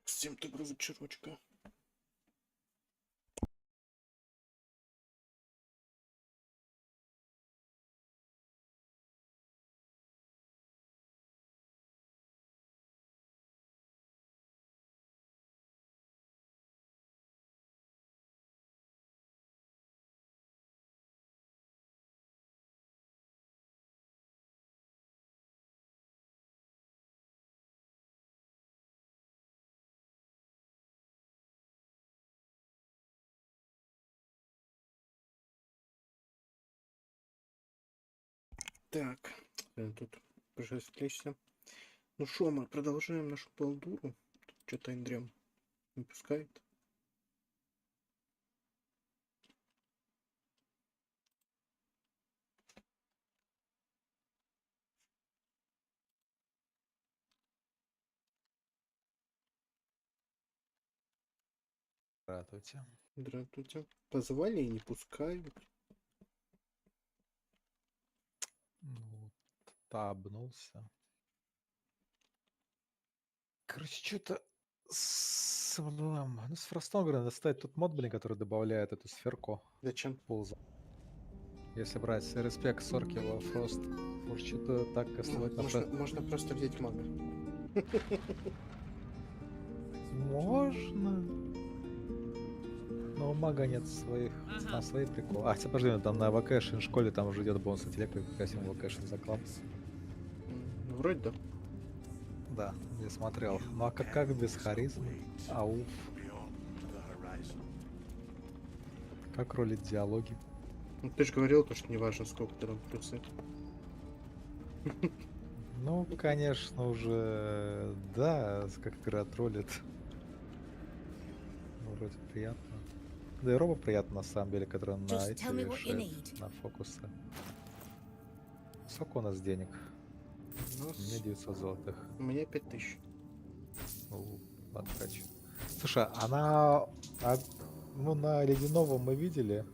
Всем доброго вечерочка. Так, тут пришлось отвлечься. Ну шо, мы продолжаем нашу балдуру. Что-то Индрем не пускает. Здравствуйте. Здравствуйте. Позвали и не пускают. Ну, табнулся. Короче, что-то с Фростом, говорю, надо ставить тот мод, блин, который добавляет эту сферку Зачем? пулза. Если брать респект сорки во Фрост, может что-то так оставать на Можно просто взять мага. Можно. Но у мага нет своих, там свои приколы. А, хотя, подожди, там на вакэшн школе там уже идет бонус интеллекта, как раз ему вакэшн заклад. Ну, вроде да. Да, я смотрел. Ну а как без харизмы? Ауф. Как ролить диалоги? Ну, ты же говорил, то, что не важно, сколько ты там плюсы. Ну, конечно, уже, да, как игра троллит. Ну, вроде приятно. Да и роба приятно, на самом деле, которая на эти решает, на фокусы. Сколько у нас денег? У меня 900 золотых. У меня 5000. Потрачу. Слушай, она... ну, на ледяного мы видели.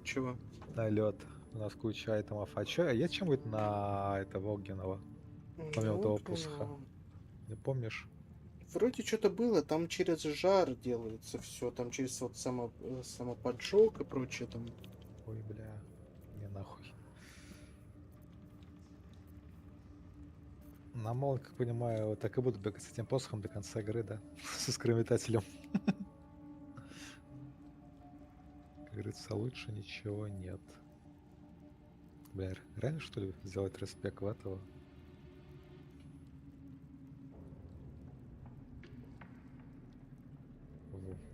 Чего? На лед. У нас куча айтемов. А чё? А есть чем-нибудь на этого огненного? Помимо того посоха. Не помнишь? Вроде что-то было, там через жар делается все, там через вот самоподжог и прочее там. Ой, бля. Не нахуй. На мол, как понимаю, вот так и буду бегать с этим посохом до конца игры, да? С искрометателем. Как говорится, лучше ничего нет. Бля, реально что ли сделать респект в этого?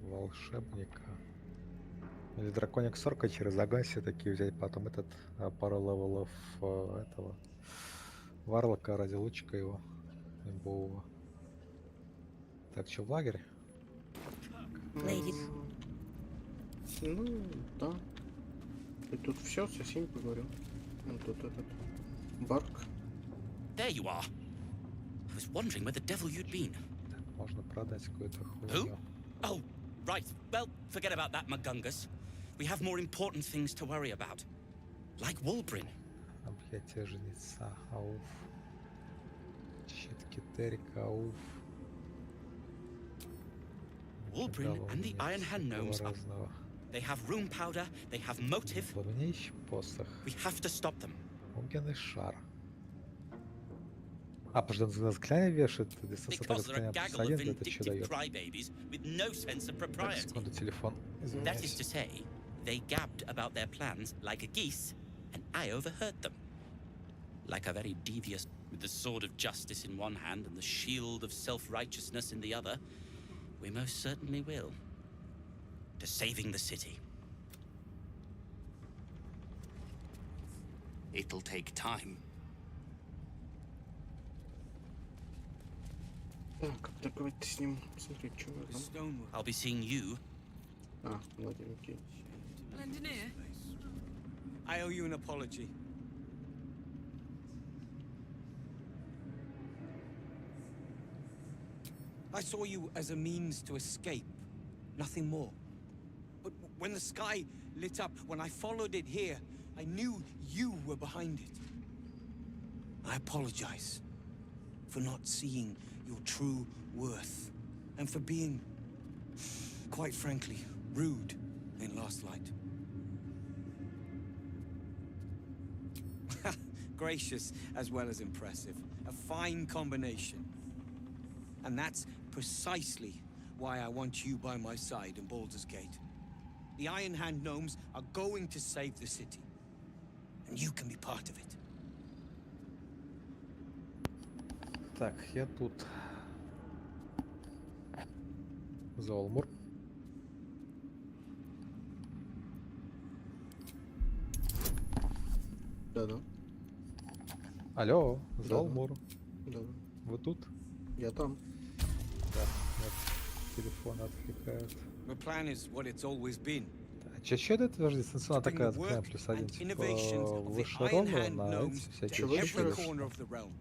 Волшебника. Или драконик сорка через огонь все такие взять, потом этот пару левелов этого варлока ради лучика его имбового. Так, что в лагерь? Ну, да. И тут все, со всеми поговорю. Вот тут этот Барк. There you are. I was wondering where the devil you'd been. Так, можно продать какую-то Who? хуйню. Oh, right. Well, forget about that, Magungus. We have more important things to worry about. Like Walbrin. Объятие жнеца, ауф. Щит Китерика, ауф. Walbrin and the Iron Hand Gnomes are... They have rune powder, they have motive. Пламенеющий посох. We have to stop them. Огненный шар. А, потому что заклинание вешает, Because they're a gaggle of vindictive crybabies with no sense of propriety. Секунду, телефон. That is to say, they gabbed about their plans like a geese, and I overheard them. Like a very devious, with the sword of justice in one hand and the shield of self-righteousness in the other, we most certainly will. To saving the city. It'll take time. Так, торговать с ним, смотреть, что там. I'll be seeing you. А, Владимир, окей. Engineer? I owe you an apology. I saw you as a means to escape, nothing more. But when the sky lit up, when I followed it here, I knew you were behind it. I apologize for not seeing your true worth and for being, quite frankly, rude in Last Light. Gracious as well as impressive. A fine combination. And that's precisely why I want you by my side in Baldur's Gate. The Iron Hand gnomes are going to save the city. And you can be part of it. Так, я тут. Золмур. Да-да. Алло, Да-да. Золмур. Да. Вы тут? Я там. Да, нет, телефон отвлекает. The plan is what it's always been. А чё это даже дистанционно To bring такая the открываем work плюс один, and типа innovations of the выше Iron ровно Hand на gnomes эти to всякие Чего every еще раз? corner of the realm.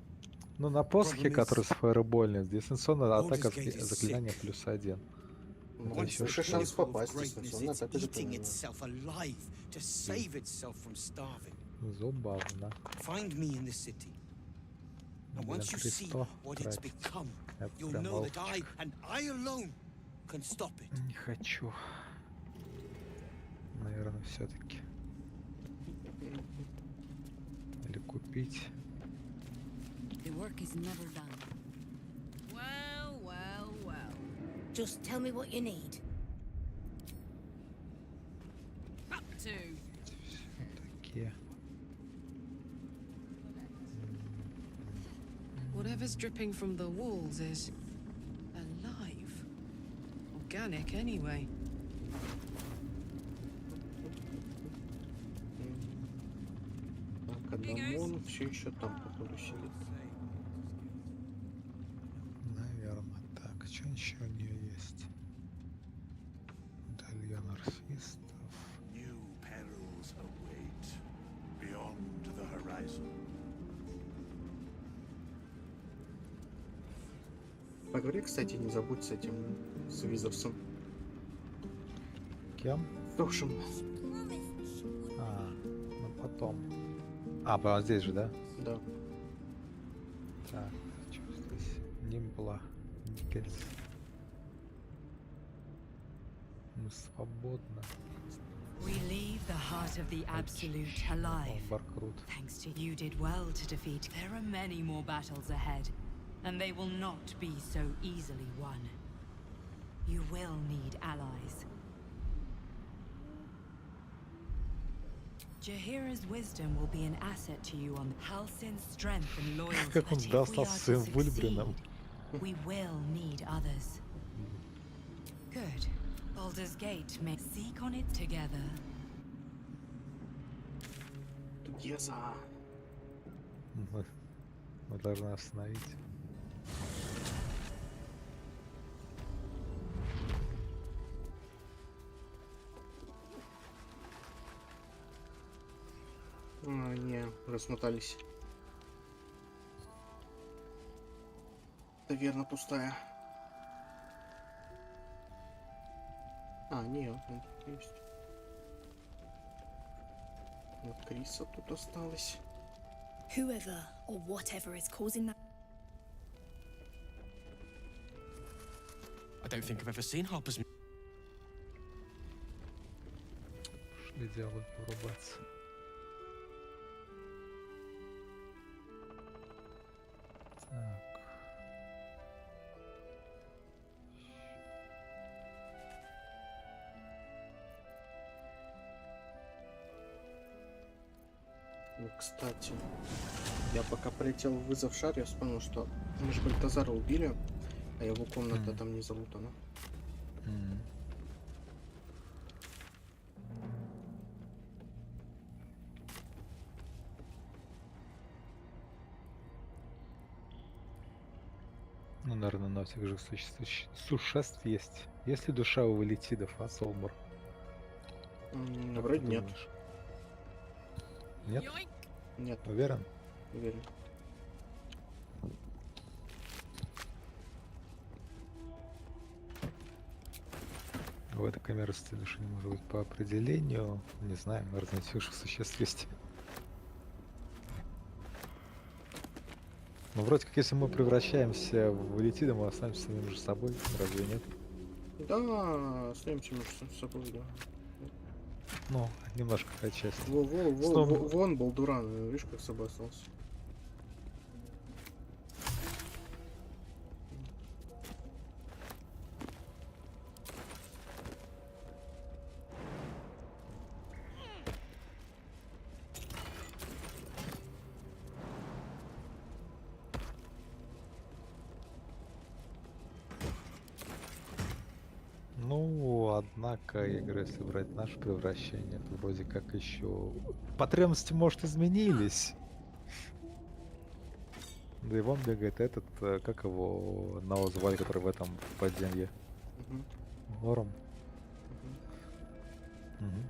Ну на посохе, Problem который is, с фаербольный, дистанционная атака Baldur's Gate is заклинание sick. плюс один. Ну, Это Once еще the выше шанс pinnacle of попасть, greatness, дистанционная it's атака eating заклинания. itself alive to save itself from starving. Забавно. Find me in the city. And Блин, once you see 300 what it's тратить. become, Это you'll прям know that I, алчик. and I alone, can stop it. Не хочу. Наверное, все-таки. Или купить. The work is never done. Well, well, well. Just tell me what you need. Up to. Такие. Whatever's dripping from the walls is alive. Organic, anyway. Так, Адамон все еще там, походу, сидит. Наверное. Так, что еще у нее есть? Медальон орфистов. New perils await beyond the horizon. Поговори, кстати, не забудь с этим, с Визовсом. Кем? Тошим. А, ну потом. А, прямо здесь же, да? Да. Так, что здесь? Нимбла, Никельс. Мы свободны. We leave the heart of the Absolute alive. Баркрут. Thanks to you did well to defeat. There are many more battles ahead, and they will not be so easily won. You will need allies. Jahira's wisdom will be an asset to you on Halsin's strength and loyalty. Как он But if даст we are нас to своим succeed, вульбрином. we will need others. Good. Baldur's Gate may seek on it together. Тугеза. Мы должны остановить. А, не, размотались. Таверна пустая. А, нет, он тут есть. Вот Криса тут осталась. Whoever or whatever is causing that. I don't think I've ever seen Harper's. Шли диалоги врубаться. Так. Ну, кстати, я пока прилетел в вызов шар, я вспомнил, что мы же Бальтазара убили, а его комната там не залутана. Ну, наверное, на всех же существ есть. Есть ли душа у валетидов, а, Солмур? Как Вроде ты нет. думаешь? Нет? Нет, Уверен? уверен. В этой камерности души не может быть по определению. Не знаю, наверное, высших существ есть. Ну, вроде как, если мы превращаемся в Летида, мы останемся самим же собой, разве нет? Да, остаемся между собой, да. Ну, немножко отчасти. Вон балдура, видишь, как с собой остался. Ну, однако, я говорю, если брать наше превращение, то вроде как еще потребности, может, изменились. Да и вон бегает этот, как его, одного звали, который в этом подземье. Мгм, Вором. мгм. Мгм.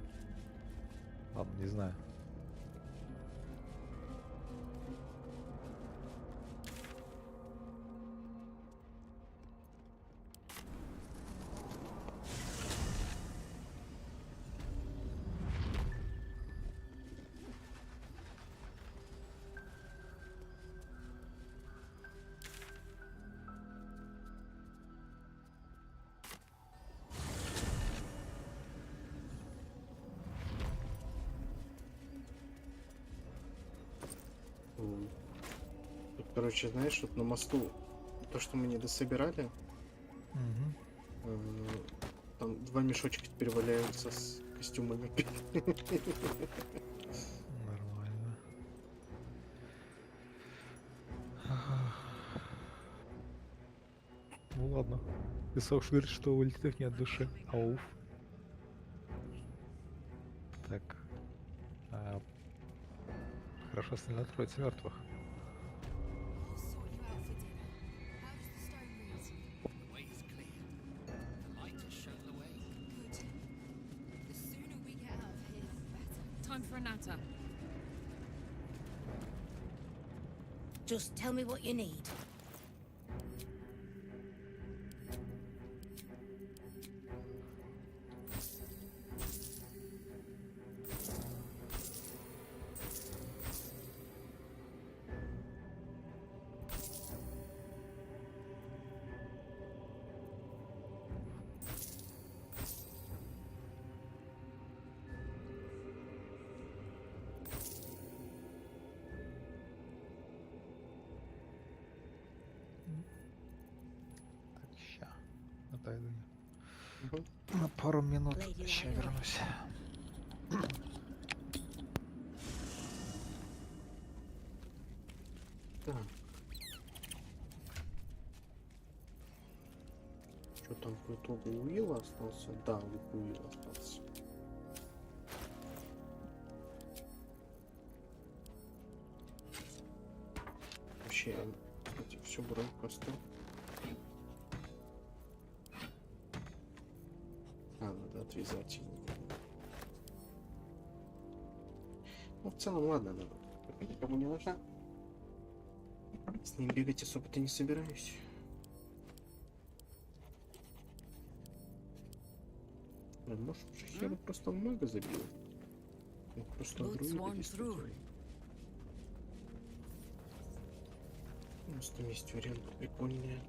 Ладно, не знаю. Тут, короче, знаешь, вот на мосту то, что мы не дособирали, Мгм. там 2 мешочка теперь валяются с костюмами. Нормально. Ну ладно. Ты сам говоришь, что у летитов нет души. Ауф. Так. а, Хорошо, если не троица мертвых. I'll sort you out for dinner. How does the stone read? The way is clear. The light has shown the way. Good. The sooner we get out of here, the better. Time for a natter. Just tell me what you need. Так, ща. Отойду Мгм. на пару минут. Lady Ща Light away. вернусь. Так. Что там по итогу у Уилла остался? Да, у Уилла остался. Вообще, кстати, все брал просто. Надо отвязать его. Ну, в целом, ладно, надо. Никому не нужна. С ним бегать особо-то не собираюсь. Может, я его просто в мага забил. Он просто Boots друида worn действительно. through. У нас там есть вариант прикольнее.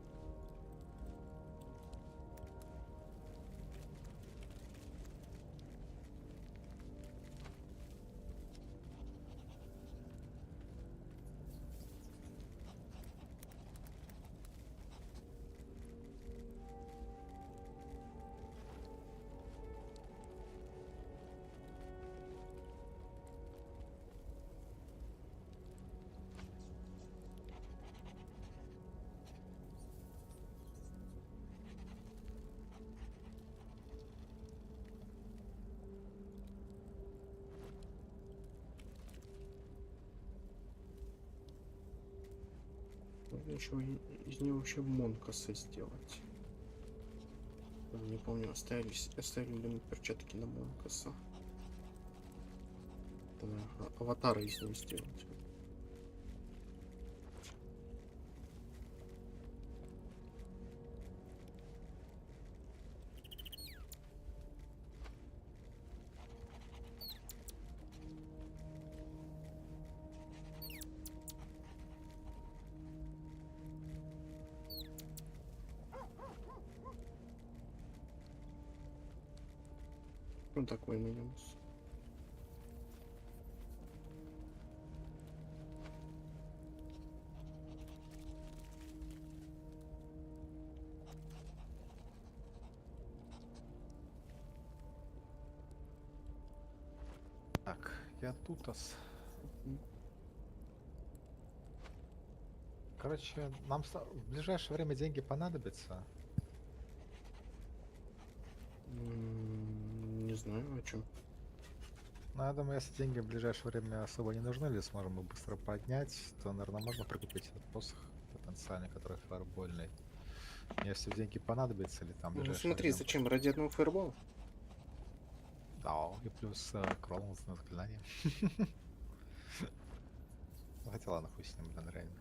Можно еще из него вообще монкаса сделать. Не помню, оставили ли мы перчатки на монкаса. Да, аватара из него сделать. Ну такой минус. Так, я тутас. Короче, нам в ближайшее время деньги понадобятся. Не знаю, о чем. Но я думаю, если деньги в ближайшее время особо не нужны, или сможем их быстро поднять, то, наверное, можно прикупить этот посох потенциальный, который фаербольный. Если деньги понадобятся, или там в Ну ближайшее смотри, время... зачем? Ради одного фаербола? Да, и плюс кролл на заклинание. Ну, хотя ладно, хуй с ним, блин, реально.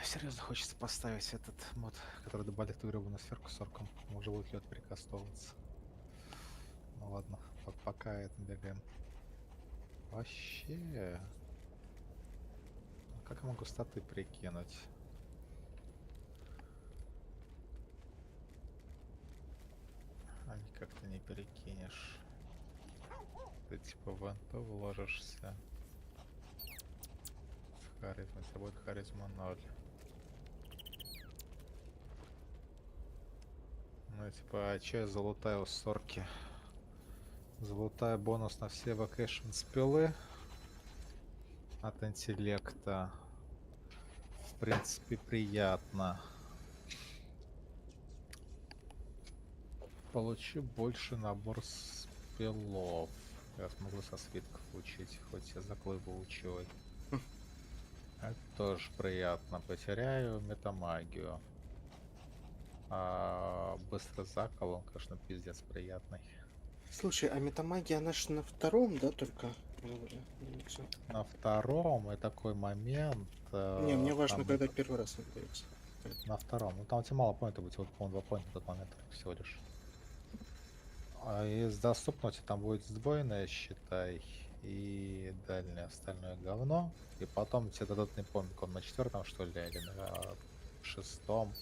Серьезно хочется поставить этот мод, который добавит эту гребаную сферку с орком. Может будет ли это прикастовываться. Ну ладно, пока это бегаем. Вообще... Как я могу статы прикинуть? Они как-то не перекинешь. Ты типа в анту вложишься. С харизмой. У тебя будет харизма 0. Ну типа, а че я залутаю с сорки? Залутаю бонус на все evocation спелы от интеллекта. В принципе, приятно. Получу больше набор спелов. Я смогу со свитков учить, хоть я заклыбу учой. Это тоже приятно. Потеряю метамагию. А быстрый закол, он, конечно, пиздец приятный. Слушай, а метамагия, она ж на втором, да, только? На втором и такой момент. Не, мне важно, там когда первый раз он дается. на втором. Ну там у тебя мало поинтов будет, вот, по-моему, 2 поинта в тот момент всего лишь. А из доступности там будет сдвоенное, считай, и дальнее остальное говно. И потом тебе дадут, не помню, он на 4-м, что ли, или на 6-м.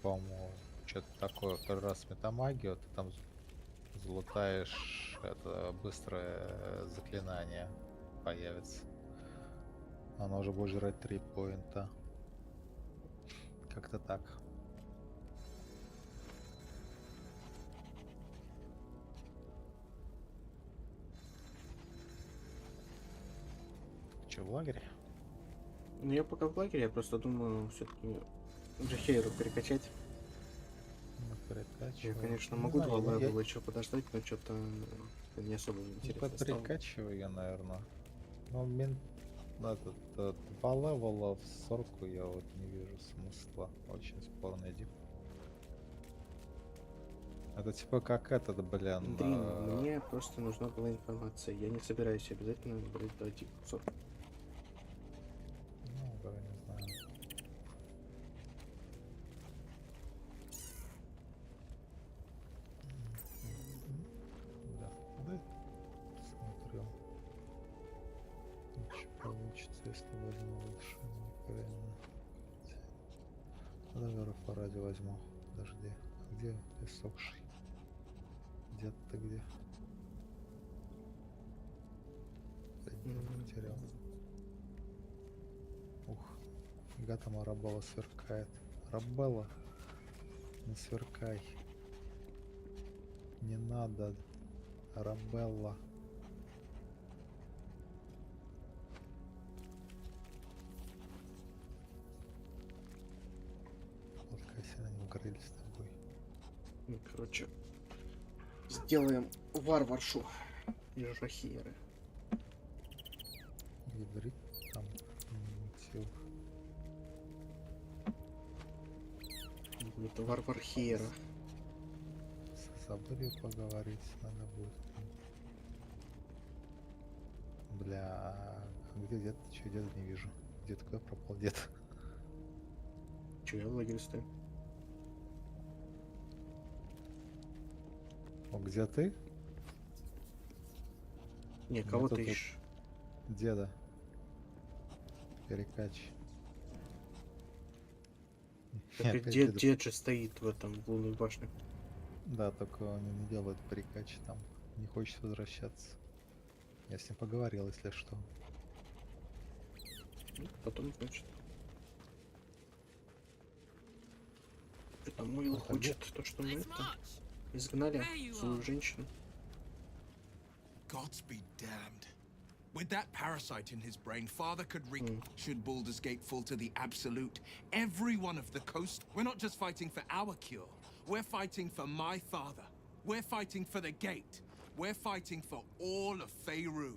По-моему, что-то такое. Второй раз метамагию, ты там залутаешь это быстрое заклинание появится. Оно уже будет жрать 3 поинта. Как-то так. Че, в лагере? Ну я пока в лагере, я просто думаю, все-таки Джахейру перекачать. Я, конечно, могу 2 левела еще подождать, но что-то не особо интересно стало. Прикачиваю я, наверное. Но этот 2 левела в сорку я вот не вижу смысла. Очень спорный дип. Это типа как этот, блин. Дрин, мне просто нужна была информация. Я не собираюсь обязательно брать до дип 40. Ну, да, не знаю. Да, смотрю. Что получится, если возьму волшебника, реально. Даже ради возьму. Подожди. Где иссохший? Где ты где? Потерял. Ух. Фига там Арабелла сверкает. Арабелла, не сверкай. Не надо. Арабелла. Вот как они угорели с тобой. Ну, короче, сделаем варваршу и Жахейры. Ядрит там мотив. Это варвар Хейра. Забыли поговорить, надо будет. Бля, а где дед? Че, деда не вижу. Дед куда пропал, дед? Че, я в лагере стою? О, где ты? Не, Мне кого тут ты вот ищешь? Деда. Перекач. Так и Опять дед, деда. дед же стоит в этом в лунной башне. Да, только он не делает прикач там. Не хочет возвращаться. Я с ним поговорил, если что. Ну, потом, значит. Что там Муил Это хочет, то, что мы это изгнали злую женщину. Gods be damned. With that parasite in his brain, Father could should Baldur's Gate fall to the Absolute, every one of the coast, we're not just fighting for our cure. We're fighting for my father. We're fighting for the gate. We're fighting for all of Faerun.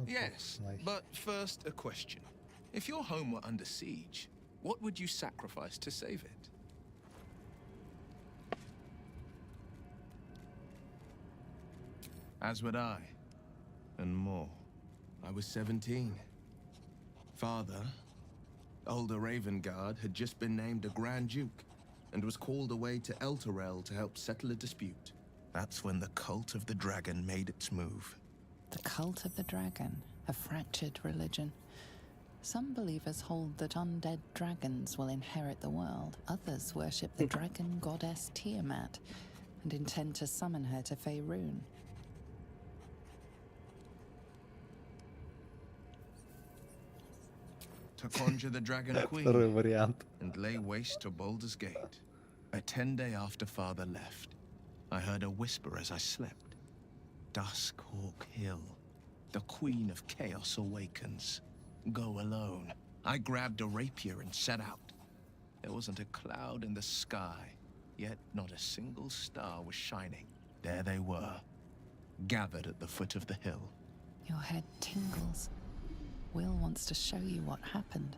Yes, but first a question. If your home were under siege, what would you sacrifice to save it? As would I, and more. I was 17. Father, older Ravengard, had just been named a Grand Duke and was called away to Elturel to help settle a dispute. That's when the cult of the dragon made its move. The cult of the dragon, a fractured religion. Some believers hold that undead dragons will inherit the world. Others worship the dragon goddess Tiamat and intend to summon her to Faerun. To conjure the Dragon Queen Второй вариант. and lay waste to Baldur's Gate. A 10 day after Father left, I heard a whisper as I slept. Duskhawk Hill, the Queen of Chaos awakens. Go alone. I grabbed a rapier and set out. There wasn't a cloud in the sky, yet not a single star was shining. There they were, gathered at the foot of the hill. Your head tingles. Will wants to show you what happened.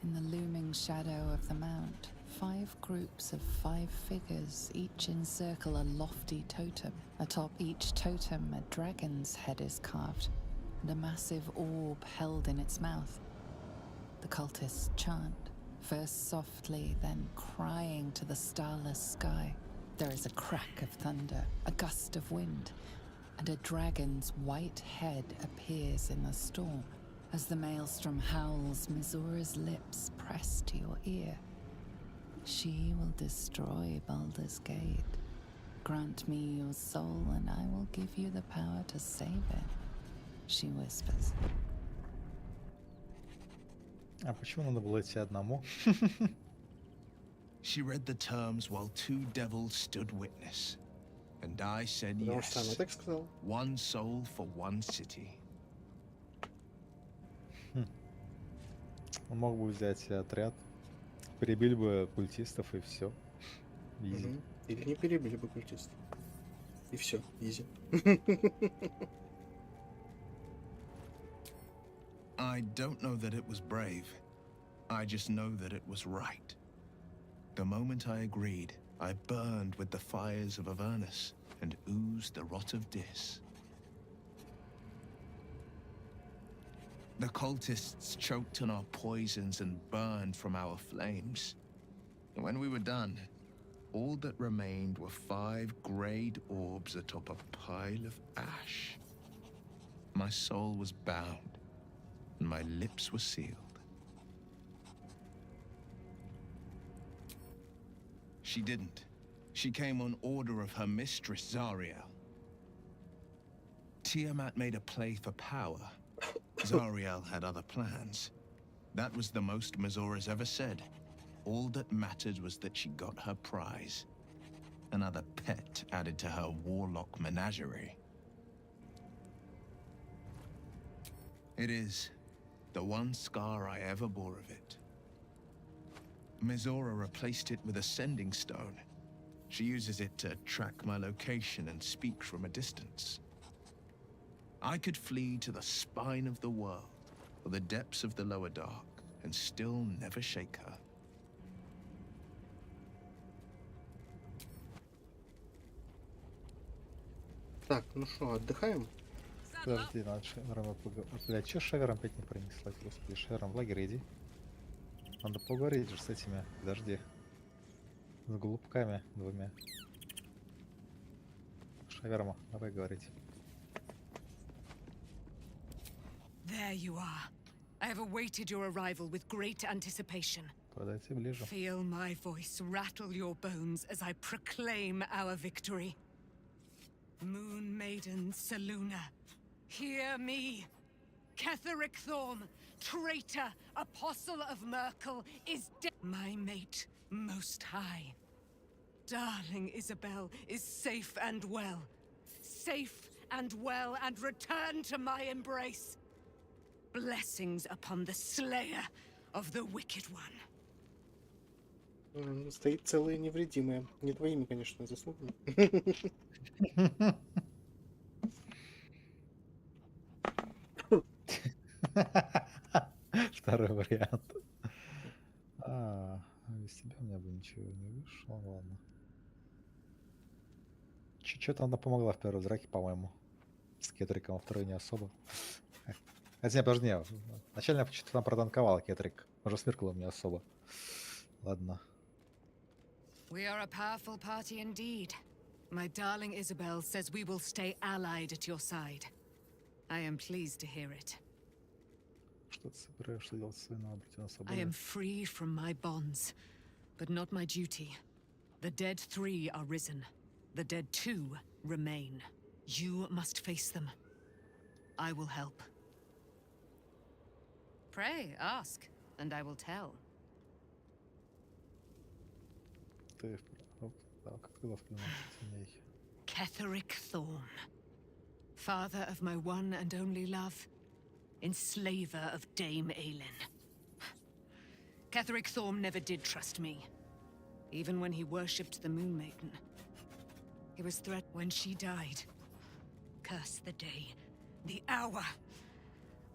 In the looming shadow of the mount, 5 groups of 5 figures each encircle a lofty totem. Atop each totem, a dragon's head is carved, and a massive orb held in its mouth. The cultists chant, first softly, then crying to the starless sky. There is a crack of thunder, a gust of wind, and a dragon's white head appears in the storm. As the maelstrom howls, Mizora's lips press to your ear. She will destroy Baldur's Gate. Grant me your soul, and I will give you the power to save it, she whispers. А почему надо было идти одному? She read the terms while 2 devils stood witness. And I said Потому что она yes. так сказала. One soul for one city. Он мог бы взять отряд, перебили бы культистов и все. Изи. Мгм. Или не перебили бы культистов. И все, изи. I don't know that it was brave. I just know that it was right. The moment I agreed, I burned with the fires of Avernus and oozed the rot of Dis. The cultists choked on our poisons and burned from our flames. And when we were done, all that remained were 5 greyed orbs atop a pile of ash. My soul was bound, and my lips were sealed. She didn't. She came on order of her mistress, Zariel. Tiamat made a play for power. Zariel had other plans. That was the most Mizora's ever said. All that mattered was that she got her prize. Another pet added to her warlock menagerie. It is the one scar I ever bore of it. Mizora replaced it with a sending stone. She uses it to track my location and speak from a distance. I could flee to the spine of the world, or the depths of the lower dark, and still never shake her. Так, ну что, отдыхаем? Подожди, надо Шевером поговорить. Блядь, чё Шевером опять не пронеслась? Господи, Шевером, в лагерь иди. Надо поговорить же с этими, подожди. С голубками 2. Шеверма, давай говорить. There you are. I have awaited your arrival with great anticipation. Подойти ближе. Feel my voice rattle your bones as I proclaim our victory. Moon Maiden Selûne, hear me. Ketheric Thorm, traitor, apostle of Merkel, is dead. My mate, most high. Darling Isabel is safe and well. Safe and well, and return to my embrace. Blessings upon the slayer of the wicked one. Стоит целая и невредимая. Не твоими, конечно, заслугами. Второй вариант. Без тебя у меня бы ничего не вышло, ладно. Чуть-чуть она помогла в первой драке, по-моему. С Кетриком, а второй не особо. Хотя, подожди, начально почему-то там протанковала Кетрик. Уже с Мирклом не особо. Ладно. We are a powerful party indeed. My darling Isabel says we will stay allied at your side. I am pleased to hear it. Что ты собираешься делать с своей обретенной I am свободой? free from my bonds, but not my duty. The dead 3 are risen. The dead 2 remain. You must face them. I will help. Pray, ask, and I will tell. Ты да, как ты воспринимаешь теней? Ketheric Thorm, father of my one and only love, enslaver of Dame Aelin. Ketheric Thorm never did trust me, even when he worshipped the Moon Maiden. He was threatened when she died. Curse the day, the hour.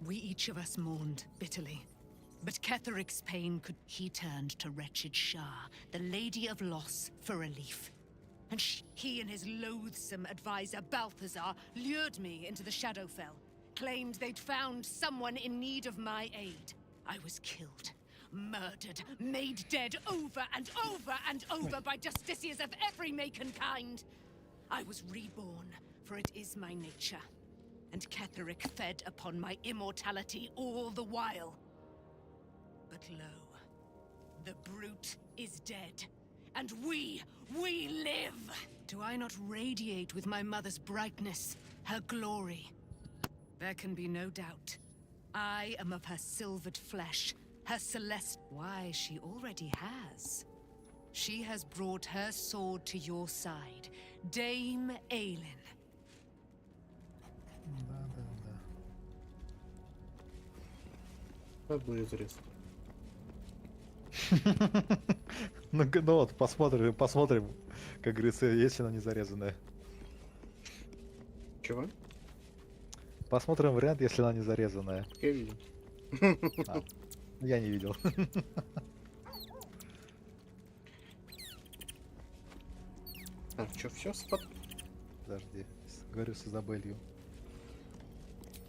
We each of us mourned bitterly. But Ketheric's pain could... He turned to wretched Shah, the Lady of Loss, for relief. And he and his loathsome advisor, Balthazar, lured me into the Shadowfell. Claimed they'd found someone in need of my aid. I was killed, murdered, made dead over and over and over by justiciars of every make and kind. I was reborn, for it is my nature. And Ketheric fed upon my immortality all the while. But lo, the brute is dead, and we live! Do I not radiate with my mother's brightness, her glory? There can be no doubt. I am of her silvered flesh, her celeste... Why, she already has. She has brought her sword to your side, Dame Aelin. Да. Как бы изрез. Ну вот, посмотрим, как говорится, если она не зарезанная. Чего? Посмотрим вариант, если она не зарезанная. Я видел. Я не видел. Чё, все спад... Подожди, говорю с Изабелью.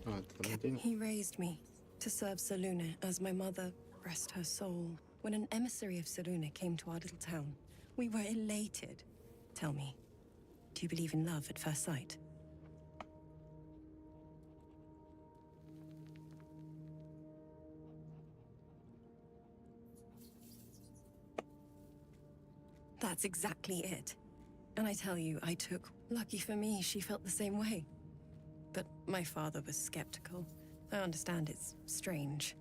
Это на день. He raised me to serve Selûne as my mother, rest her soul. When an emissary of Selûne came to our little town, we were elated. Tell me, do you believe in love at first sight? That's exactly it. And I tell you, I took... Lucky for me, she felt the same way. But my father was skeptical. I understand it's strange.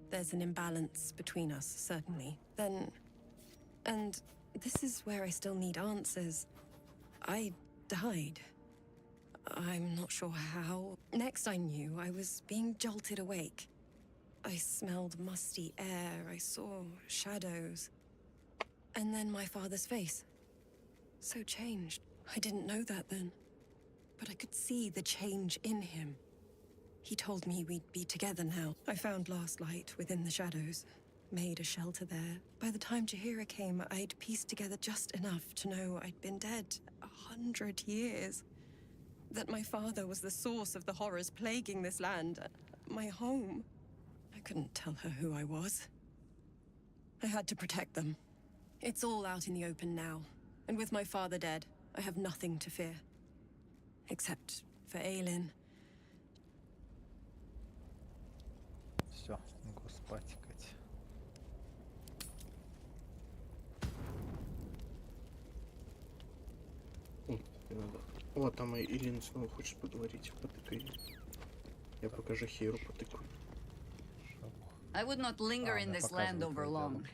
There's an imbalance between us, certainly. Then... And this is where I still need answers. I died. I'm not sure how. Next I knew, I was being jolted awake. I smelled musty air, I saw shadows. And then my father's face. So changed. I didn't know that then. But I could see the change in him. He told me we'd be together now. I found last light within the shadows. Made a shelter there. By the time Jaheira came, I'd pieced together just enough to know I'd been dead 100 years. That my father was the source of the horrors plaguing this land. My home. I couldn't tell her who I was. I had to protect them. It's all out in the open now. And with my father dead, I have nothing to fear. Except for Aelin. Все, могу спать. Не надо. О, там и Илин снова хочет поговорить. Потыкай. Я пока же Хейру потыкаю. I would not linger in this land over long,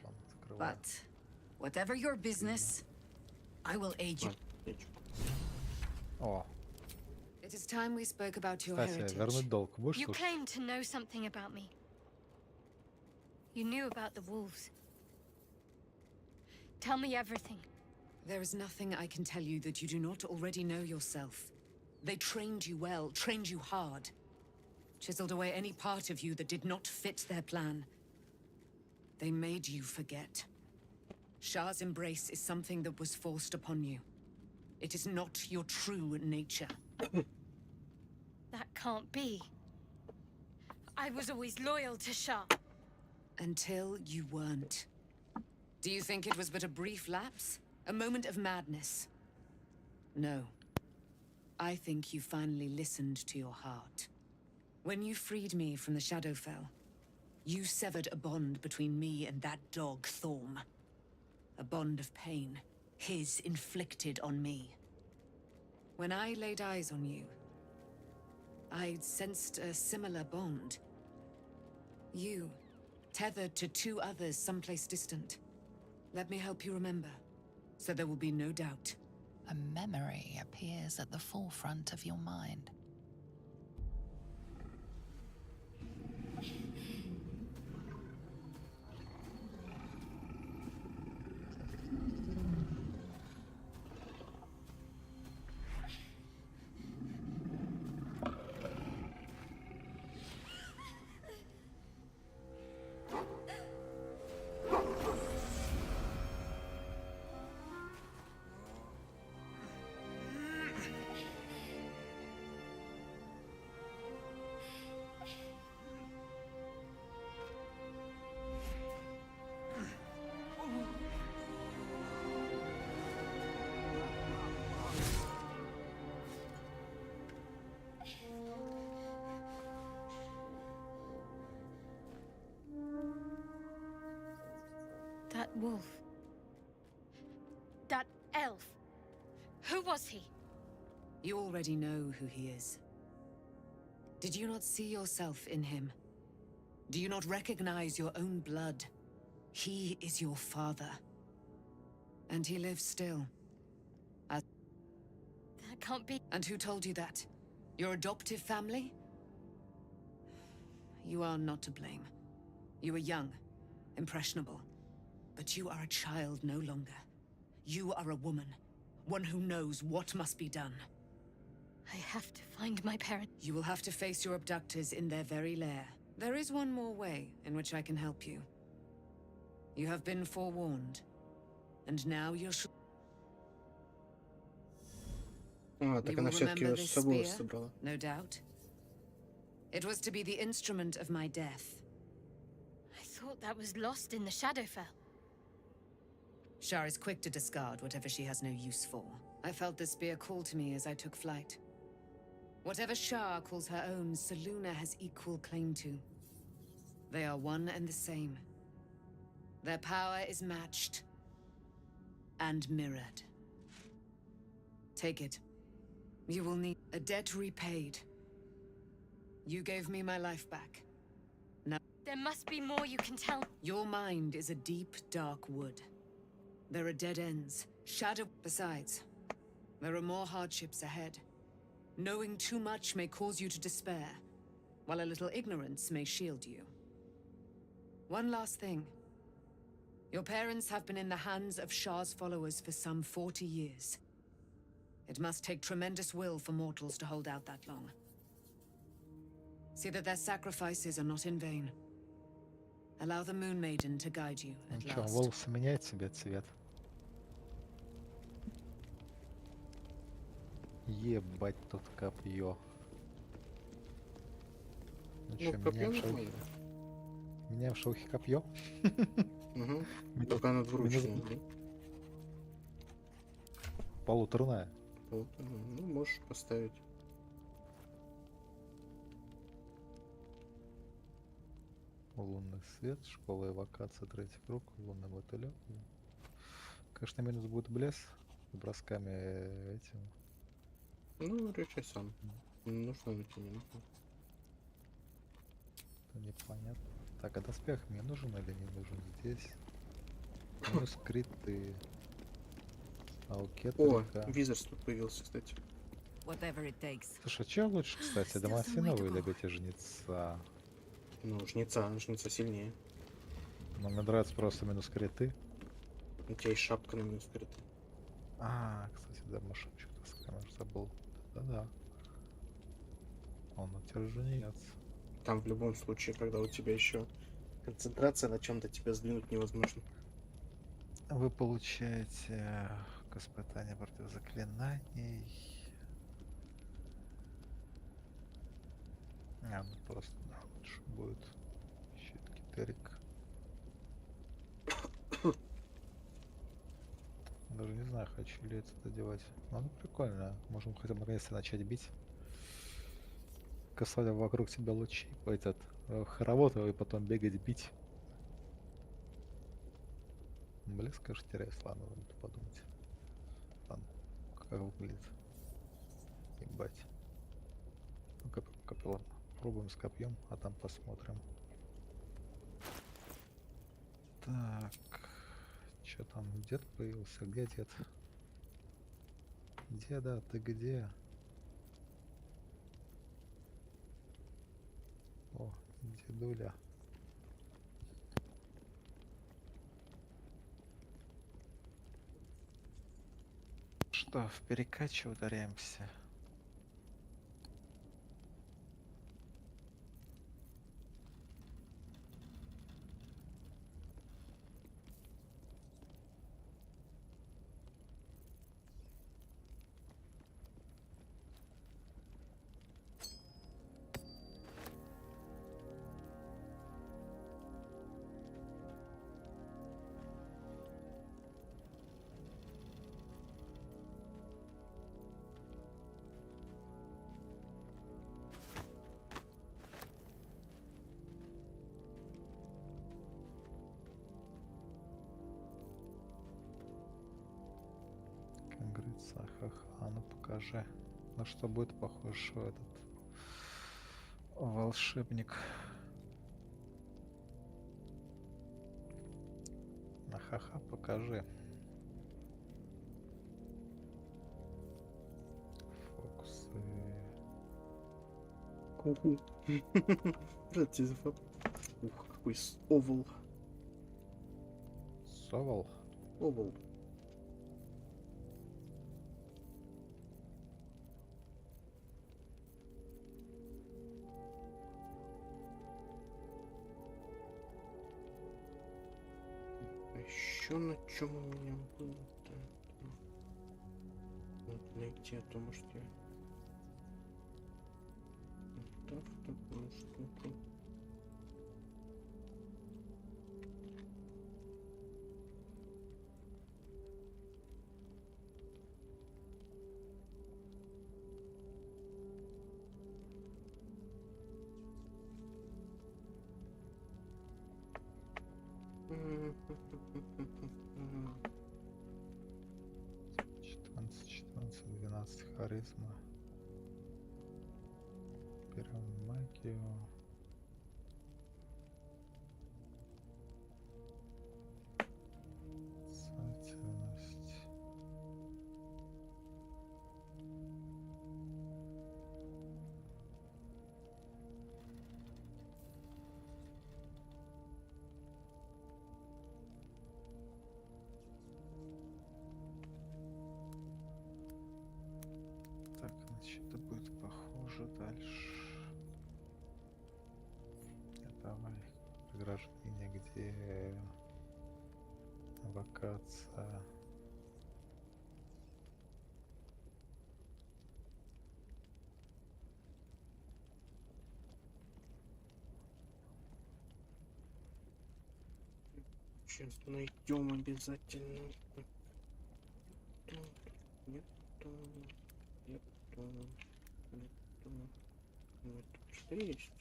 but whatever your business, I will aid you. О, It is time we spoke about your кстати, heritage. вернуть долг. Будешь You слушать? claim to know something about me. You knew about the wolves. Tell me everything. There is nothing I can tell you that you do not already know yourself. They trained you well, trained you hard. Chiseled away any part of you that did not fit their plan. They made you forget. Shah's embrace is something that was forced upon you. It is not your true nature. That can't be. I was always loyal to Shah. Until you weren't. Do you think it was but a brief lapse? A moment of madness? No. I think you finally listened to your heart. When you freed me from the Shadowfell, you severed a bond between me and that dog, Thorm. A bond of pain, his inflicted on me. When I laid eyes on you, I sensed a similar bond. You, tethered to two others someplace distant. Let me help you remember, so there will be no doubt. A memory appears at the forefront of your mind. That wolf. That elf. Who was he? You already know who he is. Did you not see yourself in him? Do you not recognize your own blood? He is your father. And he lives still. That can't be. And who told you that? Your adoptive family? You are not to blame. You were young, impressionable. But you are a child no longer. You are a woman. One who knows what must be done. I have to find my parents. You will have to face your abductors in their very lair. There is one more way in which I can help you. You have been forewarned. And now you're sure. А, так You она will все-таки remember ее this с собой spear, собрала. no doubt. It was to be the instrument of my death. I thought that was lost in the Shadowfell. Shar is quick to discard whatever she has no use for. I felt the spear call to me as I took flight. Whatever Shar calls her own, Selûne has equal claim to. They are one and the same. Their power is matched and mirrored. Take it. You will need a debt repaid. You gave me my life back. Now, There must be more you can tell. your mind is a deep, dark wood. There are dead ends, shadow. Besides, there are more hardships ahead. Knowing too much may cause you to despair, while a little ignorance may shield you. One last thing. Your parents have been in the hands of Shah's followers for some 40 years. It must take tremendous will for mortals to hold out that long. See that their sacrifices are not in vain. Allow the Moon Maiden to guide you Ну at что, last. волосы меняет себе цвет. Ебать тут копье. Ну Ну, что, копье меняем шелухи? нормально. Меняем шелухи копье? Угу. Только она двуручная, да? Полуторная. Вот, ну, можешь поставить. Лунный свет, школа эвакации, третий круг, лунный мотылек. Конечно, минус будет блеск с бросками этим. Ну, решай сам. Нужно ли тебе, не нужно? Это непонятно. Так, а доспех мне нужен или не нужен здесь? Минус криты. А у О, Кетрика... Визерс тут появился, кстати. Whatever it takes. Слушай, что лучше, кстати, Still some way to Домосинову или go. быть жнеца? Ну, жнеца сильнее. Но мне нравится просто минус криты. У тебя есть шапка на минус крит. А, кстати, да, Маша, что-то скажешь, забыл. Да-да. Он у тебя жнец. Там в любом случае, когда у тебя еще концентрация на чем-то, тебя сдвинуть невозможно. Вы получаете к испытанию против заклинаний. А, ну просто, да, лучше будет. Щит Китерик. Даже не знаю, хочу ли это доделать. Но ну прикольно. Можем хотя бы наконец-то начать бить. Касать вокруг себя лучи, этот хоровод и потом бегать бить. Блеск, конечно, теряюсь, ладно, надо подумать. Ладно, как выглядит. Ебать. Ну, ладно. Пробуем с копьем, а там посмотрим. Так. Что там? Дед появился? Где дед? Деда, ты где? О, дедуля. Что, в перекаче ударяемся? Как говорится, ха-ха, ну покажи. На что будет похож этот волшебник? На ха-ха покажи. Фокусы. Уху. Рад тебе за фап. Ух, какой овал. Совал? Овал. А еще на чем у меня было-то? Вот найти, а то может я... Так, такую штуку. Четырнадцать, 12 харизма. Берем магию. Сательность. Так, значит, это будет похоже дальше. Давай. Преграждение, где эвакуация. Сейчас найдем обязательно. Нет, нет, нет, нет, что есть?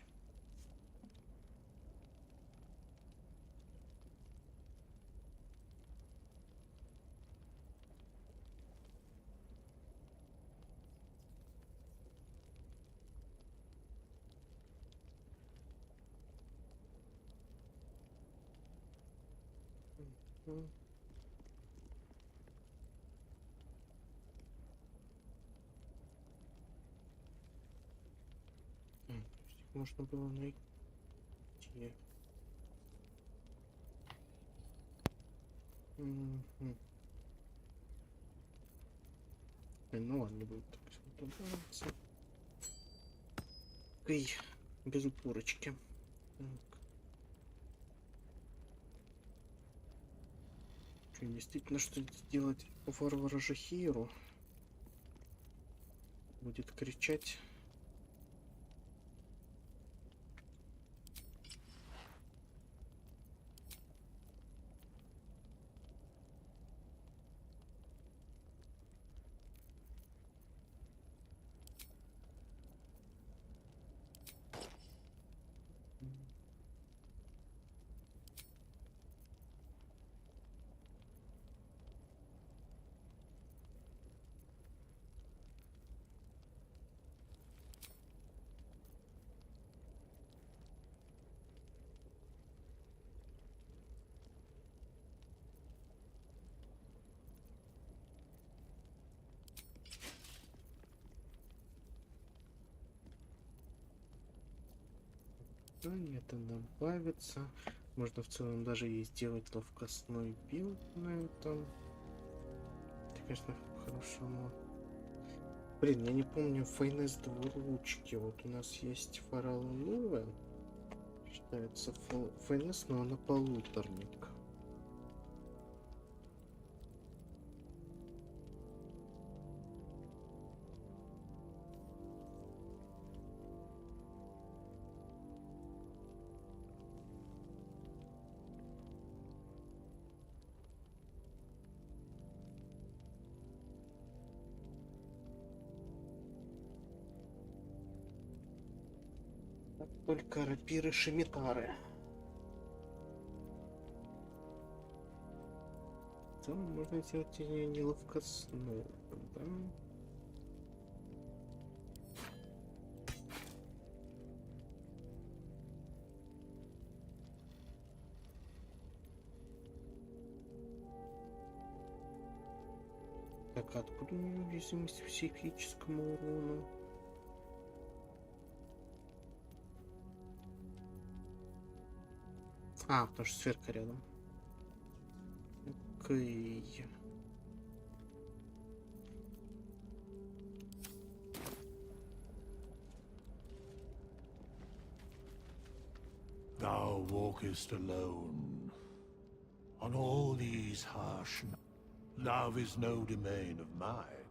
Можно было найти. Ну ладно, не будет так всё добавиться. Эй, без упорочки. Так. Что, действительно, что сделать варвара Жахиру? Будет кричать. Это добавится. Можно в целом даже и сделать ловкостной билд на этом. Это, конечно, по-хорошему. Блин, я не помню файнес двуручки. Вот у нас есть фараловая. Считается файнес, но она полуторник. Только рапиры шимитары. В целом можно сделать ее неловкостную, да? Так, а откуда у нее уязвимость к психическому урону? А, потому что сверка рядом. Окей. Thou walkest alone on all these harsh. Love is no domain of mine,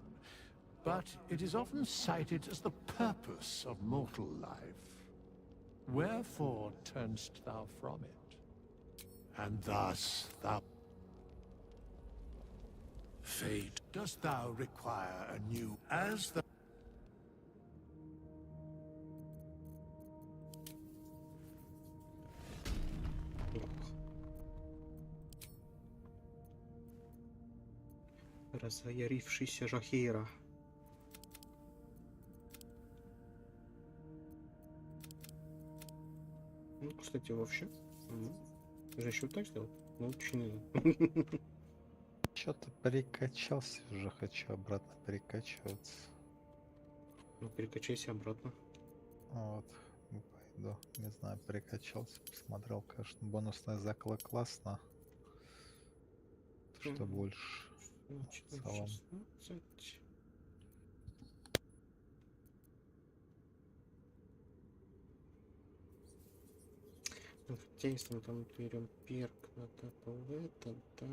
but it is often cited as the purpose of mortal life. Wherefore turnst thou from it? And thus thou... Fate, dost thou require a new... As the... Разъярившийся Жахира. Ну, кстати, вообще. Ты же еще так сделал? Ну, лучше не надо. Что-то перекачался, уже хочу обратно перекачиваться. Ну, перекачайся обратно. Вот, пойду. Не знаю, перекачался, посмотрел, конечно, бонусная закла классно. Что больше в целом. 16. Ну, хотя, если мы там берем перк на это, да.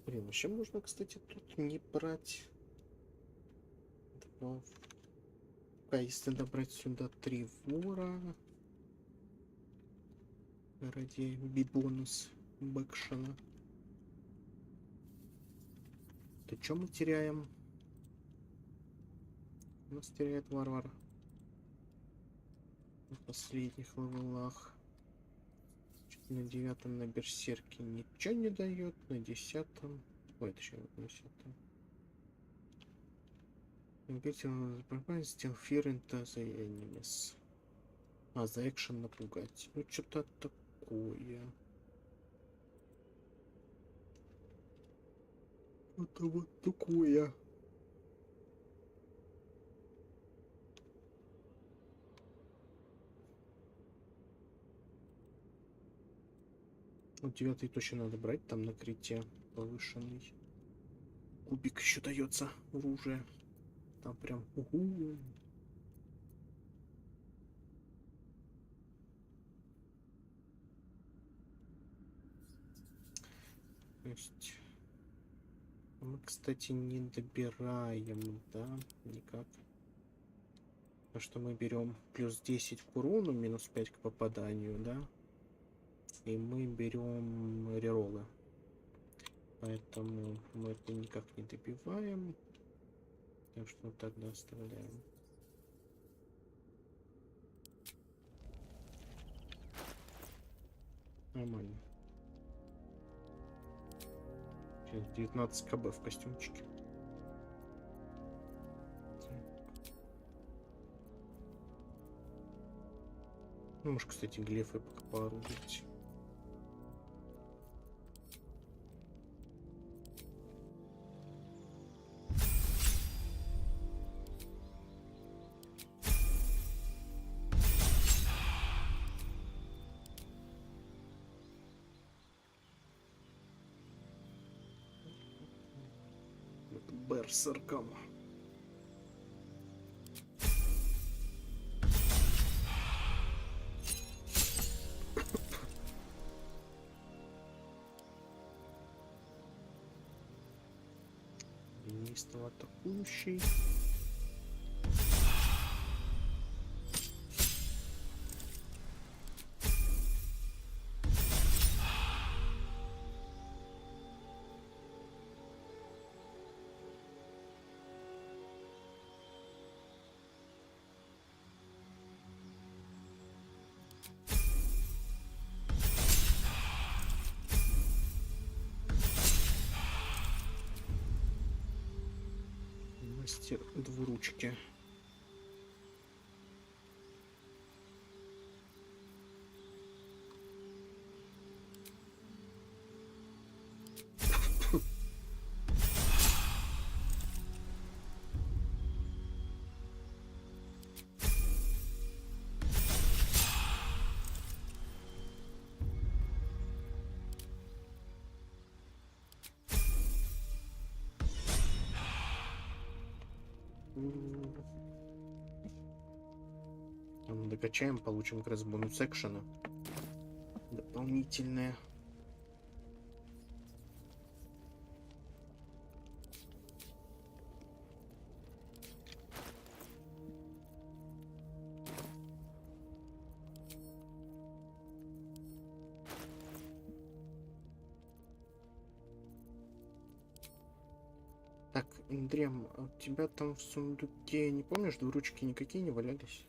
Блин, вообще можно, кстати, тут не брать. А если набрать сюда 3 вора ради бонус бэкшена, то что мы теряем? У нас теряет варвар на последних левелах. На 9-м на берсерке ничего не дает, на 10-м. Ой, точнее, на 10-м. Still fear into the enemies. А, за экшен напугать. Ну, что-то такое. Это вот такое. Вот 9 точно надо брать, там на крите повышенный. Кубик еще дается оружие. Там прям угу. То есть мы, кстати, не добираем, да, никак. Потому что мы берем плюс 10 к урону, минус 5 к попаданию, да. И мы берем реролы. Поэтому мы это никак не добиваем. Так что тогда оставляем. Нормально. Сейчас 19 кб в костюмчике. Ну, может, кстати, глефы пока пооружить. Берсерком. Неистово атакующий. Мастер двуручки. Докачаем, получим как раз бонус экшена дополнительные. Так, Индрем, а у тебя там в сундуке, не помнишь, двуручки никакие не валялись?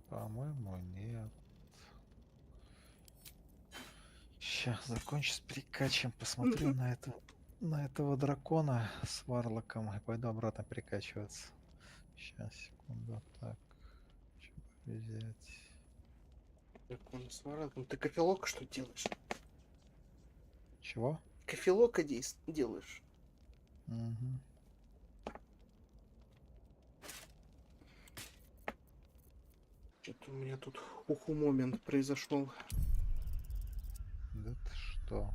По-моему, нет. Сейчас закончу с прикачем, посмотрю на этого дракона с варлоком и пойду обратно прикачиваться. Сейчас, секунду. Так, что бы взять? Дракон с варлоком. Ты кофелок что делаешь? Чего? Кофелока делаешь? Угу. Что-то у меня тут уху момент произошел. Да ты что?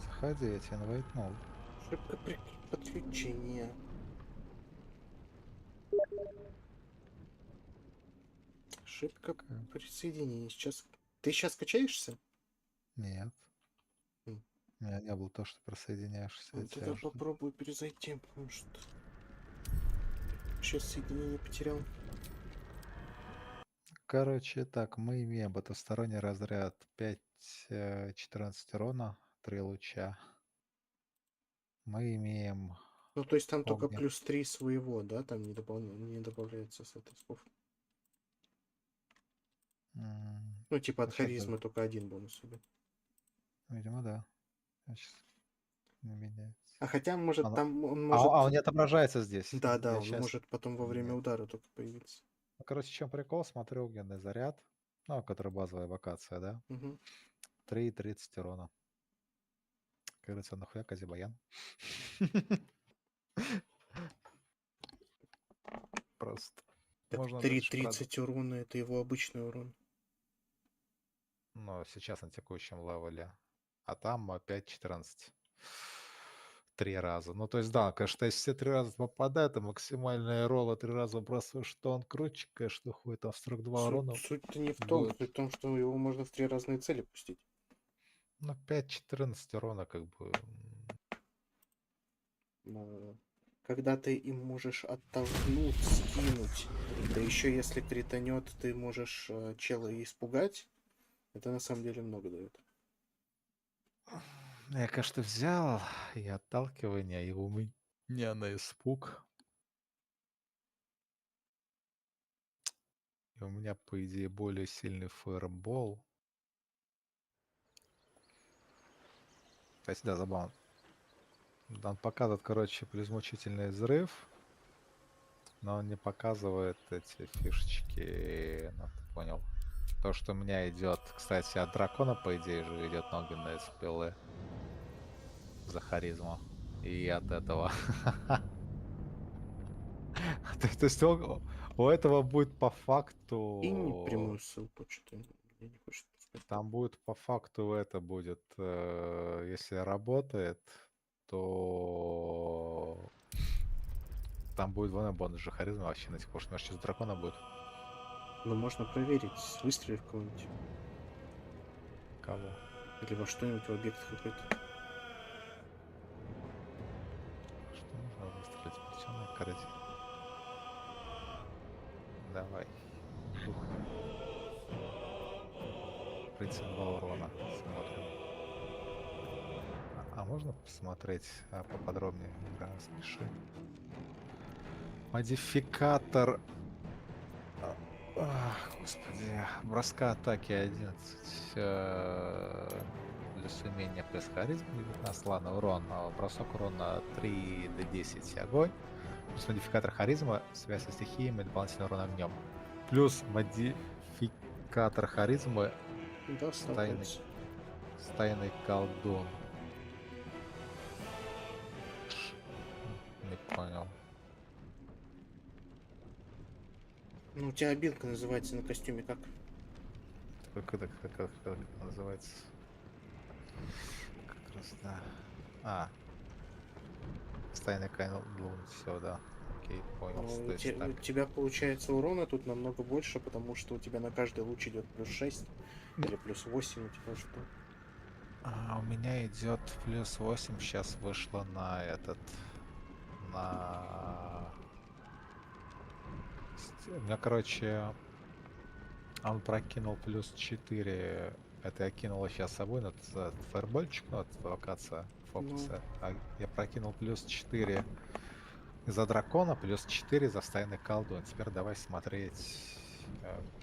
заходи, я тебя инвайтнул. Ошибка подключения. Ошибка присоединения. Сейчас. Ты сейчас качаешься? Нет. М. У меня не было то, что присоединяешься. Я Тогда тебя жду. попробую перезайти, потому что сейчас соединение потерял. Короче, так, мы имеем потусторонний разряд 5-14 урона, 3 луча. Мы имеем Ну, то есть там только огнен. плюс 3 своего, да? Там не добавляется с этой слов. Ну, типа от Зачем харизмы только один бонус идет. Видимо, да. Сейчас не меняется. А хотя, может, Она- там он А, может... он не отображается здесь. Да, Я он щас- может потом во время Нет. удара только появиться. Ну, короче, в чем прикол? Смотрю огненный заряд, ну, который базовая вокация, да? Мгм. 3,30 урона. Как говорится, нахуя Казибаян? Просто. Так Можно 3,30 урона это его обычный урон. Но сейчас на текущем левеле. А там 5-14. 3 раза. Ну, то есть, да, конечно, если все 3 раза попадают, а максимальная ролла 3 раза бросаешь, что он круче, конечно, хуй там в 42 урона Суть-то не в том, будет. суть в том, что его можно в 3 разные цели пустить. Ну, 5-14 урона, как бы. Но когда ты им можешь оттолкнуть, скинуть, да еще если кританет, ты можешь чела и испугать, это на самом деле много дает. Я, конечно, взял и отталкивание, и у меня на испуг. И у меня, по идее, более сильный фаербол. Кстати, да, забавно. Он показывает, короче, плюс-мучительный взрыв, но он не показывает эти фишечки. Ну, ты понял. То, что у меня идет, кстати, от дракона, по идее же, идет огненные спелы за харизму. И от этого. То есть у этого будет по И не прямую факту... ссылку, что-то я не хочу пускать. Там будет по факту это будет, если работает, то там будет двойной бонус же харизма вообще на текущем. Может, сейчас дракона будет? Но можно проверить, выстрелив кого-нибудь. Кого? Или во что-нибудь, в объект какой-то. Что нужно выстрелить? Плетеная корзина. Давай. Дух. 32 урона. Смотрим. А можно посмотреть поподробнее? Прям спеши. Модификатор. Господи. Броска атаки 11. Плюс умение, плюс харизма 19. Ладно, урон. Бросок урона 3 до 10. Огонь. Плюс модификатор харизма. Связь со стихиями. Дополнительный урон огнем. Плюс модификатор харизмы. Да, Стайный колдун. Не понял. Ну, у тебя обилка называется на костюме как? Как это называется? Как раз, да. Стайный колдун, все, да. Окей, понял. У тебя получается урона тут намного больше, потому что у тебя на каждый луч идет плюс 6 или плюс 8 у тебя что? У меня идет плюс 8, сейчас вышло на этот. У меня, короче, он прокинул плюс 4. Это я кинул сейчас с собой на фаербольчик, ну, это локация фокуса. А я прокинул плюс 4 за дракона, плюс 4 за стайный колдун. Теперь давай смотреть.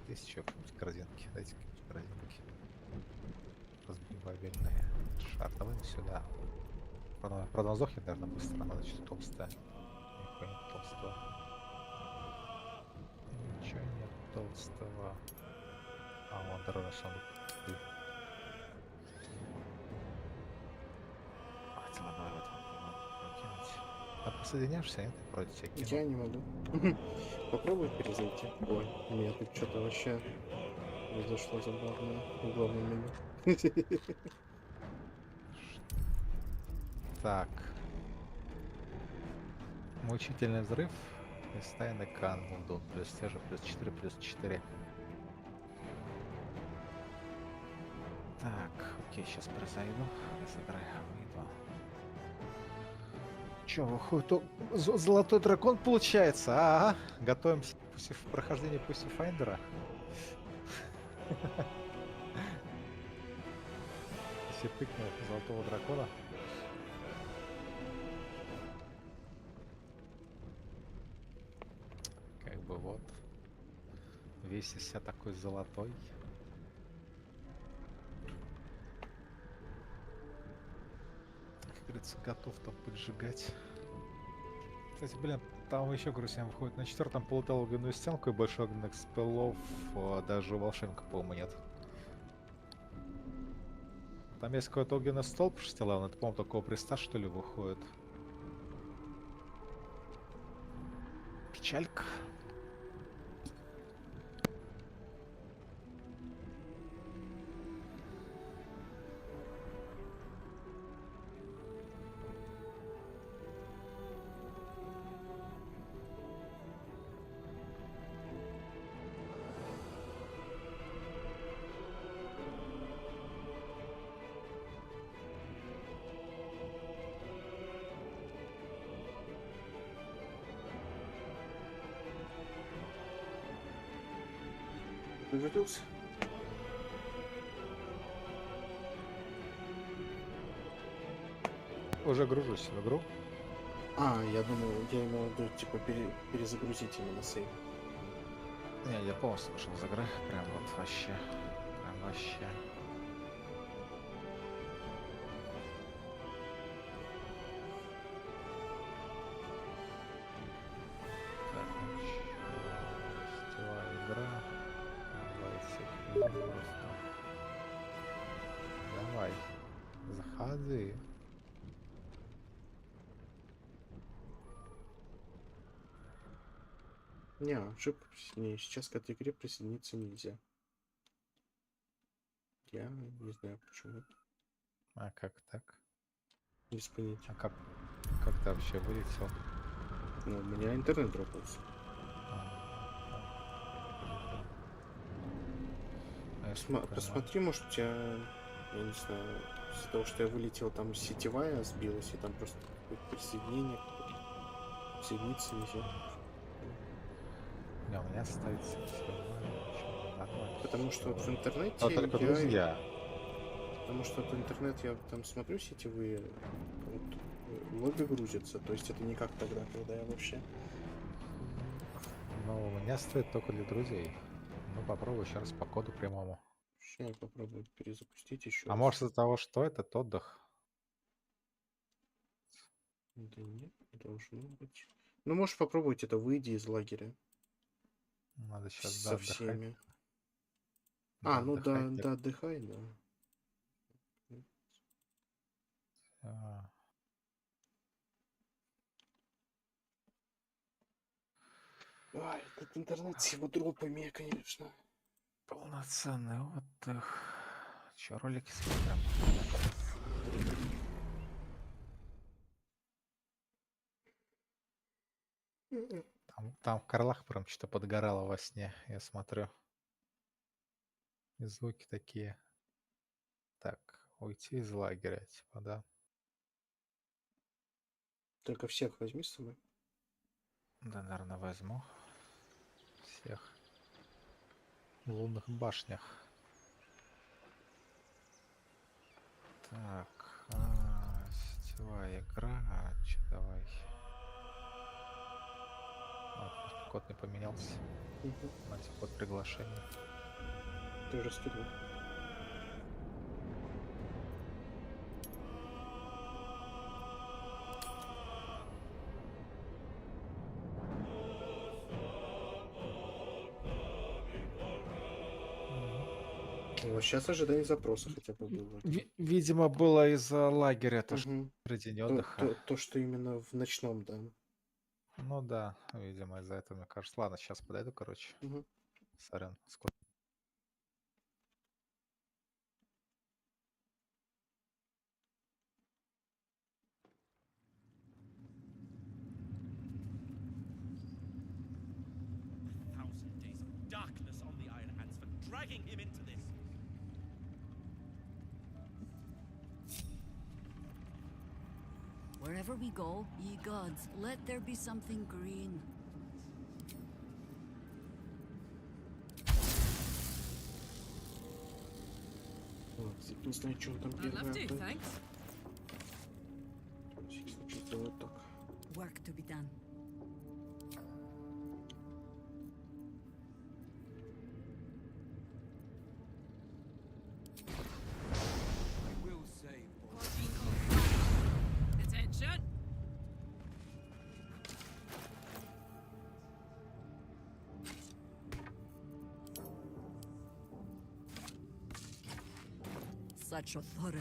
Есть еще какие-нибудь корзинки? Дайте какие-нибудь корзинки. Разбивабельные. Шар, давай сюда. Правда, он сдохнет, наверное, быстро. Надо что-то толстое. Нихуя нет толстого. Ничего нет толстого. Вон дорожный сундук. Давайте, ладно, давай в этом прокинуть. А присоединяешься, нет? Вроде тебя кинул. Я не могу. Попробуй перезайти. Ой, у меня тут что-то вообще произошло забавное в главном меню. Так. Мучительный взрыв и стайный канвулдун. Плюс те же, плюс 4, плюс 4. Так, окей, сейчас произойду. Сыграю, выйду. Чё, выходит, золотой дракон получается? Ага, готовимся к прохождению Пусифайндера. Если тыкнул золотого дракона. Как бы вот. Весь из себя такой золотой. Как говорится, готов там поджигать. Кстати, блин, там еще грустно выходит. На 4-м полутал огненную стенку и больше огненных спелов. Даже у волшебника, по-моему, нет. Там есть какой-то огненный столб 6-левел, это, по-моему, такого приста, что ли, выходит. Печалька. Вернулся. Уже гружусь в игру. А, я думал, я имел в виду, типа, перезагрузить именно сейв. Не, я полностью вышел из игры. Прям вот вообще. Прям вообще. Так, ну чё, сетевая игра. Давайте просто. Давай. Заходи. Не, ошибка не, сейчас к этой игре присоединиться нельзя. Я не знаю почему. А как так? Без понятия. А как ты вообще вылетел? Ну, у меня интернет дропался. Посмотри, может у тебя, я не знаю, из-за того, что я вылетел, там сетевая сбилась, и там просто какое-то присоединение, соединиться нельзя. Не, у меня стоит сетевая. Потому что вот в интернете А только друзья. Потому что вот интернет я там смотрю сетевые, вот, лобби грузится, то есть это не как тогда, когда я вообще. Ну, у меня стоит только для друзей. Ну, попробую еще раз по коду прямому. Сейчас я попробую перезапустить еще А раз. может из-за того, что этот отдых? Да нет, не должно быть. Ну, можешь попробовать это, выйди из лагеря. Надо сейчас Со всеми. Да, Ну да, отдыхать. да, отдыхай, да. А, Ой, этот интернет с его дропами, конечно. полноценный отдых. Че, ролики смотрим? Там в Карлах прям что-то подгорало во сне, я смотрю. И звуки такие. Так, уйти из лагеря, типа, да. Только всех возьми с собой. Да, наверное, возьму. Всех. В лунных башнях. Так, сетевая игра. Че, давай. Код не поменялся. Мать, код приглашения. Ты уже скинул. Вот сейчас ожидание запроса хотя бы было. Видимо, было из-за лагеря, то, что день отдыха. То, что именно в ночном, да. Ну да, видимо, из-за этого, мне кажется. Ладно, сейчас подойду, короче. Сорян, скоро. Wherever we go, ye gods, let there be something green. Вот, не знаю, что он там I'd первый. love to, thanks. На всякий случай сделаю так. Work to be done. I will save. Attention! Such authority.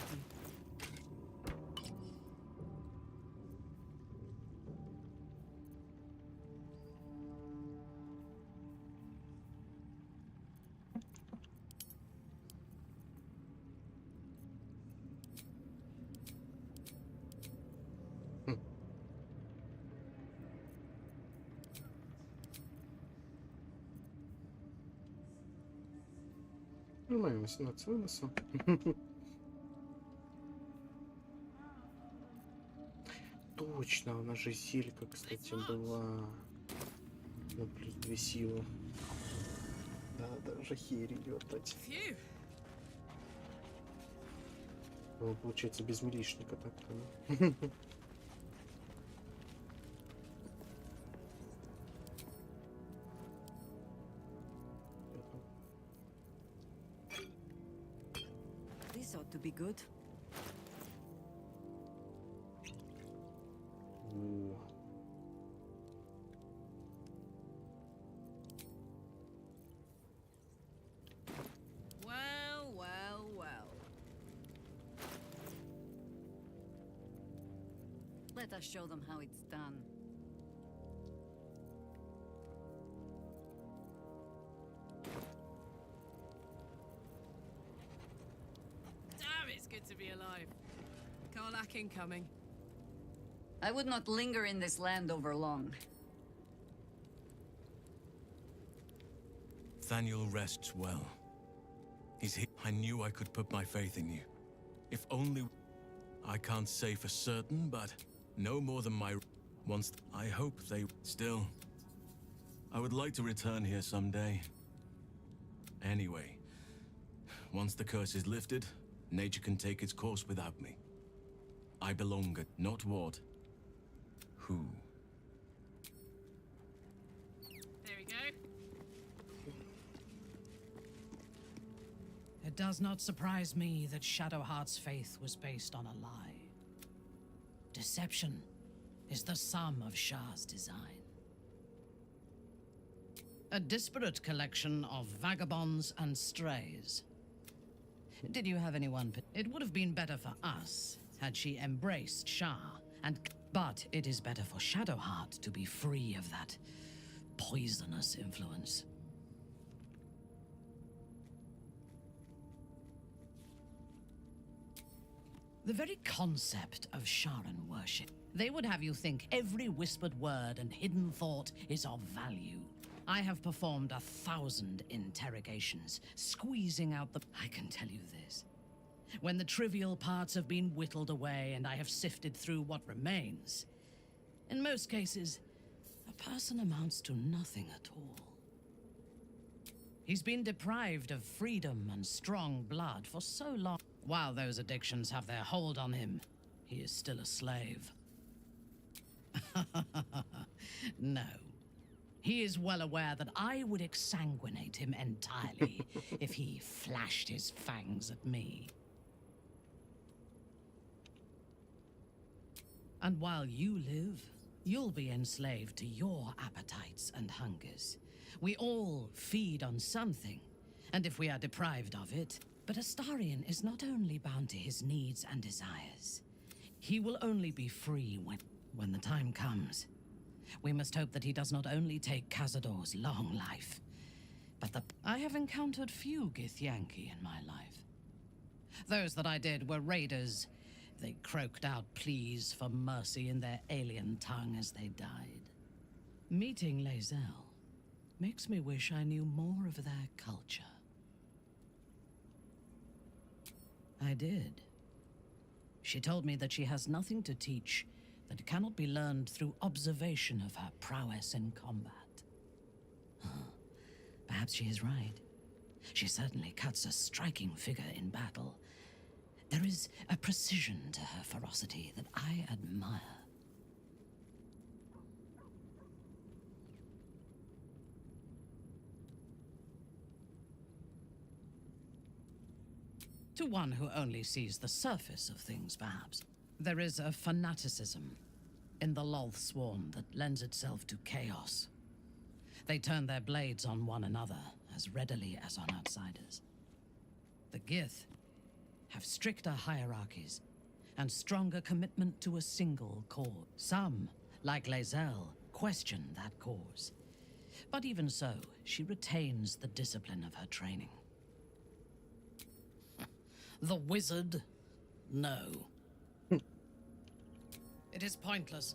Нормально, 18 выносом. Точно, у нас же зелька, кстати, была на плюс 2 силы. Да, даже херь идет опять. Phew. Ну, получается, без милишника так-то. Ну. This ought to be good. О. Well, well, well. Let us show them how it's done. Damn, it's good to be alive. Karlak incoming. I would not linger in this land over long. Thaniel rests well. He's here. I knew I could put my faith in you. If only... I can't say for certain, but no more than my... Once... I hope they... Still... I would like to return here someday. Anyway, once the curse is lifted, nature can take its course without me. I belong at not what, who. There we go. It does not surprise me that Shadowheart's faith was based on a lie. Deception is the sum of Shah's design. A disparate collection of vagabonds and strays. Did you have anyone? It would have been better for us had she embraced Shah, but it is better for Shadowheart to be free of that poisonous influence. The very concept of Sharan worship. They would have you think every whispered word and hidden thought is of value. I have performed 1,000 interrogations, squeezing out the... I can tell you this. When the trivial parts have been whittled away and I have sifted through what remains, in most cases, a person amounts to nothing at all. He's been deprived of freedom and strong blood for so long. While those addictions have their hold on him, he is still a slave. No. He is well aware that I would exsanguinate him entirely if he flashed his fangs at me. And while you live, you'll be enslaved to your appetites and hungers. We all feed on something, and if we are deprived of it... But Astarion is not only bound to his needs and desires. He will only be free when the time comes. We must hope that he does not only take Cazador's long life, but I have encountered few Githyanki in my life. Those that I did were raiders. They croaked out pleas for mercy in their alien tongue as they died. Meeting Lae'zel makes me wish I knew more of their culture. I did. She told me that she has nothing to teach that cannot be learned through observation of her prowess in combat. Perhaps she is right. She certainly cuts a striking figure in battle. There is a precision to her ferocity that I admire. To one who only sees the surface of things, perhaps, there is a fanaticism in the Lothsworn that lends itself to chaos. They turn their blades on one another as readily as on outsiders. The Gith have stricter hierarchies and stronger commitment to a single cause. Some, like Lae'zel, question that cause. But even so, she retains the discipline of her training. The wizard? No. It is pointless.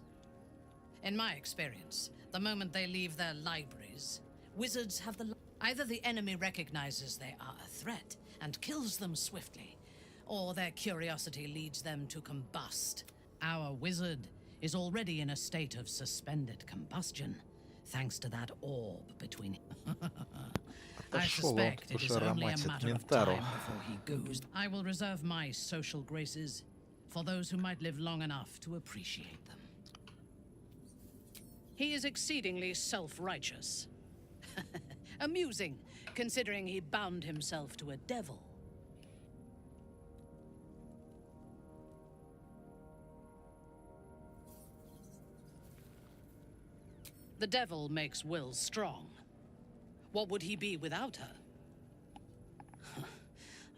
In my experience, the moment they leave their libraries, wizards have either the enemy recognizes they are a threat and kills them swiftly, or their curiosity leads them to combust. Our wizard is already in a state of suspended combustion, thanks to that orb between I suspect it is only a matter of time before he goes. I will reserve my social graces for those who might live long enough to appreciate them. He is exceedingly self-righteous. Amusing, considering he bound himself to a devil. The devil makes Will strong. What would he be without her?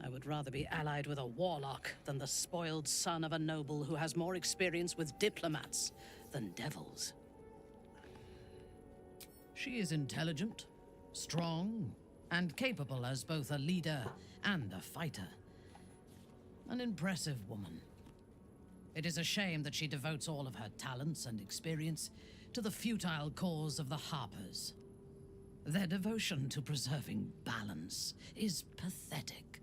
I would rather be allied with a warlock than the spoiled son of a noble who has more experience with diplomats than devils. She is intelligent, strong, and capable as both a leader and a fighter. An impressive woman. It is a shame that she devotes all of her talents and experience to the futile cause of the Harpers. Their devotion to preserving balance is pathetic.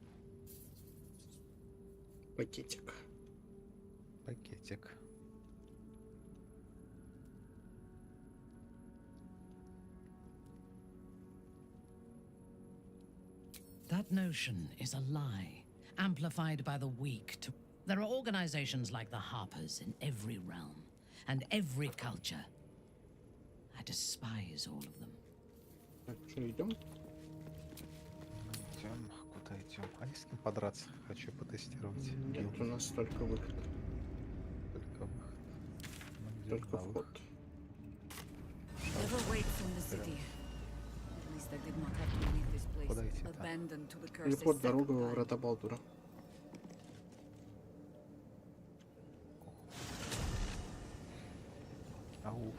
Пакетик. Пакетик. That notion is a lie, amplified by the weak. There are organizations like the Harpers in every realm, and every culture. I despise all of them. Так, что, идем? Идем, куда идем? А не с кем подраться? Хочу потестировать. Нет, у нас только выход. Только выход. Только вход. Never wait from the city. At least I did not have to leave this place abandoned to the curses. Переход дорога во врата Балдура. Ау.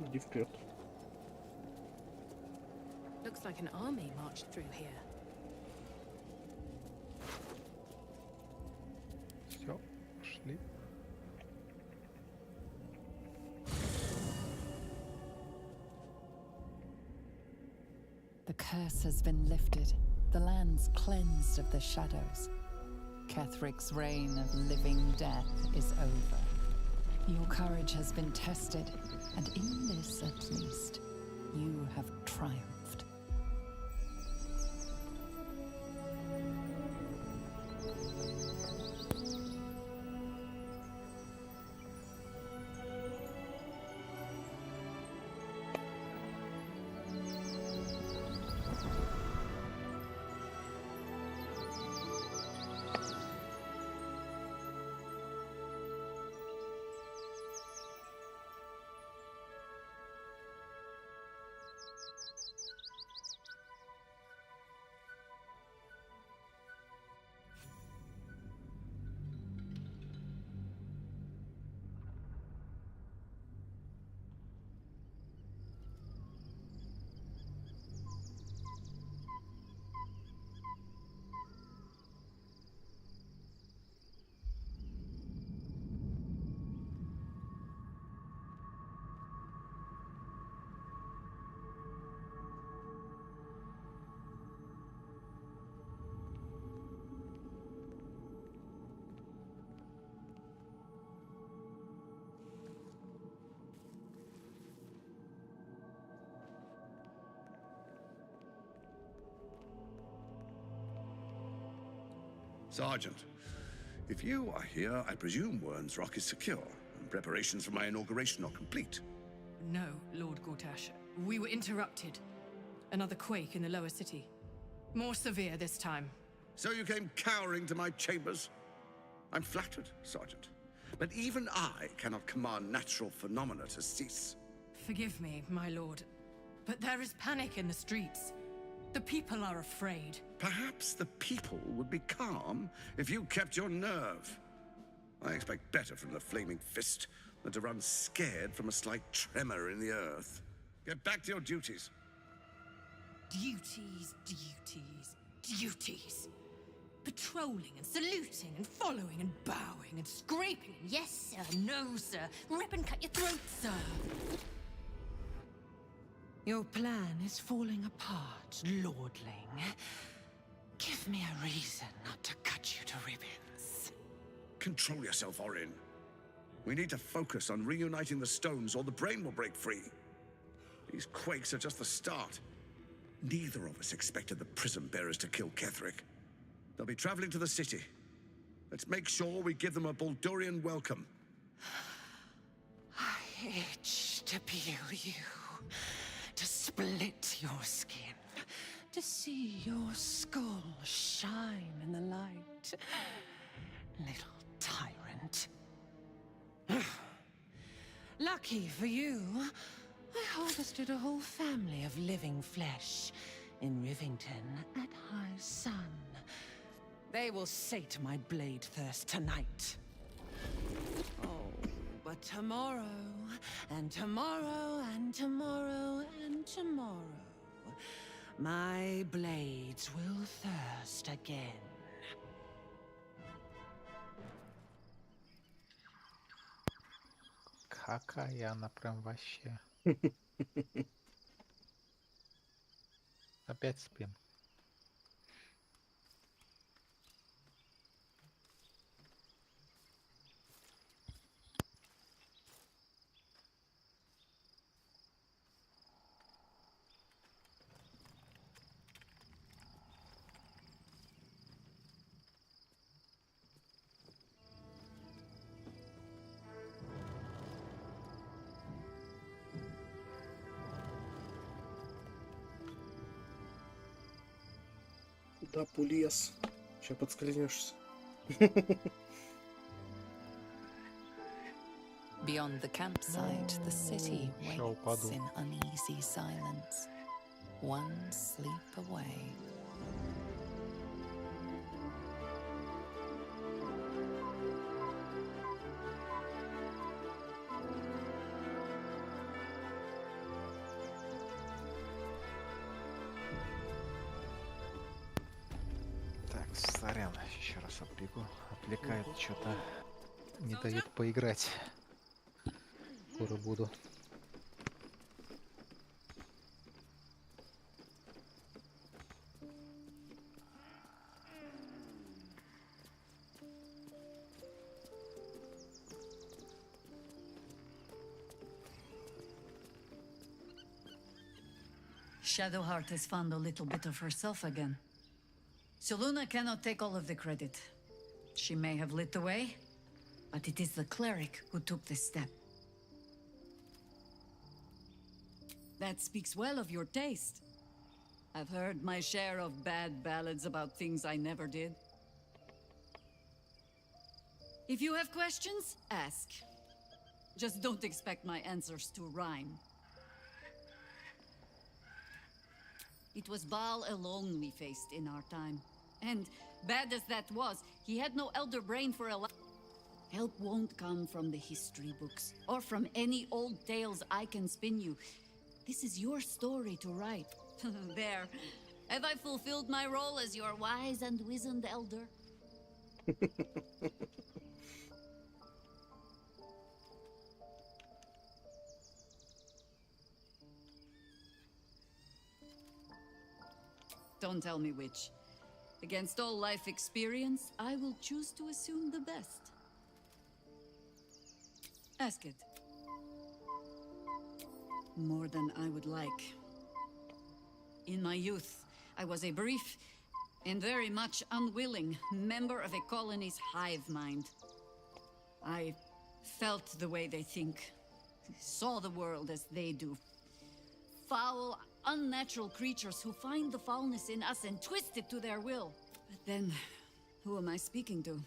Иди вперед. Looks like an army marched through here. Все, пошли. The curse has been lifted, the land's cleansed of the shadows. Kethric's reign of living death is over. Your courage has been tested, and in this at least, you have triumphed. Sergeant, if you are here, I presume Wern's Rock is secure, and preparations for my inauguration are complete. No, Lord Gortash. We were interrupted. Another quake in the lower city. More severe this time. So you came cowering to my chambers? I'm flattered, Sergeant. But even I cannot command natural phenomena to cease. Forgive me, my lord, but there is panic in the streets. The people are afraid. Perhaps the people would be calm if you kept your nerve. I expect better from the Flaming Fist than to run scared from a slight tremor in the earth. Get back to your duties. Duties, duties, duties. Patrolling and saluting and following and bowing and scraping. Yes, sir. No, sir. Rip and cut your throat, sir. Your plan is falling apart, lordling. Give me a reason not to cut you to ribbons. Control yourself, Orin. We need to focus on reuniting the stones or the brain will break free. These quakes are just the start. Neither of us expected the prism bearers to kill Ketheric. They'll be traveling to the city. Let's make sure we give them a Baldurian welcome. I itch to peel you, to split your skin, to see your skull shine in the light. Little tyrant. Lucky for you, I harvested a whole family of living flesh in Rivington at high sun. They will sate my blade thirst tonight. Oh, but tomorrow, and tomorrow, and tomorrow, and tomorrow, my blades will thirst again. Какая она прям вообще. Опять спим. Да, пулес. Сейчас подскользнешься. Beyond the campsite, the city waits in uneasy silence. One sleep away. Так, сорян, еще раз отвлекает что-то, не дает поиграть. Скоро буду. Shadowheart has found a little bit of herself again. Soluna cannot take all of the credit. She may have lit the way, but it is the cleric who took this step. That speaks well of your taste. I've heard my share of bad ballads about things I never did. If you have questions, ask. Just don't expect my answers to rhyme. It was Baal alone we faced in our time. And bad as that was, he had no elder brain for a life. Help won't come from the history books, or from any old tales I can spin you. This is your story to write. There. Have I fulfilled my role as your wise and wizened elder? Don't tell me which. Against all life experience, I will choose to assume the best. Ask it. More than I would like. In my youth, I was a brief and very much unwilling member of a colony's hive mind. I felt the way they think, saw the world as they do. Foul, unnatural creatures who find the foulness in us and twist it to their will. But then, who am I speaking to?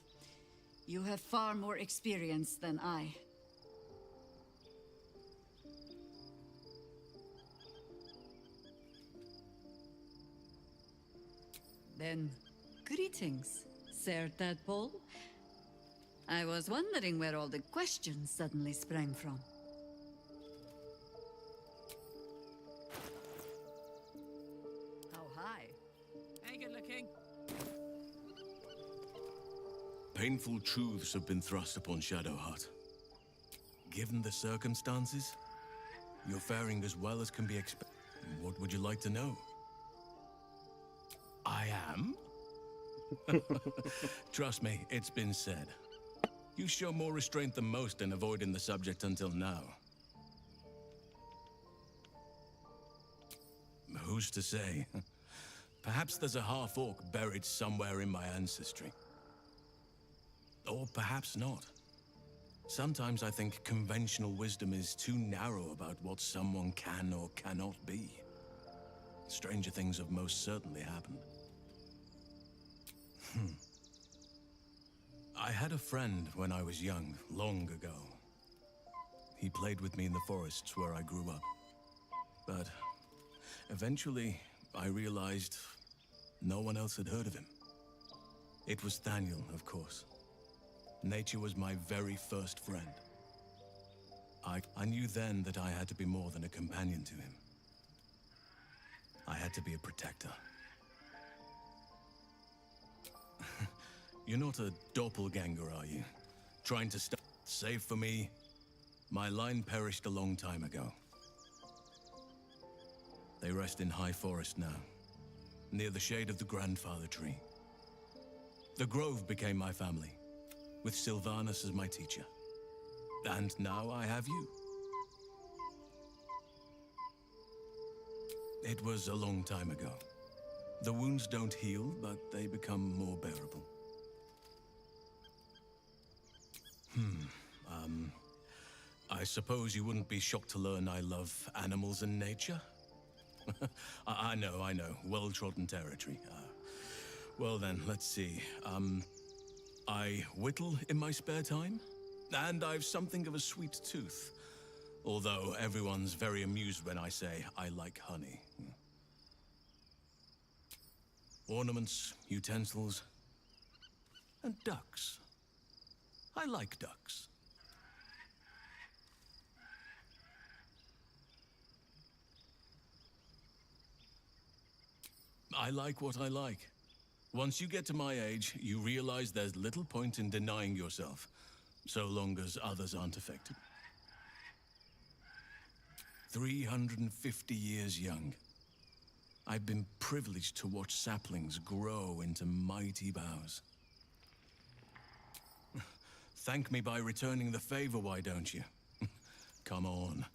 You have far more experience than I. Then, greetings, Sir Tadpole. I was wondering where all the questions suddenly sprang from. How high? Hey, good looking. Painful truths have been thrust upon Shadowheart. Given the circumstances, you're faring as well as can be expected. What would you like to know? I am? Trust me, it's been said. You show more restraint than most in avoiding the subject until now. Who's to say? Perhaps there's a half-orc buried somewhere in my ancestry. Or perhaps not. Sometimes I think conventional wisdom is too narrow about what someone can or cannot be. Stranger things have most certainly happened. I had a friend when I was young, long ago. He played with me in the forests where I grew up. But eventually, I realized no one else had heard of him. It was Thaniel, of course. Nature was my very first friend. I knew then that I had to be more than a companion to him. I had to be a protector. You're not a doppelganger, are you? Trying to save for me? My line perished a long time ago. They rest in High Forest now, near the shade of the grandfather tree. The Grove became my family, with Sylvanas as my teacher. And now I have you. It was a long time ago. The wounds don't heal, but they become more bearable. I suppose you wouldn't be shocked to learn I love animals and nature? I know. Well-trodden territory. Well then, let's see. I whittle in my spare time, and I've something of a sweet tooth. Although everyone's very amused when I say I like honey. Ornaments, utensils, and ducks. I like ducks. I like what I like. Once you get to my age, you realize there's little point in denying yourself, so long as others aren't affected. 350 years young. I've been privileged to watch saplings grow into mighty boughs. Thank me by returning the favor, why don't you? Come on.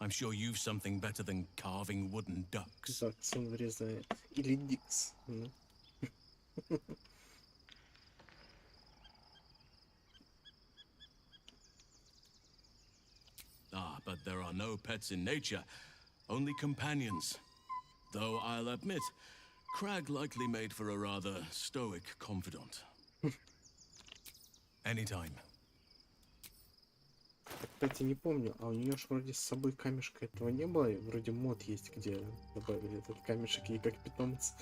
I'm sure you've something better than carving wooden ducks. Дакс он вырезает. Или Дикс. But there are no pets in nature, only companions. Though I'll admit, Crag likely made for a rather stoic confidant. Anytime. Кстати, не помню, а у нее ж вроде с собой камешка этого не было, и вроде мод есть, где добавили этот камешек ей как питомец.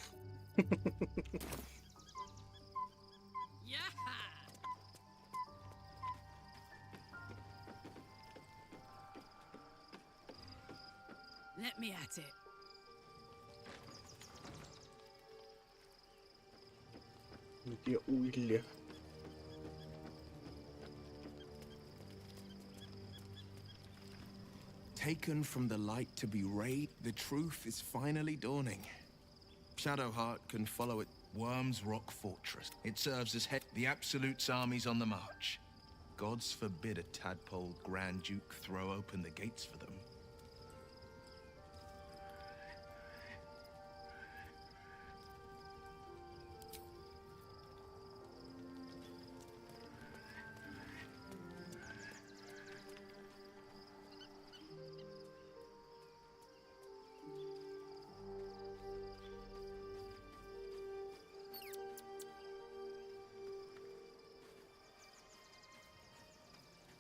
Let me at it. Где Уилли? Taken from the light to be rayed, the truth is finally dawning. Shadowheart can follow it. Worm's Rock Fortress. It serves as head. The Absolute's army's on the march. Gods forbid a tadpole Grand Duke throw open the gates for them.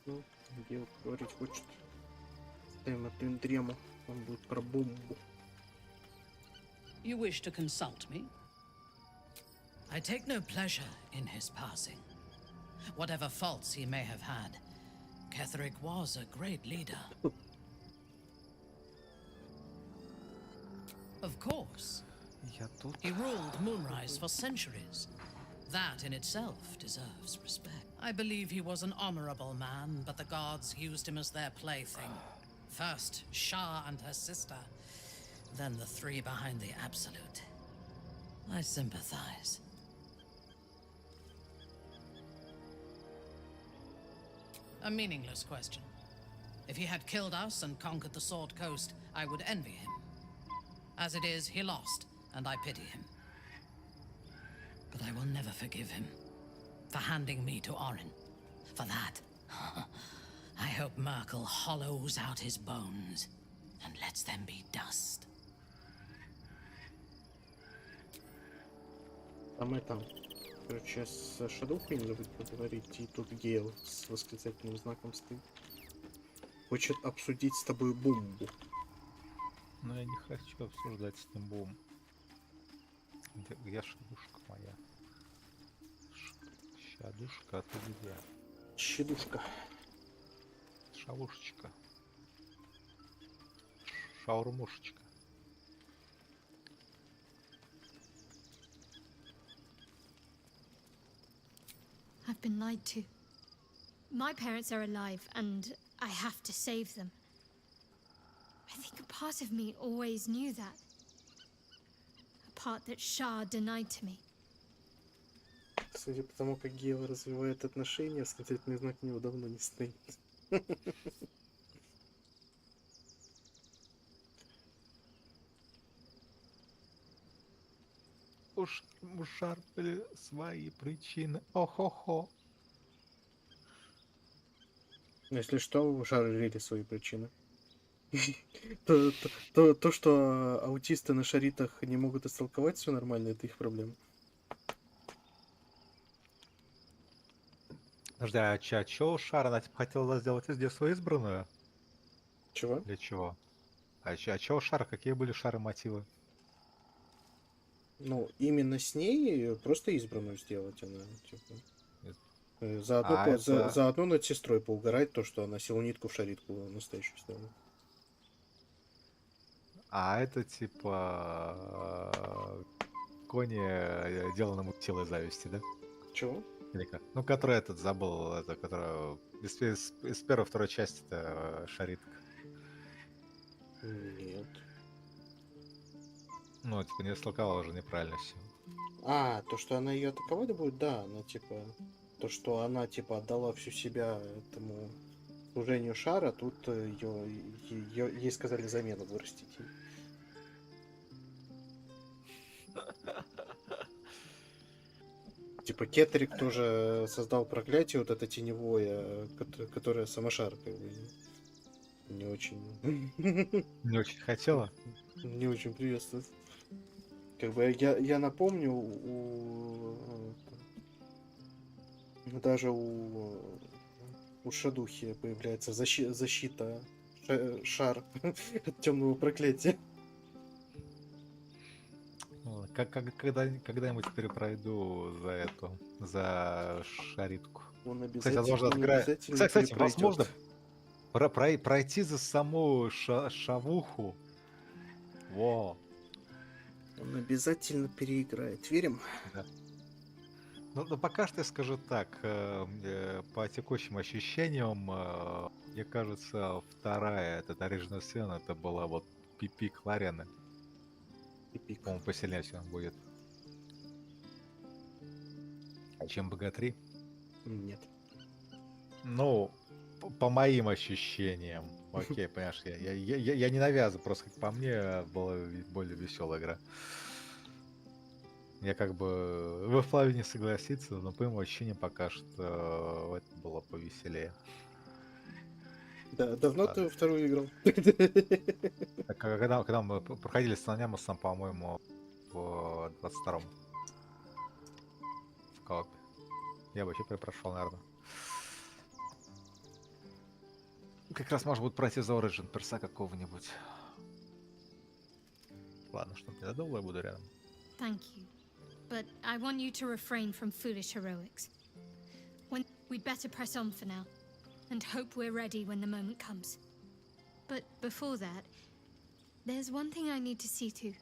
Ну, где говорить хочет. Ставим эту индрему. Он будет про бомбу. You wish to consult me? I take no pleasure in his passing. Whatever faults he may have had, Ketherick was a great leader. Of course. He ruled Moonrise for centuries. That in itself deserves respect. I believe he was an honorable man, but the gods used him as their plaything. First, Shah and her sister, then the three behind the Absolute. I sympathize. A meaningless question. If he had killed us and conquered the Sword Coast, I would envy him. As it is, he lost, and I pity him. But I will never forgive him for handing me to Orin. For that, I hope Merkel hollows out his bones and lets them be dust. А мы там, короче, с Шадухой не забудь поговорить. И тут Гейл с восклицательным знаком стоит. Хочет обсудить с тобой бомбу. Но я не хочу обсуждать с ним бомбу. Где шадушка моя? Шадушка, а ты где? Щедушка. Шалушечка. Шаурмушечка. I've been lied to. My parents are alive, and I have to save them. I think a part of me always knew that. A part that Shah denied to me. Судя по тому, как Гейл развивает отношения, восклицательный знак у него давно не стоит. Уж у Шар были свои причины. О-хо-хо. Если что, у Шара жили свои причины. То, что аутисты на шаритах не могут истолковать все нормально, это их проблема. Подожди, а чё Шара типа, хотела сделать из детства избранную? Чего? Для чего? А чё Шара? Какие были Шары мотивы? Ну, именно с ней просто избранную сделать она, типа. Заодно над сестрой поугарать, то, что она силунитку в шаритку настоящую сделала. А это типа кони деланному силой зависти, да? Чего? Или как? Ну, который этот забыл, это, который из первой второй части это шаритка. Нет. Ну, типа не истолковала уже неправильно все. А, то, что она ее атаковать будет, да, она типа. То, что она типа отдала всю себя этому служению Шара, тут ей сказали замену вырастить. Типа Кеттерик тоже создал проклятие, вот это теневое, которое сама Шар как бы не очень... Не очень хотела? Не очень приветствует. Как бы я напомню, даже у Шадухи появляется защита Шар от темного проклятия. Когда-нибудь перепройду за шаритку. Он Кстати, возможно, кстати, возможно пройти за саму шавуху. Во. Он обязательно переиграет. Верим? Да. Но пока что я скажу так, по текущим ощущениям, мне кажется, вторая, этот Original Sin, это была вот пик Ларены. По-моему, посильнее всего будет. А чем БГ-3? Нет. Ну, по моим ощущениям. Окей, понимаешь, я не навязываю, просто как по мне, была более веселая игра. Я как бы... Вы вправе не согласиться, но по моему ощущениям пока что это было повеселее. Да, давно ты вторую играл? Когда мы проходили с Анямусом, по-моему, в 22-м. В коопе. Я вообще прошел, наверное. Как раз может быть пройти за Origin перса какого-нибудь. Ладно, что ненадолго я буду рядом. Thank you. But I want you to refrain from foolish heroics. We'd better press on for now, and hope we're ready when the moment comes. But before that, there's one thing I need to see to.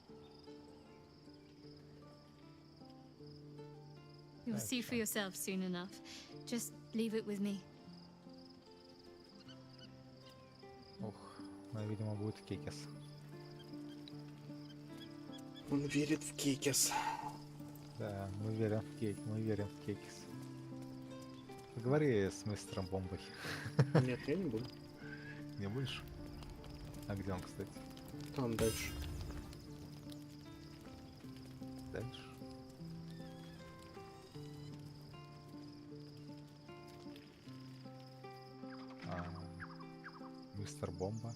You'll see for yourself soon enough. Just leave it with me. Ух, ну, видимо, будет кекис. Он верит в кекис. Да, мы верим в кекис. Поговори с мистером Бомбой. Нет, я не буду. Не будешь? А где он, кстати? Там дальше. Дальше? Мистер Бомба.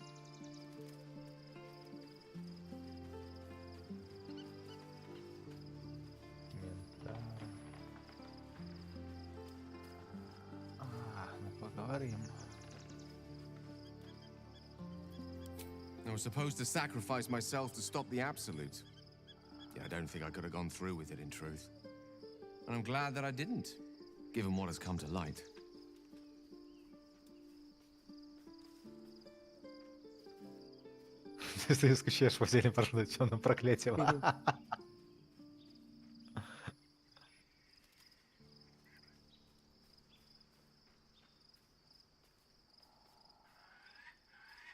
Ну поговорим. I was supposed to sacrifice myself to stop the Absolute. Yeah, I don't think I could have gone through with it, in truth. And I'm glad that I didn't, given what has come to light. Ты скучаешь по зельям прожженным проклятием.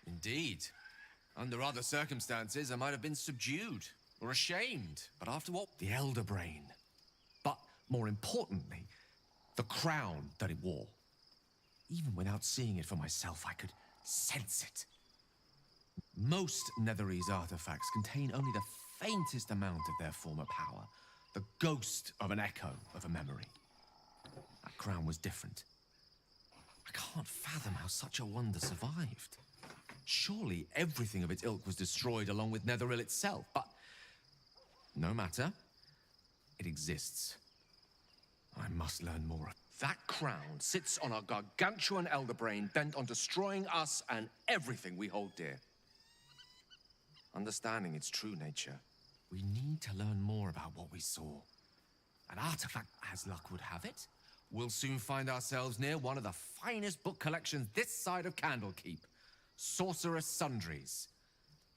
Indeed. Under other circumstances, I might have been subdued or ashamed. But after what? The Elder Brain. But more importantly, the crown that it wore. Even without seeing it for myself, I could sense it. Most Netherese artifacts contain only the faintest amount of their former power. The ghost of an echo of a memory. That crown was different. I can't fathom how such a wonder survived. Surely everything of its ilk was destroyed along with Netheril itself, but no matter. It exists. I must learn more. That crown sits on a gargantuan elder brain bent on destroying us and everything we hold dear. Understanding its true nature, we need to learn more about what we saw. An artifact, as luck would have it, we'll soon find ourselves near one of the finest book collections this side of Candlekeep. Sorcerous Sundries.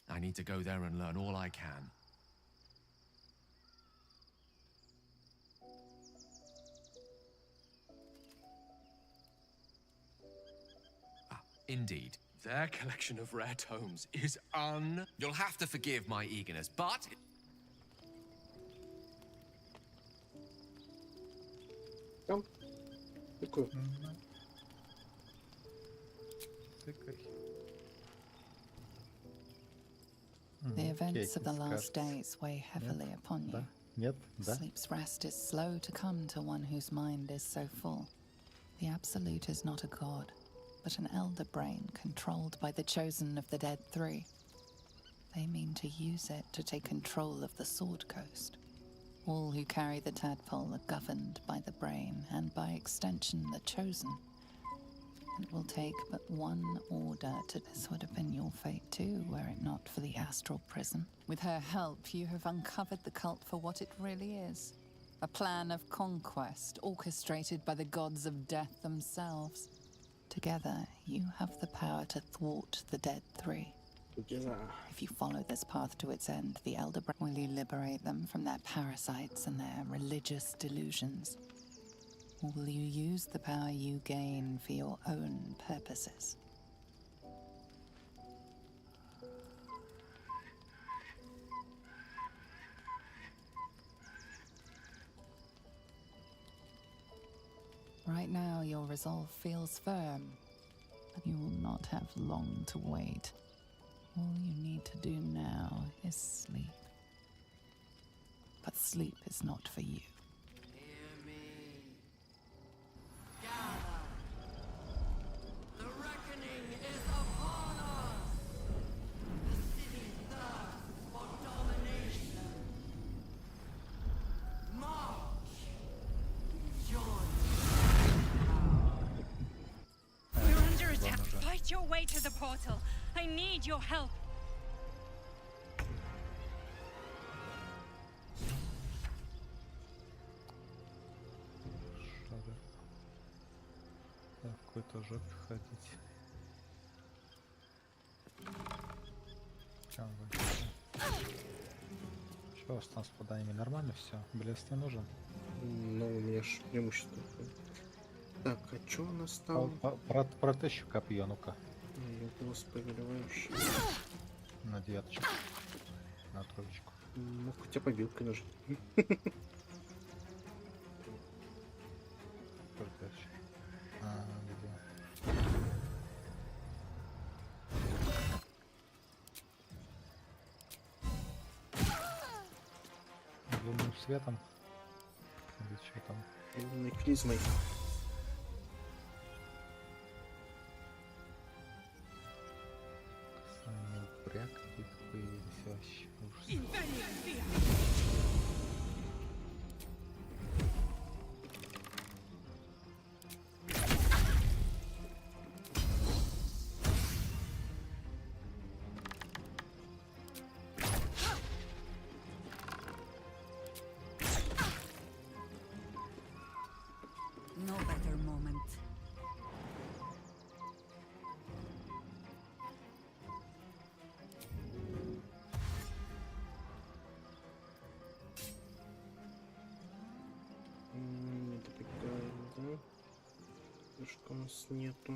I need to go there and learn all I can. Indeed. Their collection of rare tomes is You'll have to forgive my eagerness, but... The events of the last days weigh heavily upon you. Sleep's rest is slow to come to one whose mind is so full. The Absolute is not a god, but an elder brain controlled by the chosen of the Dead Three. They mean to use it to take control of the Sword Coast. All who carry the tadpole are governed by the brain, and by extension the chosen. It will take but one order to... This would have been your fate too, were it not for the astral prison. With her help, you have uncovered the cult for what it really is. A plan of conquest, orchestrated by the gods of death themselves. Together, you have the power to thwart the Dead Three. If you follow this path to its end, the Elder Brain will you liberate them from their parasites and their religious delusions? Or will you use the power you gain for your own purposes? Right now, your resolve feels firm, but you will not have long to wait. All you need to do now is sleep. But sleep is not for you. The reckoning is upon us! The city thirsts for domination. March! Join. You're under attack. Fight your way to the portal. I need your help. Шага. Да, в какой-то жопе ходить. Чем вы? Что у вас там с поданиями? Нормально все? Блеск не нужен? Ну, у меня ж преимущество. Так, а что у нас там? Протещу копье, ну-ка. Голос повелевающий. На 9. На 3. Ну, хотя побилкой нужен. Протещу. Где? Лунным светом. Или что там? Лунной клизмой. Сами упря какие-то появились вообще. Ужас. No better moment. Не добегаем, да? Пушка у нас нету.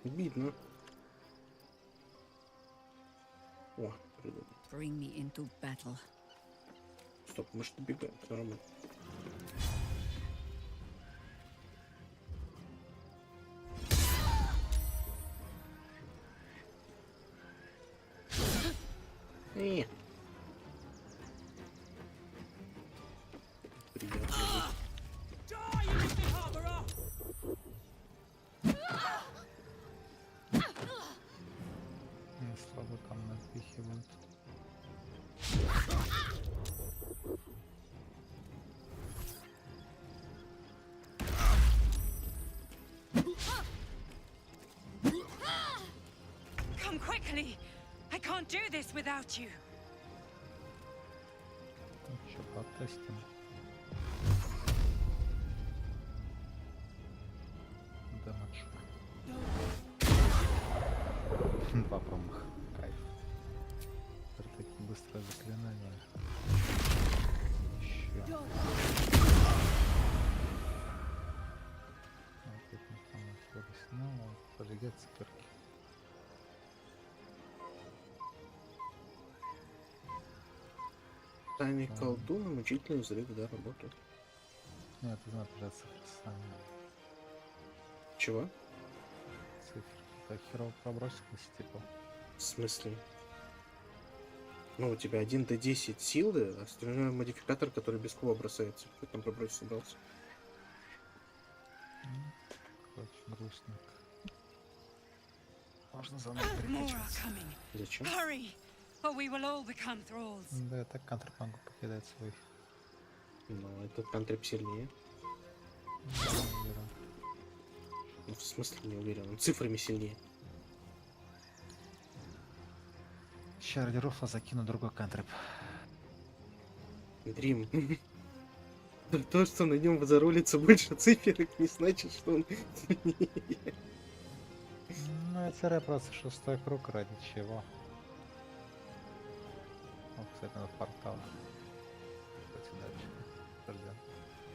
Обидно. О, придумал. Bring me into battle. Стоп, мы же добегаем, нормально. Приятно. Слабо там напихивают. Come quickly. I can't do this without you. Что потестим? Дэмэдж. Два промаха. Кайф. Это такие быстрые заклинания. Еще. Вот это там находится. Ну, поджигать циферки. Тайный колдун и мучительный взрыв, да, работают. Нет, это надо придется сами. Чего? Цифры. Так, херово пробросилось, типа. В смысле? Ну, у тебя 1d10 силы, а остальной модификатор, который без кого бросается. Кто там пробросить собрался? Очень грустненько. Можно за мной перекачиваться. Зачем? Hurry, or we will all become thralls. Да, я так контр могу покидать свой. Ну, этот контреп сильнее. Не уверен. Ну, в смысле не уверен, он цифрами сильнее. Сейчас ради рофла закину другой контреп. Дрим. То, что на нем зарулится больше циферок, не значит, что он сильнее. Ну, я теряю просто 6-й круг, ради чего. Вот, кстати, на портал. Кстати, дальше. Подожди.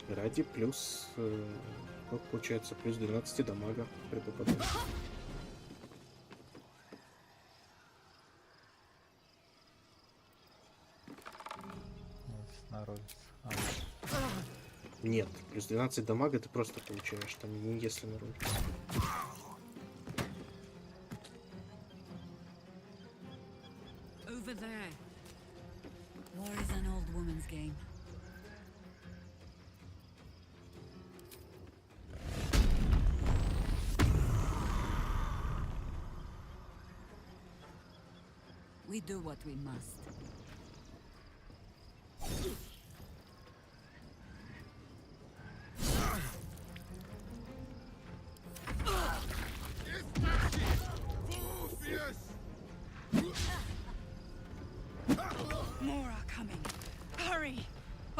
Ради плюс, как получается, плюс 12 дамага при попадании. Снаружится. Нет, плюс 12 дамага ты просто получаешь, там не если наружится. Over there. War is an old woman's game. We do what we must.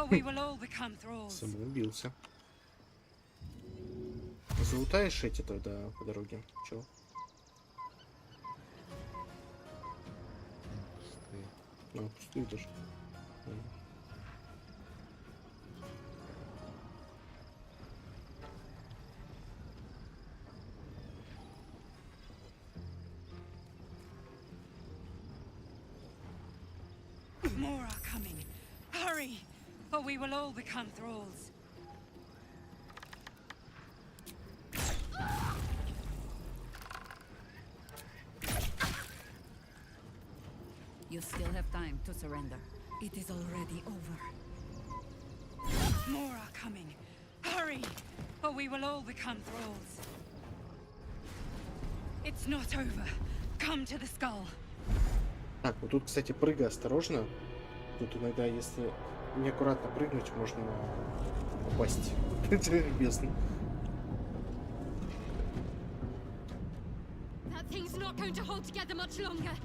but we will all become thralls. Самоубился. Залутаешь эти тогда по дороге? Чё? Пустые. А, пустые даже. More are coming. Hurry, but we will all become thralls. You still have time to surrender. It is already over. More are coming. Hurry, but we will all become thralls. It's not over. Come to the skull. Так, вот тут, кстати, прыгай осторожно. Тут иногда, если неаккуратно прыгнуть, можно упасть в бездну. That thing's not going to hold together much longer.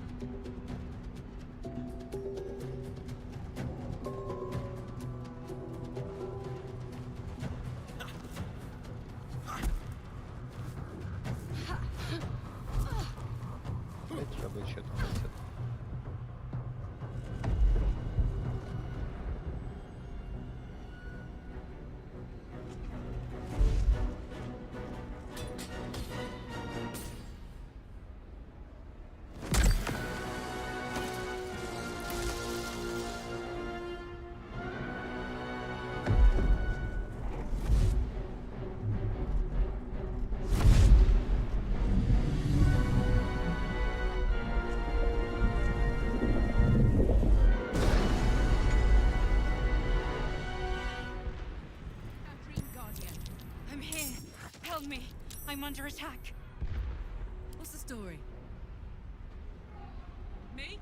Опять рабы что-то носят. I'm here. Help me. I'm under attack. What's the story? Me?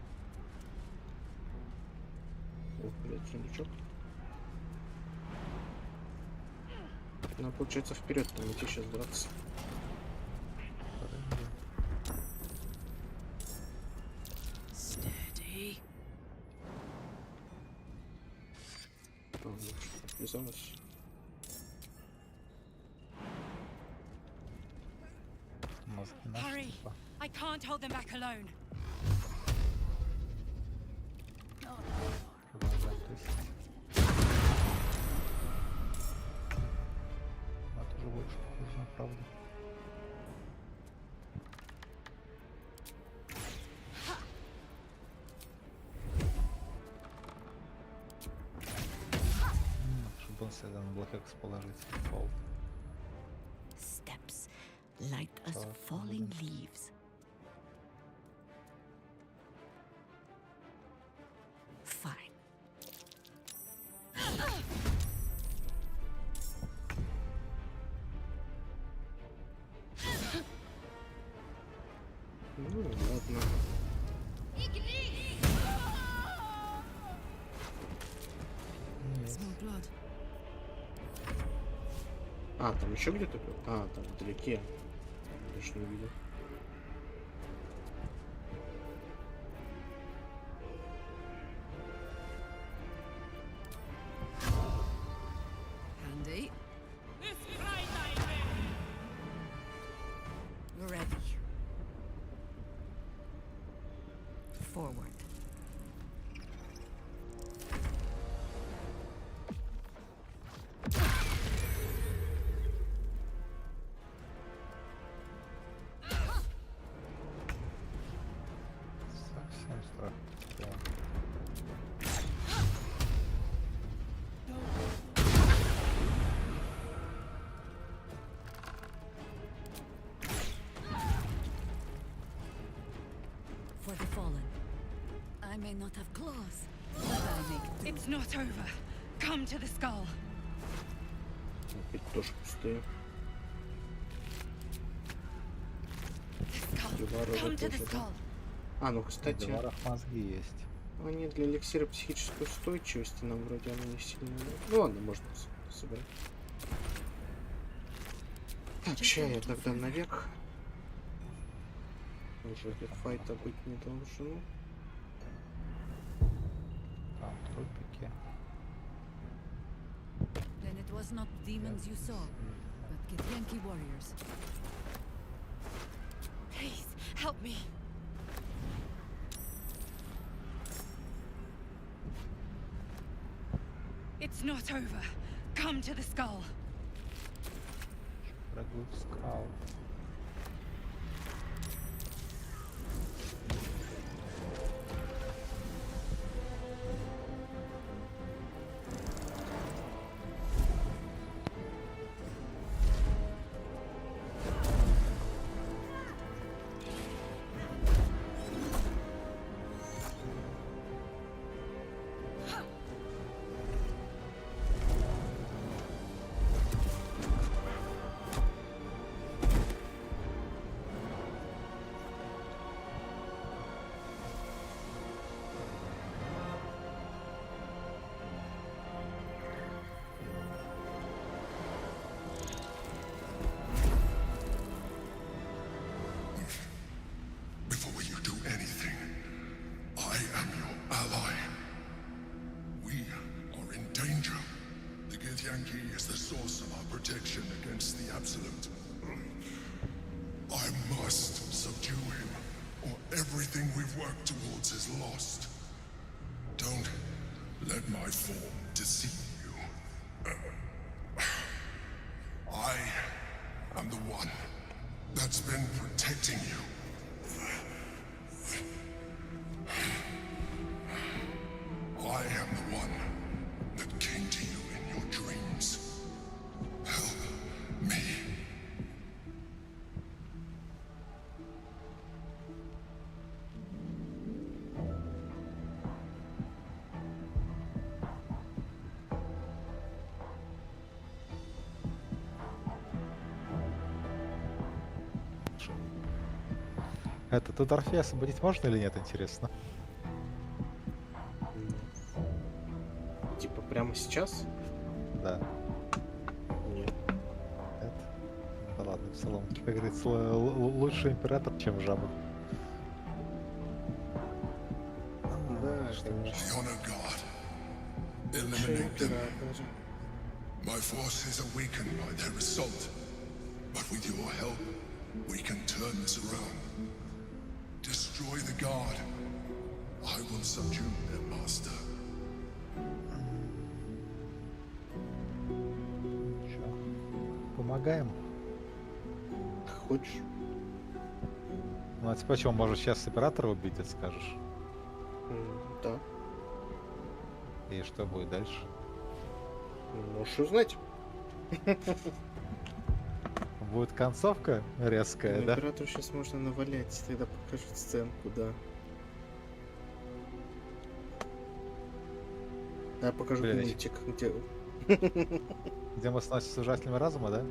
О, блядь, сундучок. Надо, получается, вперед там идти сейчас драться. Steady. А, ну, что, отвязалась. Мозги наши, Hurry. типа. I can't hold them back alone. Продолжаем тусить. А тоже больше похоже на правду. Чтобы он себя на блокекс положить. Пол. Steps light as falling leaves. Fine. Ну, ладно. Small blood. А, там еще где-то был? А, там вдалеке. Даже не увидел. Handy. Ready. Forward. Совсем страх. Да. For the fallen. I may not have claws, but I make do. It's not over. Come to the skull. Опять тоже пустые. The skull. Девары Come to тоже, the да. skull. А, ну, В кстати, деварах мозги есть. они для эликсира психической устойчивости нам вроде они не сильно... Ну ладно, можно собрать. Так, ща я тогда наверх. Уже файта быть не должно. Там трупики. It was not demons you saw, but Githyanki warriors. Please, help me. It's not over. Come to the skull. Прыгаю в скал. Before you do anything, I am your ally. We are in danger. The Githyanki is the source of our protection against the Absolute. I must subdue him, or everything we've worked towards is lost. Don't let my form deceive you. I am the one that's been protecting you. I am the one that came to you in your dreams. Help me. Это тут Орфея освободить можно или нет, интересно? Типа прямо сейчас? Да. Нет. Нет? Да ладно, в целом, как говорится, лучший император, чем жаба. Да, конечно. The honor god. Eliminate them. My forces are weakened by their assault. But with your help, we can turn this around. Destroy the guard. I will subdue their master. Помогаем. Хочешь? Ну а ты почему, может сейчас императора убить, ты скажешь? Да. И что будет дальше? Можешь узнать. Будет концовка резкая, да? Императору сейчас можно навалять, тогда покажу сценку, да. Я покажу Блин, мультик, где... Где мы становимся с ужасными разума, да?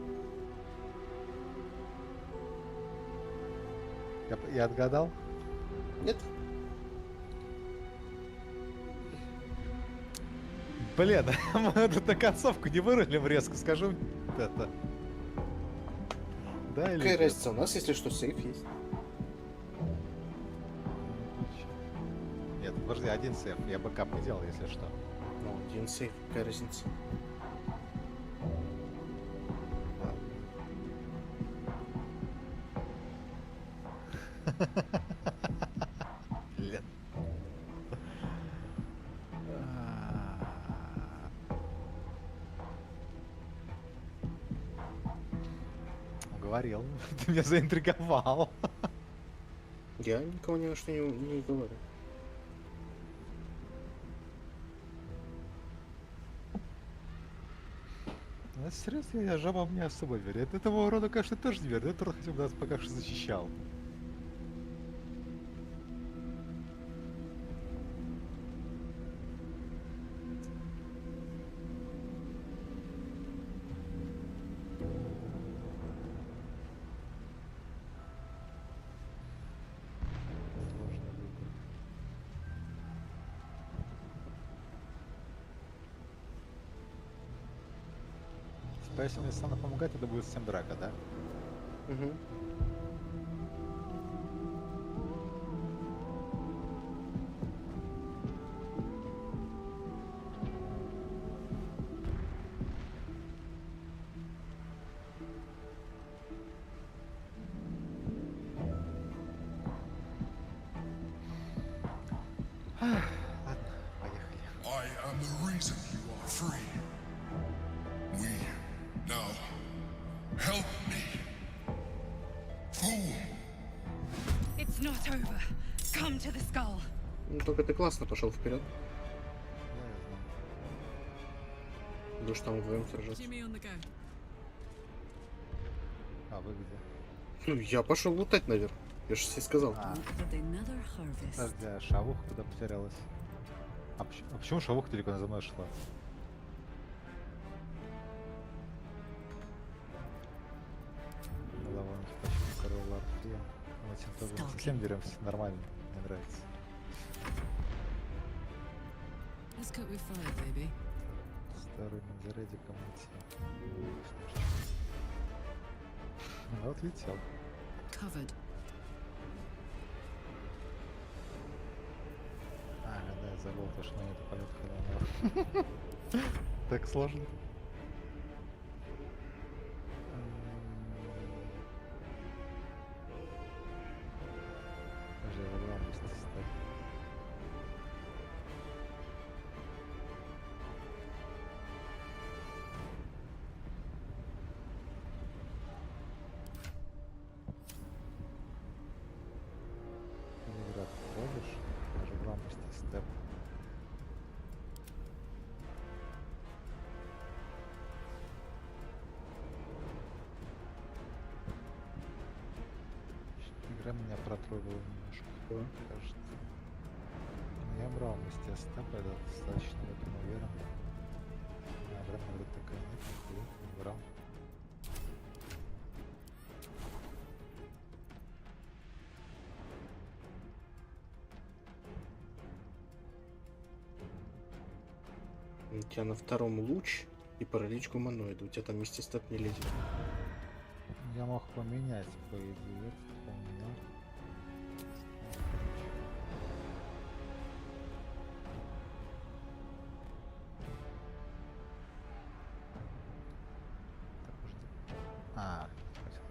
Я отгадал? Нет. Блин, мы тут на концовку не вырулим резко, скажу это. Да или Какая нет? разница? У нас, если что, сейф есть. Нет, подожди, один сейф. Я бэкап не делал, если что. Ну, один сейф, какая разница? Блин. Говорил, ты меня заинтриговал. Я никого ни на что не говорю. Ну, серьезно, я жабам не особо верю. Этого рода, конечно, тоже не верю. Это хотя бы нас пока что защищал. Если мне стану помогать, это будет всем драка, да? Угу. It's not over. Come to the skull. Ну, только ты классно пошел вперед. Будешь там вдвоем сражаться. Jimmy on the go. А вы где? Ну, я пошел лутать наверх. Я же тебе сказал. But another harvest. Подожди, а шавуха куда потерялась? А почему шавуха далеко за мной шла? Лаван, почему король Арфия? Мы этим тоже совсем деремся, нормально, мне нравится. Let's cook with fire, baby. Старый Манзаредиком идти. Ну, отлетел. Covered. А, да, я забыл, то, что на это полет ходил. Так сложно. Даже я забыл вместе стать. Игра, ходишь, даже в лампости степ. Игра меня протрогала немножко, кажется. Но я брал вместе степ, это достаточно в этом уверен. А игра говорит такая, нет, нихуя, не брал. У тебя на втором луч и паралич гуманоида. У тебя там вместе степ не лезет. Я мог поменять, по идее, поменял. А, хотел.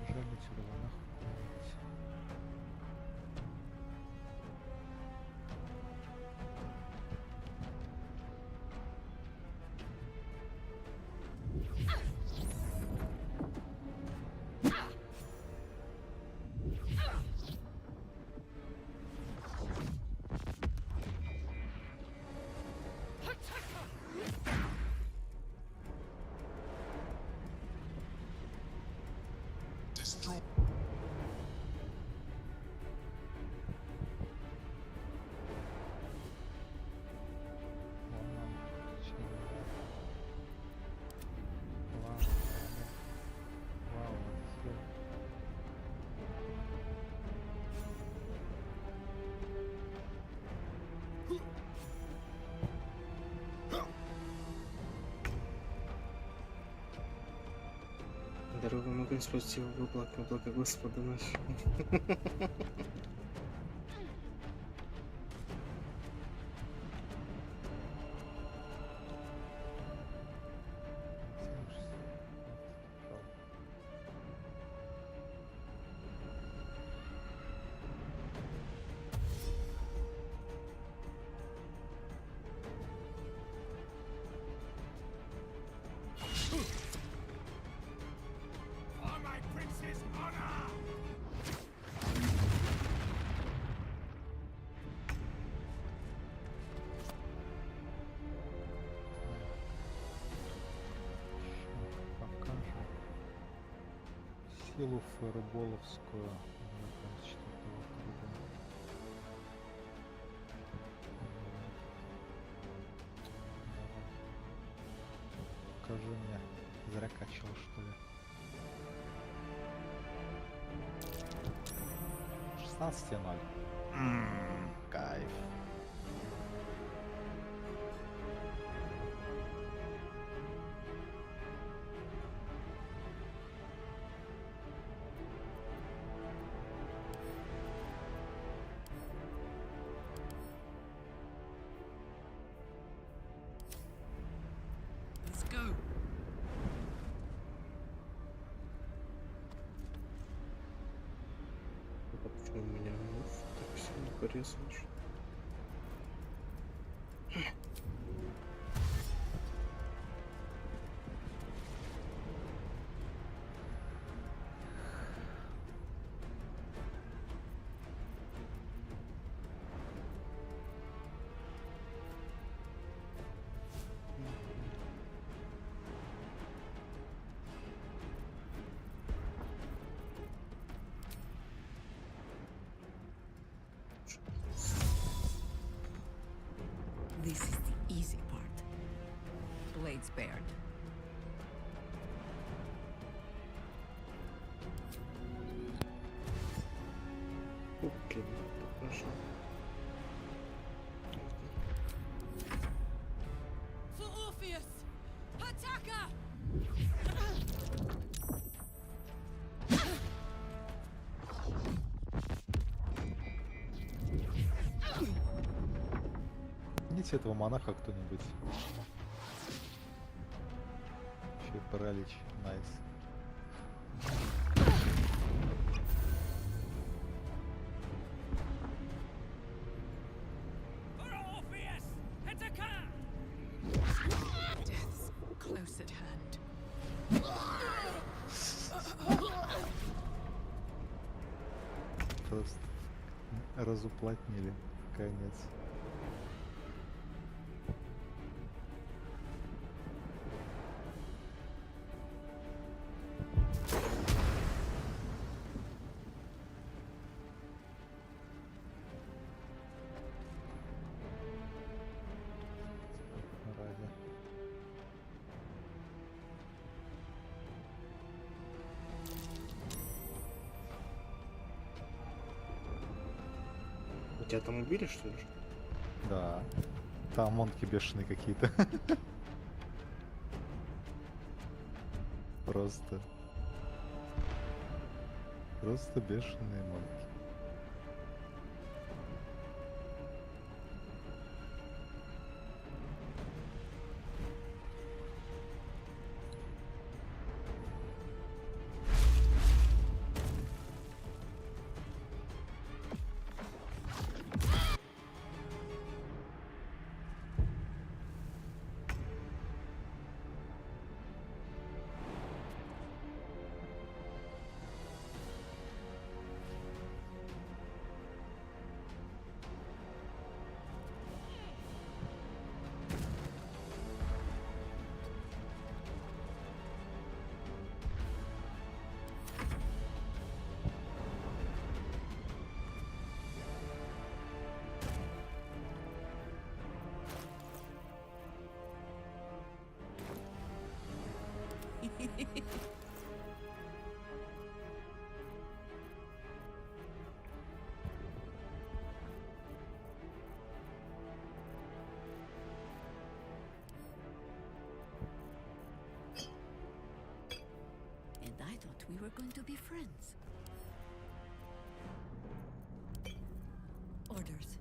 Бежали сюда, нахуй. Дорогу мы Господь всего благ на благо Господа нашего. Силу фаерболовскую. Покажи мне. Зря качал, что ли. 16:0. Кайф. Let's go. А почему у меня мув так сильно порезаешь? blade spared. Окей, хорошо. For Orpheus! Attacker! Видите этого монаха кто-нибудь? Вообще паралич, найс. For Orpheus! Attacker! Death's close at hand. Просто разуплотнили. Конец. Ради. У тебя там убили, что ли? Да. Там монки бешеные какие-то. Просто. Просто бешеные монки. And I thought we were going to be friends. Orders.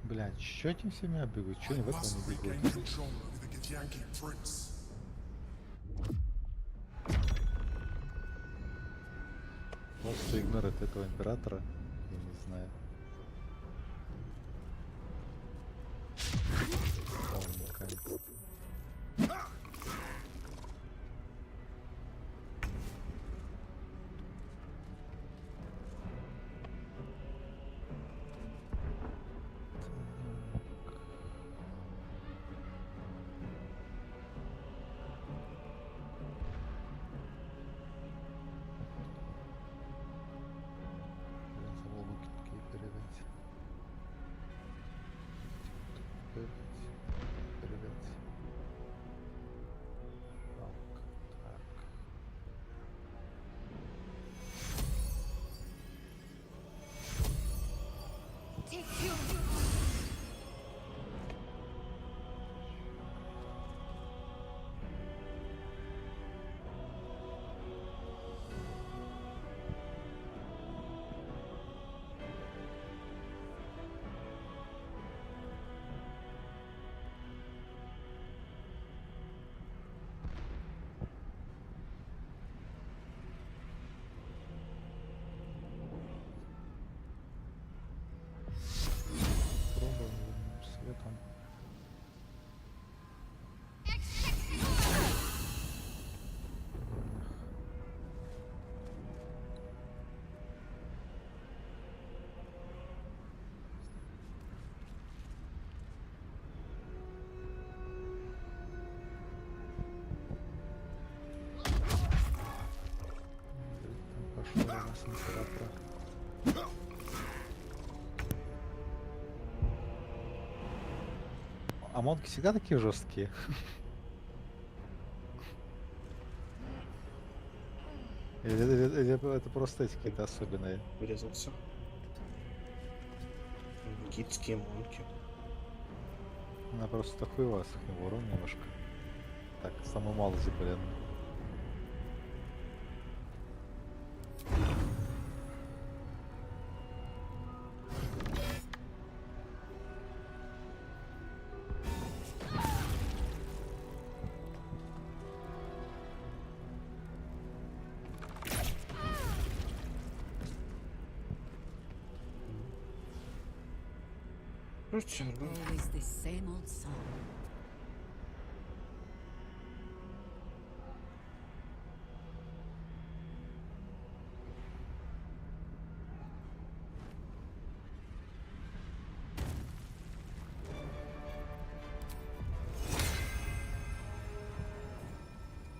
Блядь, чё этим всеми бегают? Чё они в этом не Regain бегут? control of the Githyanki prince. Просто игнорирует этого императора. Я не знаю. О, наконец-то. Я забыл букетки передать. Передать. Так. Take you. императора. А монки всегда такие жесткие? Или это просто эти какие-то особенные? Врезался. Гидские монки. Она просто хуева с их урон немножко. Так, самый малый, блин. Ну чё, ну... Always the same old song.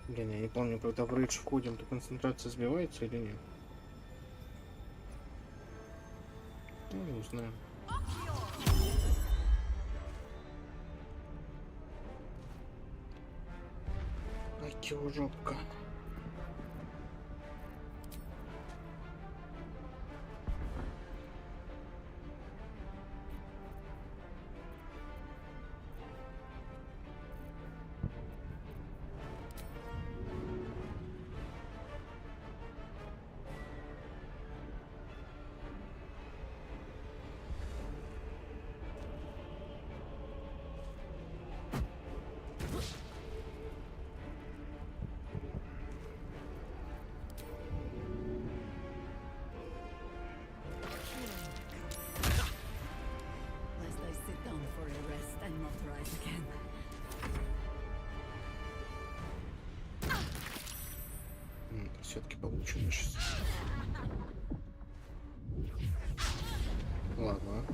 Блин, я не помню, когда в рейдж входим, то концентрация сбивается или нет? Ну, не знаю. Жопка. Все-таки получено сейчас. Ладно.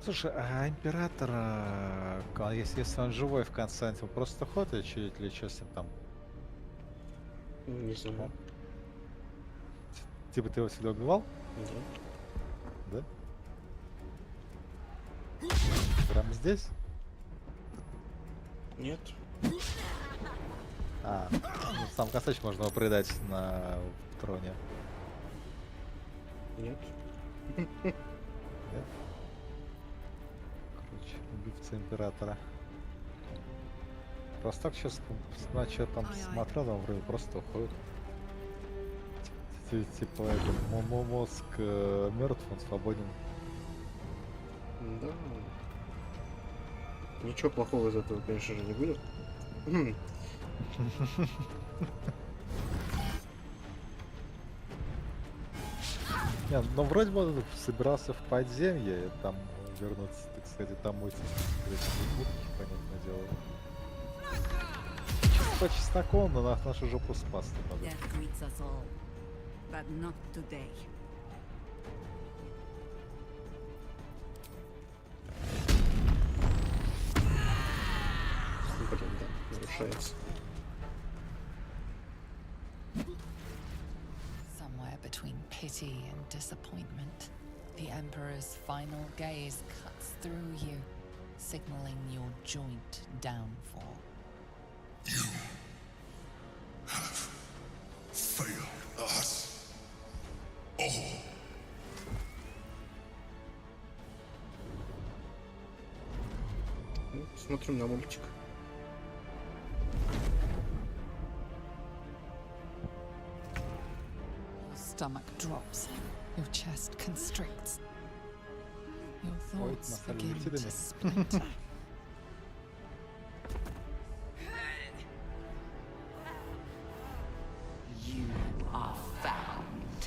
Слушай, а император, если он живой в конце, он просто ход или что с ним там? Не знаю. Типа ты его всегда убивал? Да. Да? Прямо здесь? Нет. А, ну, в самом конце можно его предать на троне. Нет. Нет? Короче, убивца императора. Просто так сейчас, что там смотрел, там вроде просто уходит. Типа, мозг мертв, он свободен. Да. Ничего плохого из этого, конечно же, не будет. Нет, ну вроде бы собирался в подземье, там вернуться, так сказать, домой, будки, понятное дело. По чесноку, но нашу жопу спас немного. Блин, да, нарушается. Somewhere between pity and disappointment. The Emperor's final gaze cuts through you, signaling your joint downfall. You have failed us all. Смотрим на мультик. Your stomach drops, your chest constricts. Your thoughts begin to splinter. You are found.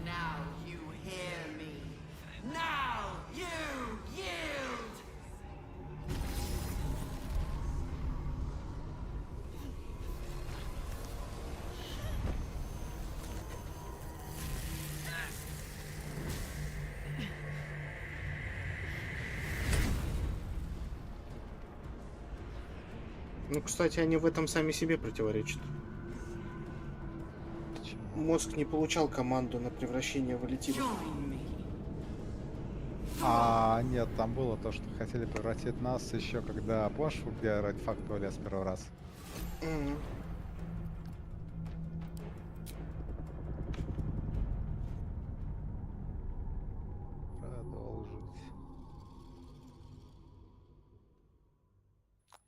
Now you hear me. Now you yield! Ну, кстати, они в этом сами себе противоречат. Мозг не получал команду на превращение в элитидов. Нет, там было то, что хотели превратить нас еще когда, помнишь, где артефакт вылез первый раз? Продолжить.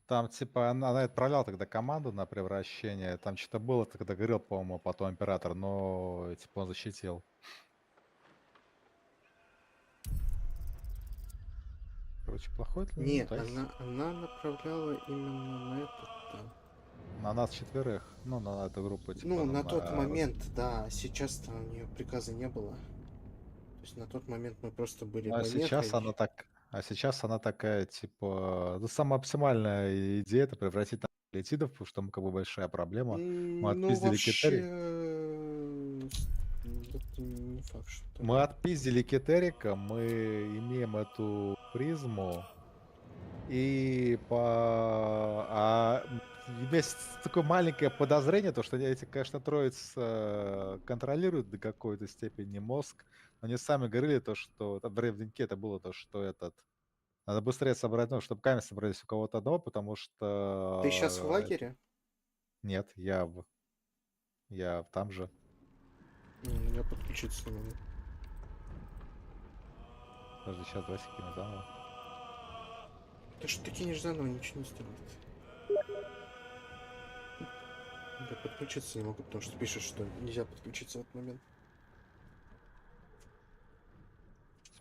Там, типа, она отправляла тогда команду на превращение. Там что-то было, когда говорил, по-моему, потом император, но, типа, он защитил. Короче, плохой это Не, то есть она направляла именно на этот, да. на нас четверых, ну, на эту группу, типа, Ну, на тот на... момент, да, сейчас-то у нее приказа не было. То есть на тот момент мы просто были Ну, монеткой. а сейчас она такая, типа, ну, самая оптимальная идея — это превратить нас в летидов, потому что мы, как бы, большая проблема. Мы Ну, отпиздили вообще, Китери. это не факт, что так. Мы отпиздили Китерика, мы имеем эту призму, и есть такое маленькое подозрение, то, что эти, конечно, троиц контролируют до какой-то степени мозг, но они сами говорили то, что в дневнике это было то, что надо быстрее собрать, ну, чтобы камни собрались у кого-то одного, потому что... Ты сейчас в лагере? Нет, я там же. Я подключиться не могу. Подожди, сейчас 2 секунды заново. Да что ты кинешь заново, ничего не сделает. Я подключиться не могу, потому что пишет, что нельзя подключиться в этот момент.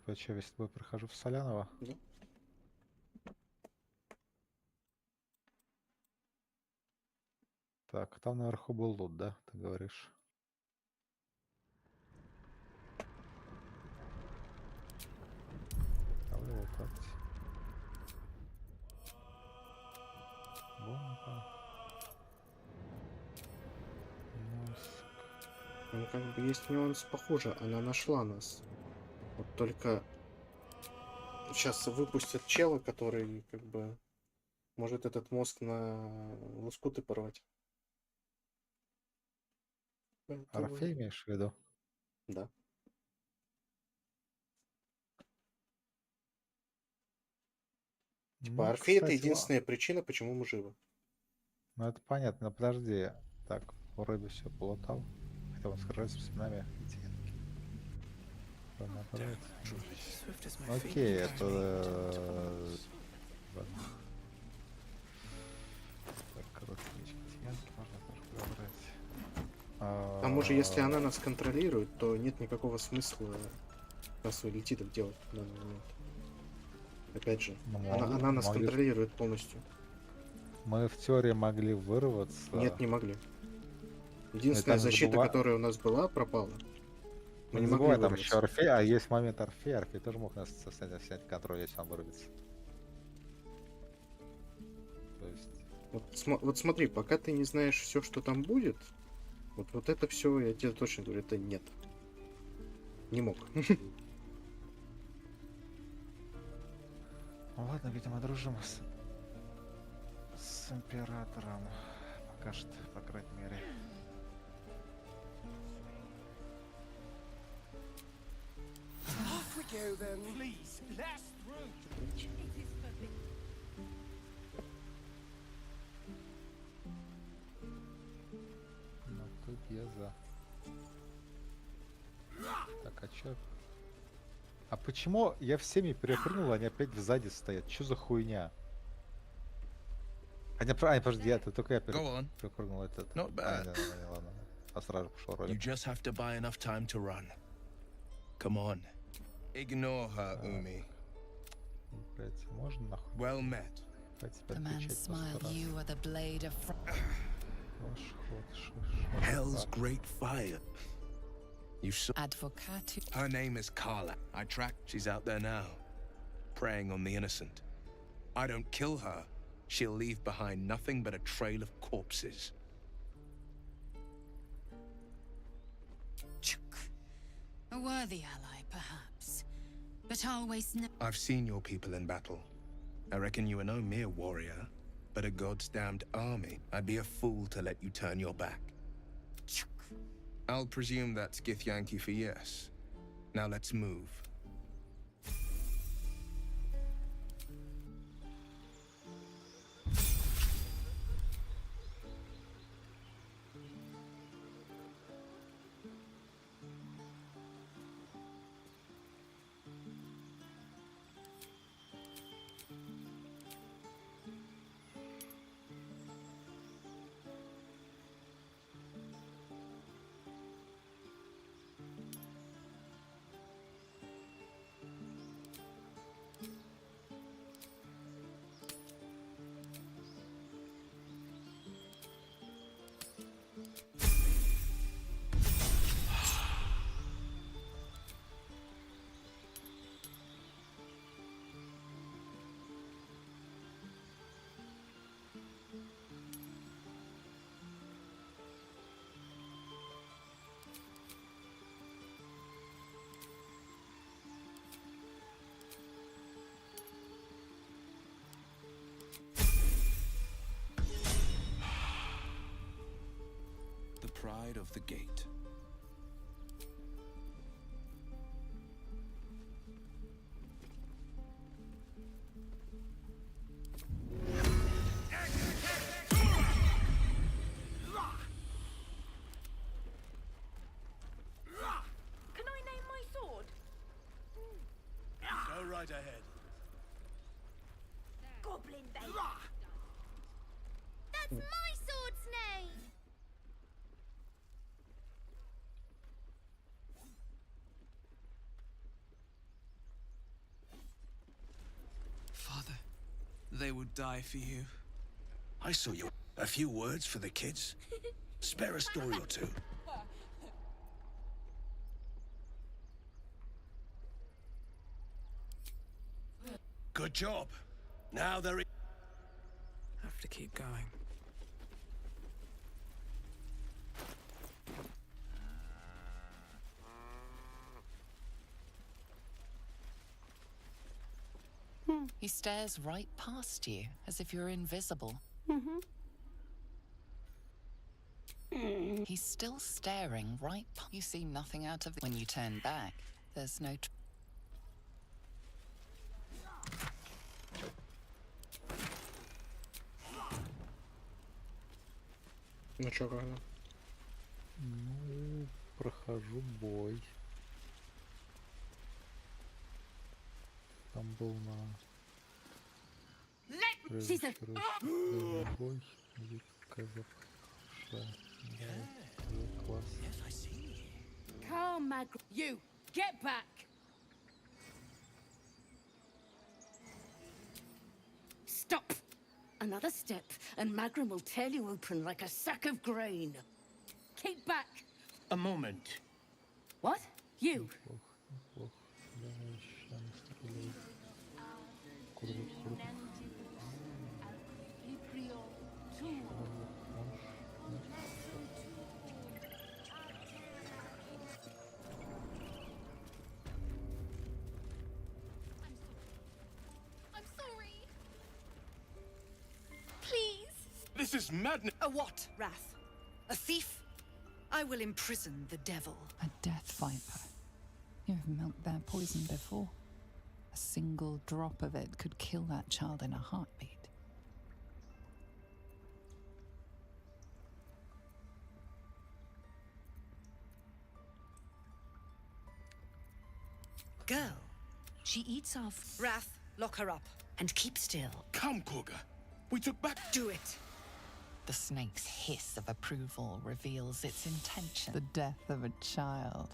Я что, весь бой прохожу в Солянова? Да. Так, там наверху был лут, да, ты говоришь? Отправляю его как-то. Бомба. Мозг. Ну, как бы есть нюанс похуже, она нашла нас. Вот только сейчас выпустят чела, который как бы может этот мозг на лоскуты порвать. Поэтому... Орфей имеешь в виду? Да. Типа, Ну, Орфей — это кстати, единственная причина, почему мы живы. ну это понятно, но подожди. Так, вроде все полутал. Хотя он сражается с нами. Окей, это... ладно. Так, короткий ячмент можно тоже подобрать. К тому же, если она нас контролирует, то нет никакого смысла нас элитидов делать в данный момент. Опять же, она нас контролирует полностью. Мы в теории могли вырваться. Нет, не могли. Единственная защита, которая у нас была, пропала. Мы не забывай, там еще Орфей, а есть момент Орфей. Орфей тоже мог нас снять контроль, если он вырвется. То есть... Вот смотри, пока ты не знаешь все, что там будет, вот это все, я тебе точно говорю, это нет. Не мог. Ну ладно, видимо, дружим с императором. Пока что, по крайней мере. Off we go then. Please, last through. It is forbidden. Ну ты беза. Так, а чё? А почему я всеми перепрыгнул, они опять сзади стоят? Чё за хуйня? Подожди, это только я перепрыгнул этот. Not bad. Ладно. А сразу пошел ролик. You just have to buy enough time to run. Come on. Ignore her, Umi. Блять, можно нахуй? Well met. The man smiled. You are the blade of. Hell's great fire. You saw. Advocatu. Her name is Carla. I tracked. She's out there now, preying on the innocent. I don't kill her. She'll leave behind nothing but a trail of corpses. A worthy ally, perhaps. But always no. I've seen your people in battle. I reckon you are no mere warrior, but a god's damned army. I'd be a fool to let you turn your back. I'll presume that's Githyanki for yes. Now let's move. Pride of the gate. Can I name my sword? Go right ahead. Goblin bait. That's my sword's name. Father, they would die for you. I saw you. A few words for the kids. Spare a story or two. Good job. Now they're. Have to keep going. He stares right past you, as if you're invisible. He's still staring right past you. See nothing out of it. When you turn back, there's no... Ну чё, как оно? Ну, прохожу бой. Там был на... бой. Класс. Calm, Mag. You, get back. Stop. Another step, and Magram will tear you open like a sack of grain. Keep back. A moment. What? You? I'm sorry. Please. This is madness. A what, Wrath? A thief? I will imprison the devil. A death viper. You've milked their poison before. A single drop of it could kill that child in a heartbeat. Girl, she eats off. Wrath, lock her up and keep still. Come, Korga. We took back. Do it. The snake's hiss of approval reveals its intention. The death of a child.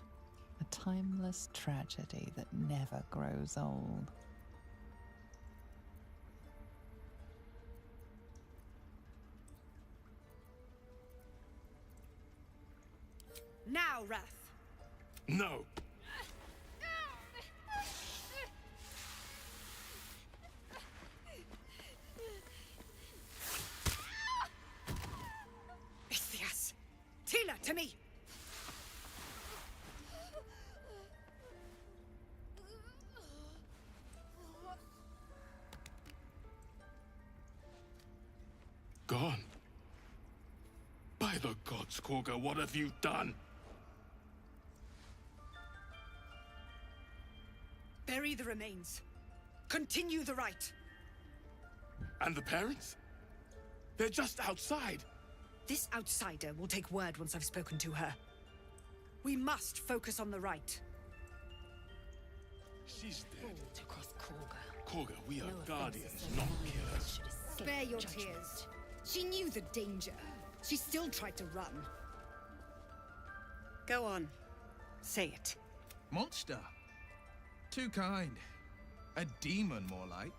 A timeless tragedy that never grows old. Now, Wrath. No. Ichthias! Tila, to me! Gone. By the gods, Korga, what have you done? Bury the remains. Continue the rite. And the parents? They're just outside. This outsider will take word once I've spoken to her. We must focus on the rite. She's dead. Across Korga. Korga, we are guardians, not killers. Spare your tears. She knew the danger. She still tried to run. Go on. Say it. Monster. Too kind. A demon, more like.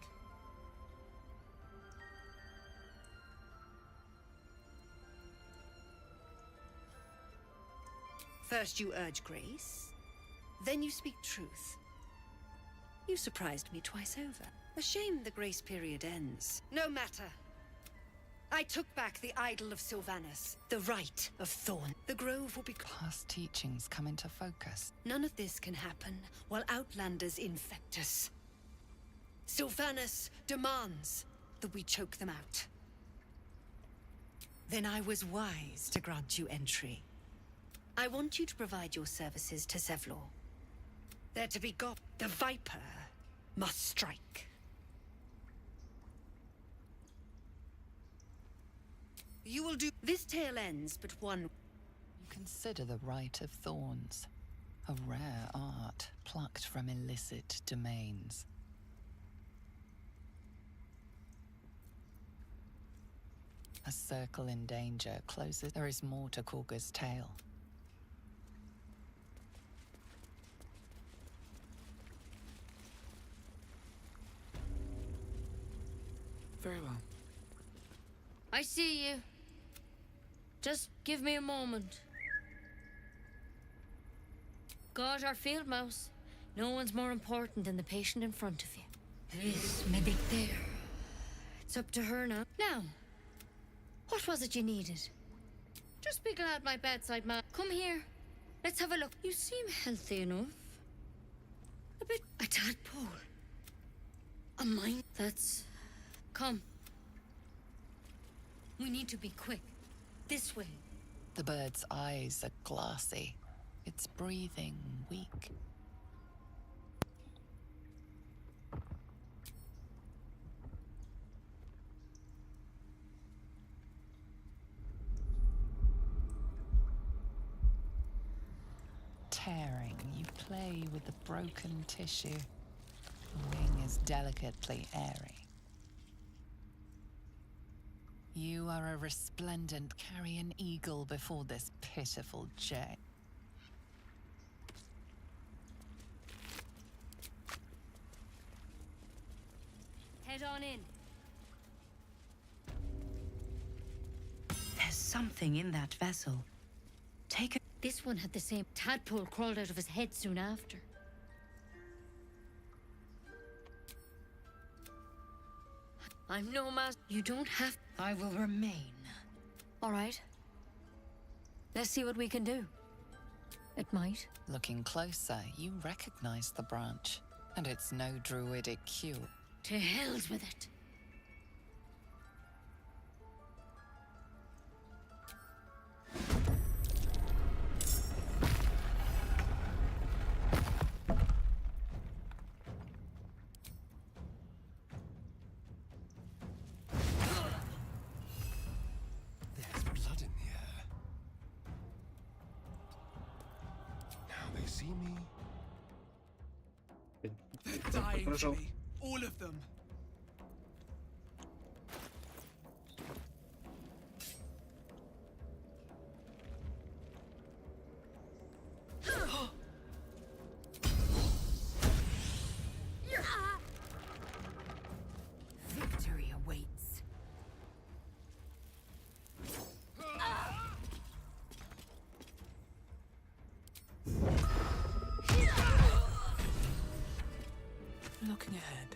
First you urge grace, then you speak truth. You surprised me twice over. A shame the grace period ends. No matter. I took back the idol of Sylvanus, the rite of Thorn. The grove will be... Past teachings come into focus. None of this can happen while Outlanders infect us. Sylvanus demands that we choke them out. Then I was wise to grant you entry. I want you to provide your services to Zevlor. They're to be got. The Viper must strike. You will do... This tale ends but one... You consider the Rite of Thorns. A rare art plucked from illicit domains. A circle in danger closes. There is more to Korga's tale. Very well. I see you. Just give me a moment. God, our field mouse. No one's more important than the patient in front of you. This medic there. It's up to her now. Now, what was it you needed? Just be glad my bedside man. Come here. Let's have a look. You seem healthy enough. A bit... A tadpole. A mine. That's... Come. We need to be quick. This way. The bird's eyes are glassy. Its breathing weak. Tearing, you play with the broken tissue. The wing is delicately airy. You are a resplendent carrion eagle before this pitiful jay. Head on in. There's something in that vessel. Take it. This one had the same tadpole crawled out of his head soon after. I'm no master. You don't have... I will remain. All right. Let's see what we can do. It might. Looking closer, you recognize the branch, and it's no druidic cure. To hell's with it. see me? They're dying for me. All of them. Victory awaits. Looking ahead.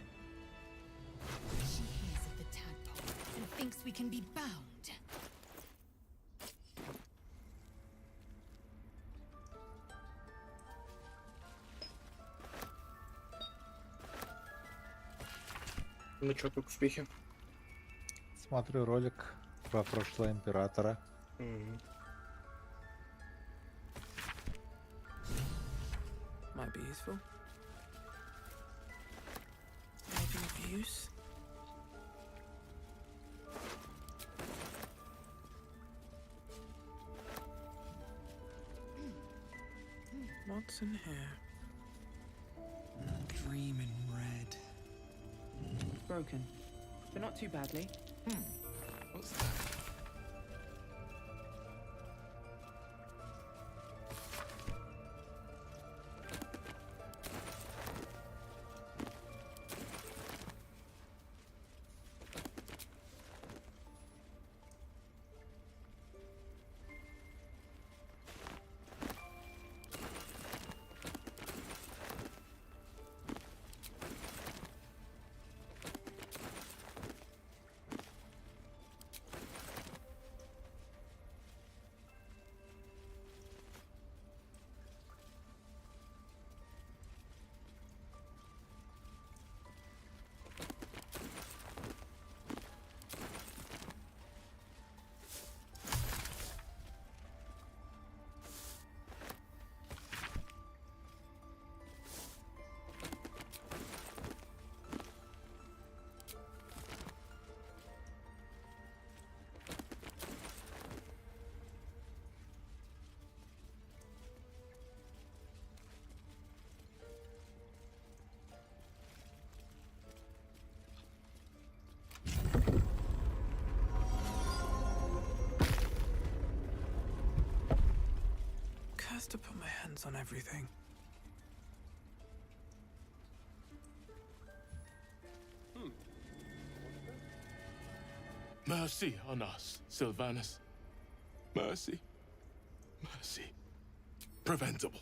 She hears of the tadpole and thinks we can be bound. Ну чё, как успехи? Смотрю ролик про прошлого императора. Might be useful. Maybe of use. What's in here? Dream in red. Broken, but not too badly. What's that? Cursed to put my hands on everything. Mercy on us, Sylvanus. Mercy. Mercy. Preventable.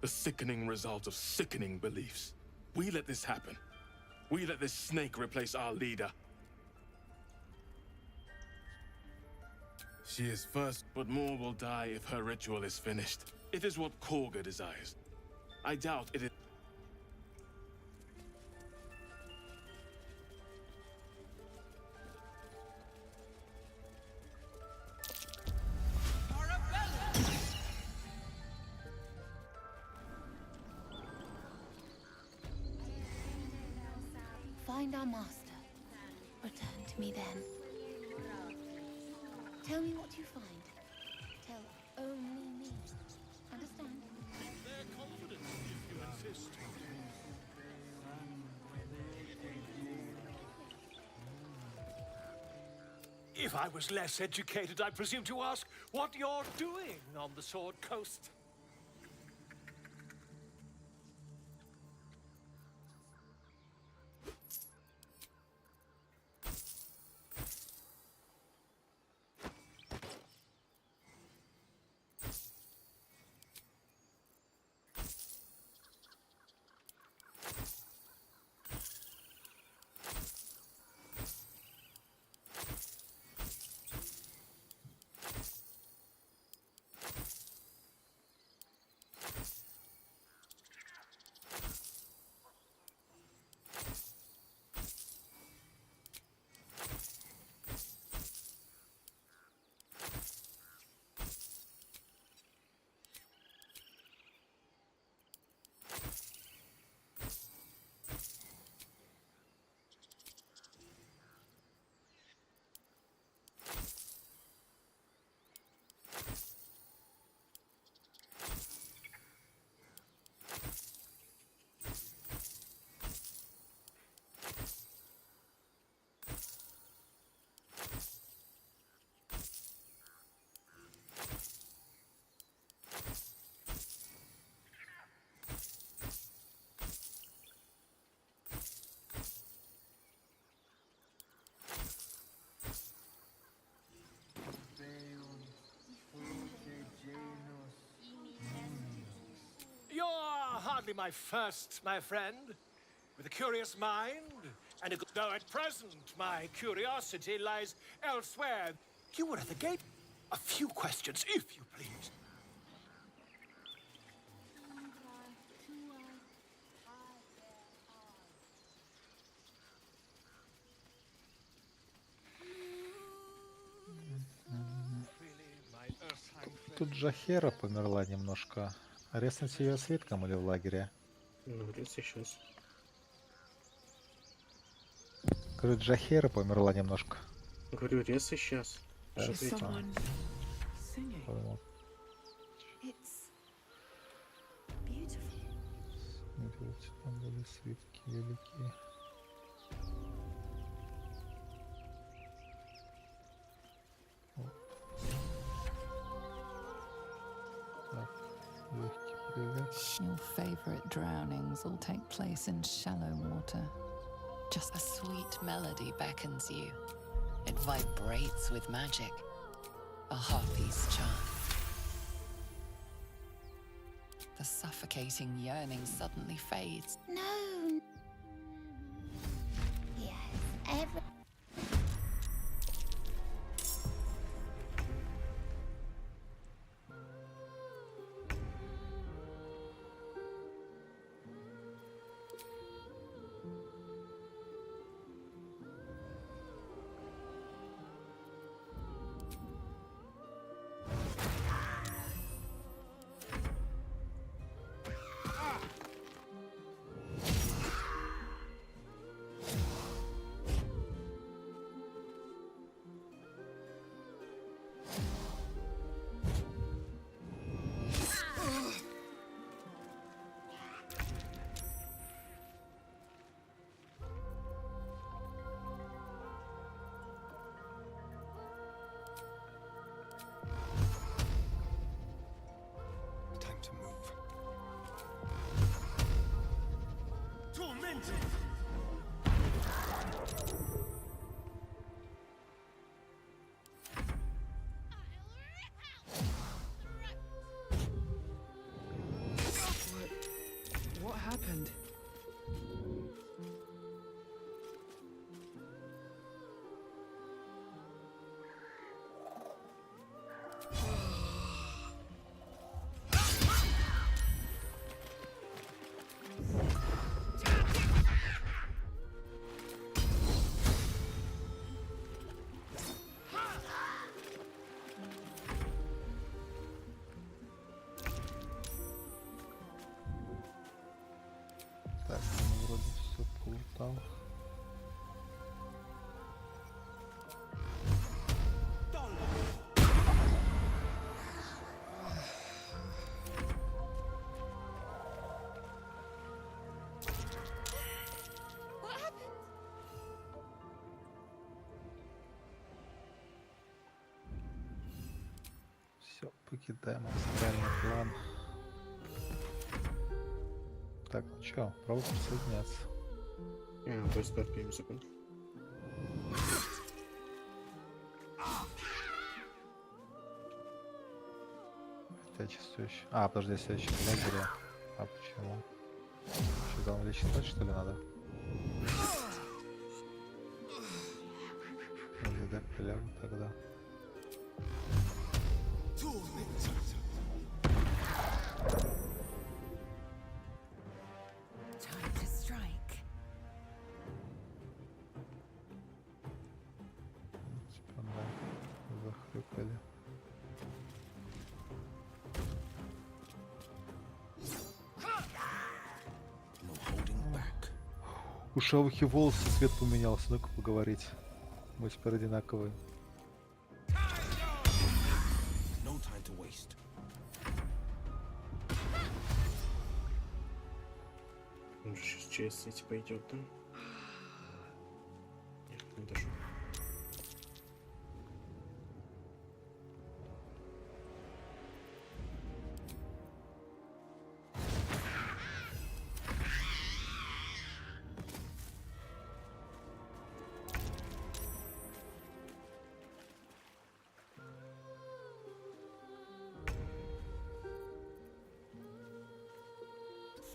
The sickening result of sickening beliefs. We let this happen. We let this snake replace our leader. She is first, but more will die if her ritual is finished. It is what Korga desires. I doubt it is. Find our master. Return to me then. Tell me what you find. Tell only me. Understand? They're confident if you insist. If I was less educated, I'd presume to ask what you're doing on the Sword Coast. hardly my first, my friend. With a curious mind, and a good... Though at present, my curiosity lies elsewhere. You were at the gate. A few questions, if you please. Тут Джахера померла немножко. Резнуть ее свитком или в лагере? Ну, сейчас. Говорю, Джахера померла немножко. Говорю, рез сейчас. Что ты Подумал. Смотрите, там были свитки великие. Your favorite drownings all take place in shallow water. Just a sweet melody beckons you. It vibrates with magic. A harpy's charm. The suffocating yearning suddenly fades. No. Yes, every... What happened? Так, ну, вроде все полутал. Все, покидаем астральный план. Так, ну чё, пробуй присоединяться. То есть терпим секунд. Я чувствую еще. А, подожди, я еще в лагере. А почему? Что там лечить, что ли, надо? Где пилягу тогда? Time to strike. Типа, да, захрюкали. У Шавухи волосы цвет поменялся, ну-ка поговорить. Мы теперь одинаковые. No time to waste. Он же сейчас через эти пойдет, да? Нет, не дошел.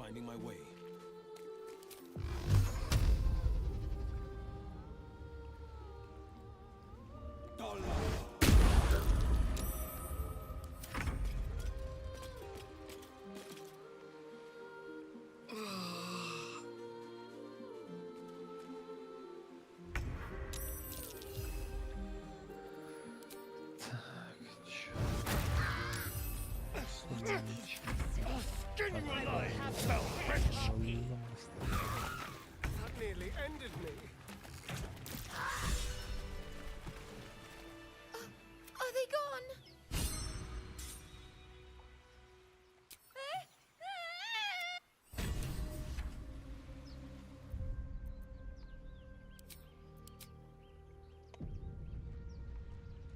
finding my way. That nearly ended me. Are they gone?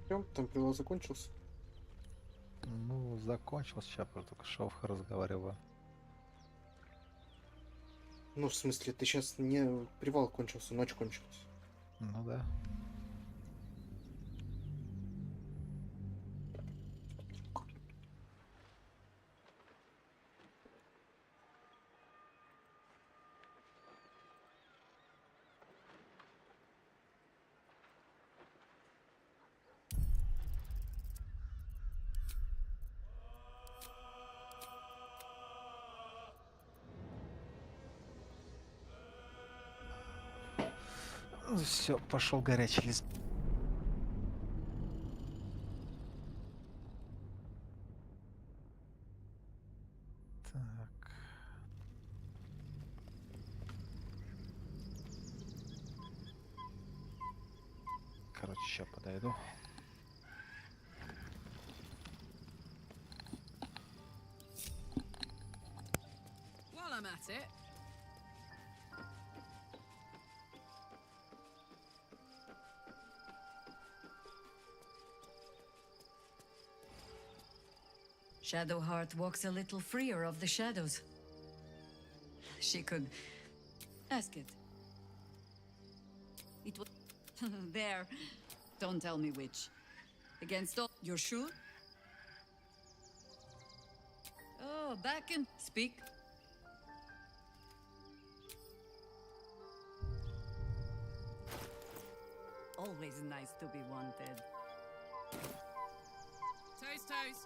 Всё, там привал закончился. Ну, закончился, сейчас только шелф разговариваю. Ну, в смысле, ты сейчас не... Привал кончился, ночь кончилась. Ну да. Все, пошел горячий лист. Так. Короче, сейчас подойду. While I'm at it, Shadowheart walks a little freer of the shadows. She could ask it. It was there. Don't tell me which. Against all. You're sure? Oh, back and speak. Always nice to be wanted. toes, toes.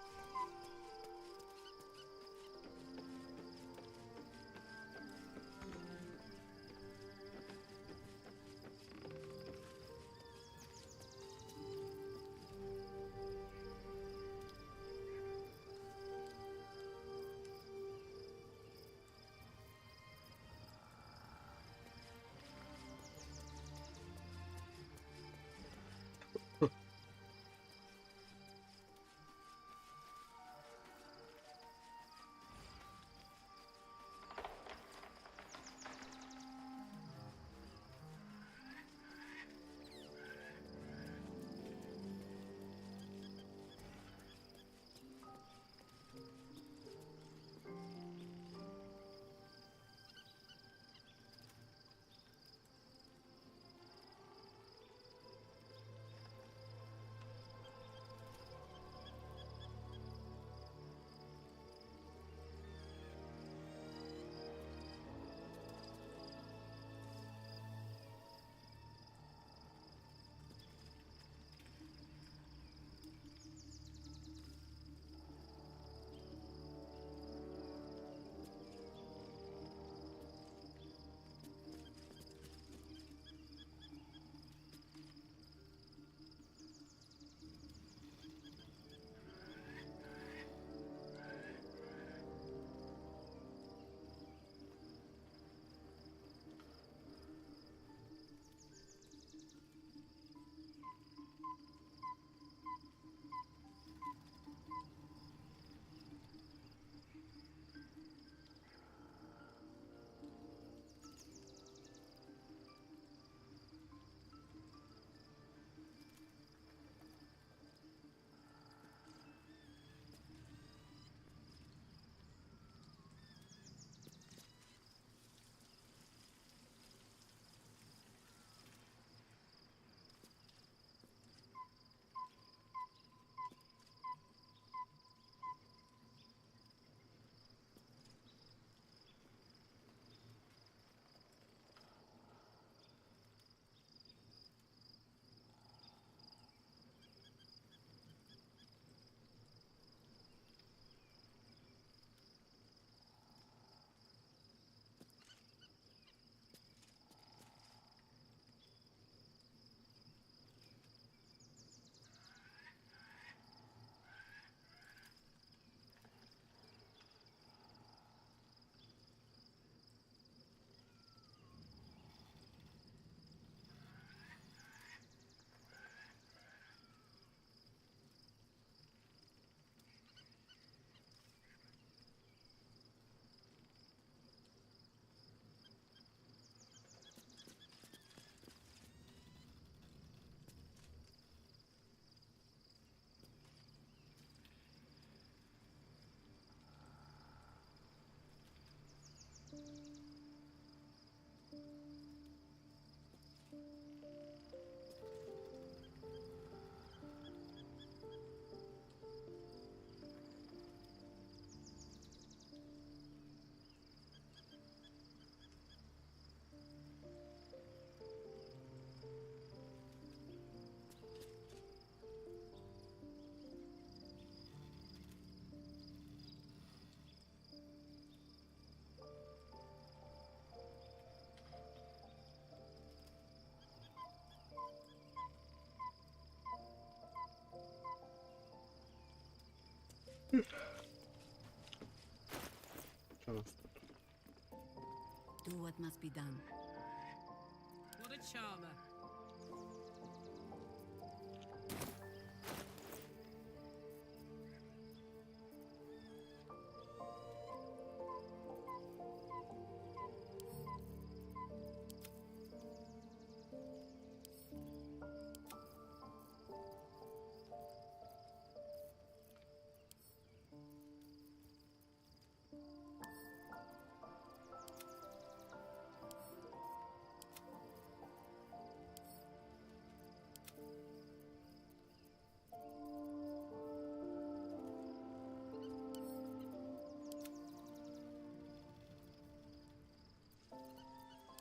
Что у нас тут? Do what must be done. What a charmer.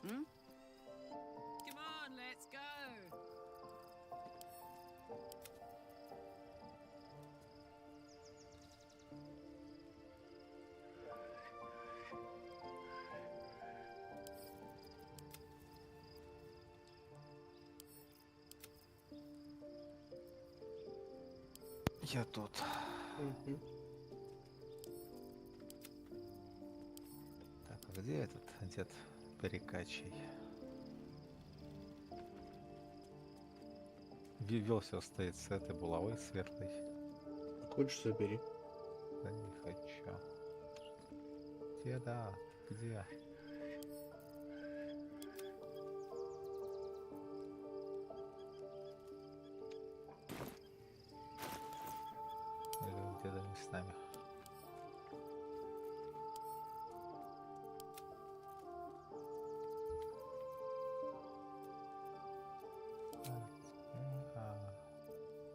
Hmm? Come on, let's go. Я тут. Так, а где этот дед Перекачий? Велся стоит с этой булавой светлой. Хочешь, забери. Да не хочу. Деда, где? Или деда не с нами?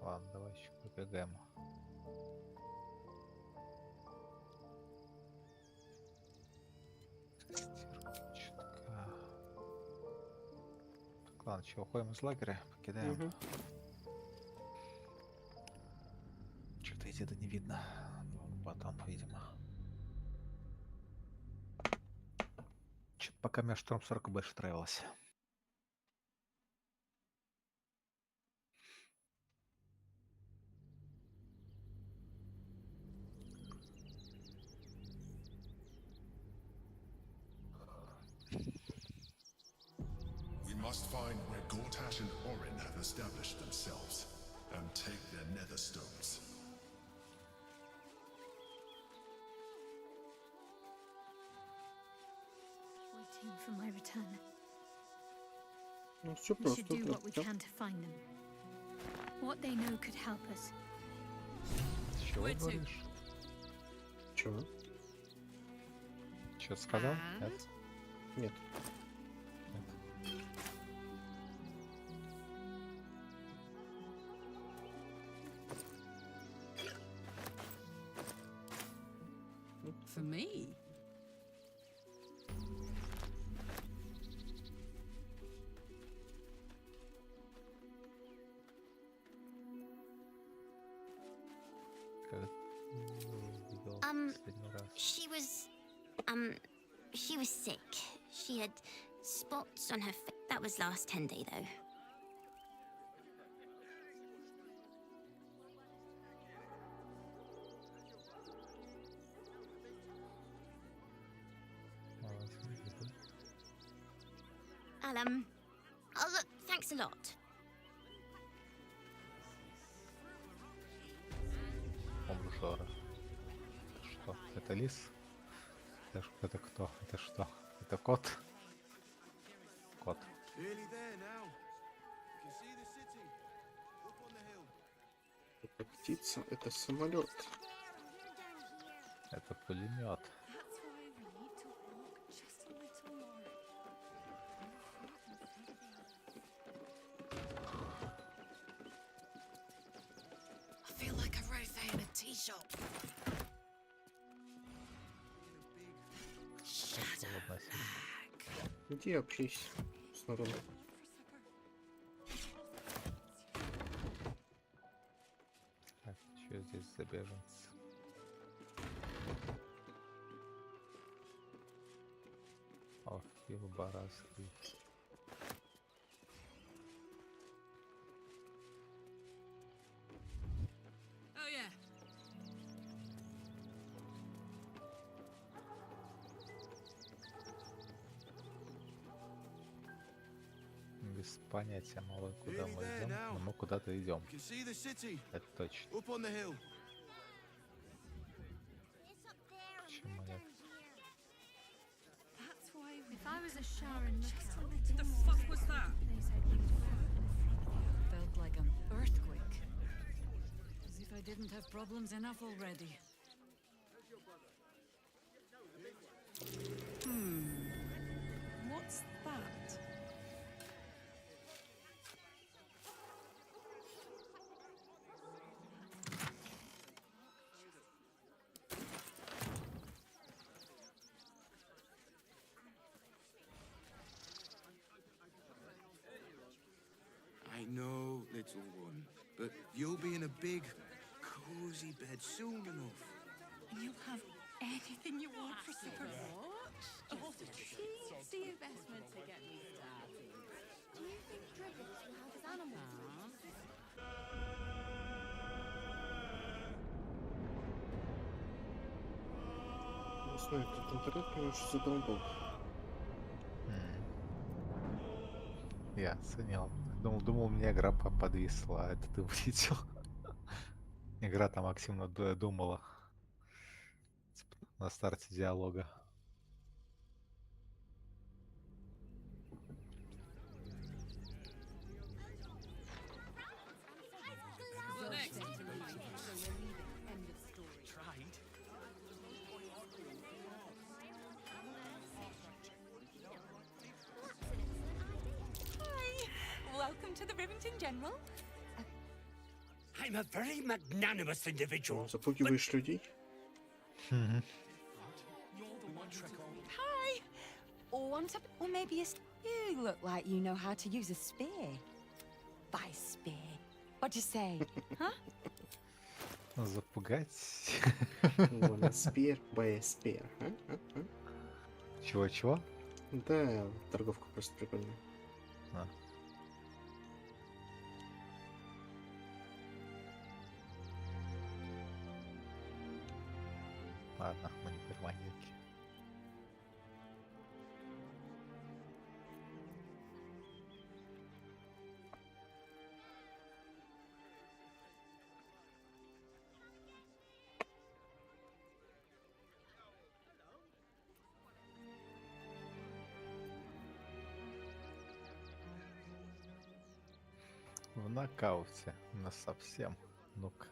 Ладно, давай еще побегаем. Тестировочка. Так, ладно, что, уходим из лагеря, покидаем. Что-то из деда не видно. Потом, видимо. Что-то пока меня Шторм 40 больше нравилось. We must find where Gortash and Orin have established themselves and take their nether stones. Waiting for my return. Ну, все We просто. should do what we да. can to find them. What they know could help us. Чего Where to? говоришь? Чего? Что сказал? And? Нет? Нет. For me? Как видел последний раз. She was sick. She had spots on her face. That was last 10 day, though. Oh, look, thanks a lot. Обжора. Это что? Это лис? Это кто? Это что? Это кот? Кот. Это птица, это самолет. Это пулемет. I feel like a rosé in a tea shop. Иди общайся с народом. Так, что здесь за беженцы? О, Фил Бараский. Oh, yeah. Без понятия малой, куда мы идем, но мы куда-то идем. Это точно. Почему нет? If I was a Sharon lookout, What the fuck was that? Felt like an earthquake. As if I didn't have problems enough already. What's that? I know, little one, but you'll be in a big, cozy bed soon enough. And you'll have anything you want for supper. What? Oh, it's the investment to get me started. Do you think dragons will have as animals? Не знаю, этот интернет меня уже задолбал. Я оценил. Думал, у меня игра подвисла, а это ты вылетел. Игра там активно думала на старте диалога. Welcome to the Rivington General. I'm a very magnanimous individual. Запугиваешь людей? Hi. Or maybe you look like you know how to use a spear. By spear. What do you say? Huh? Запугать? Wanna spear by a spear. Чего-чего? Да, торговка просто прикольная. Ладно, мы не перманьяки. В нокауте насовсем. Ну-ка.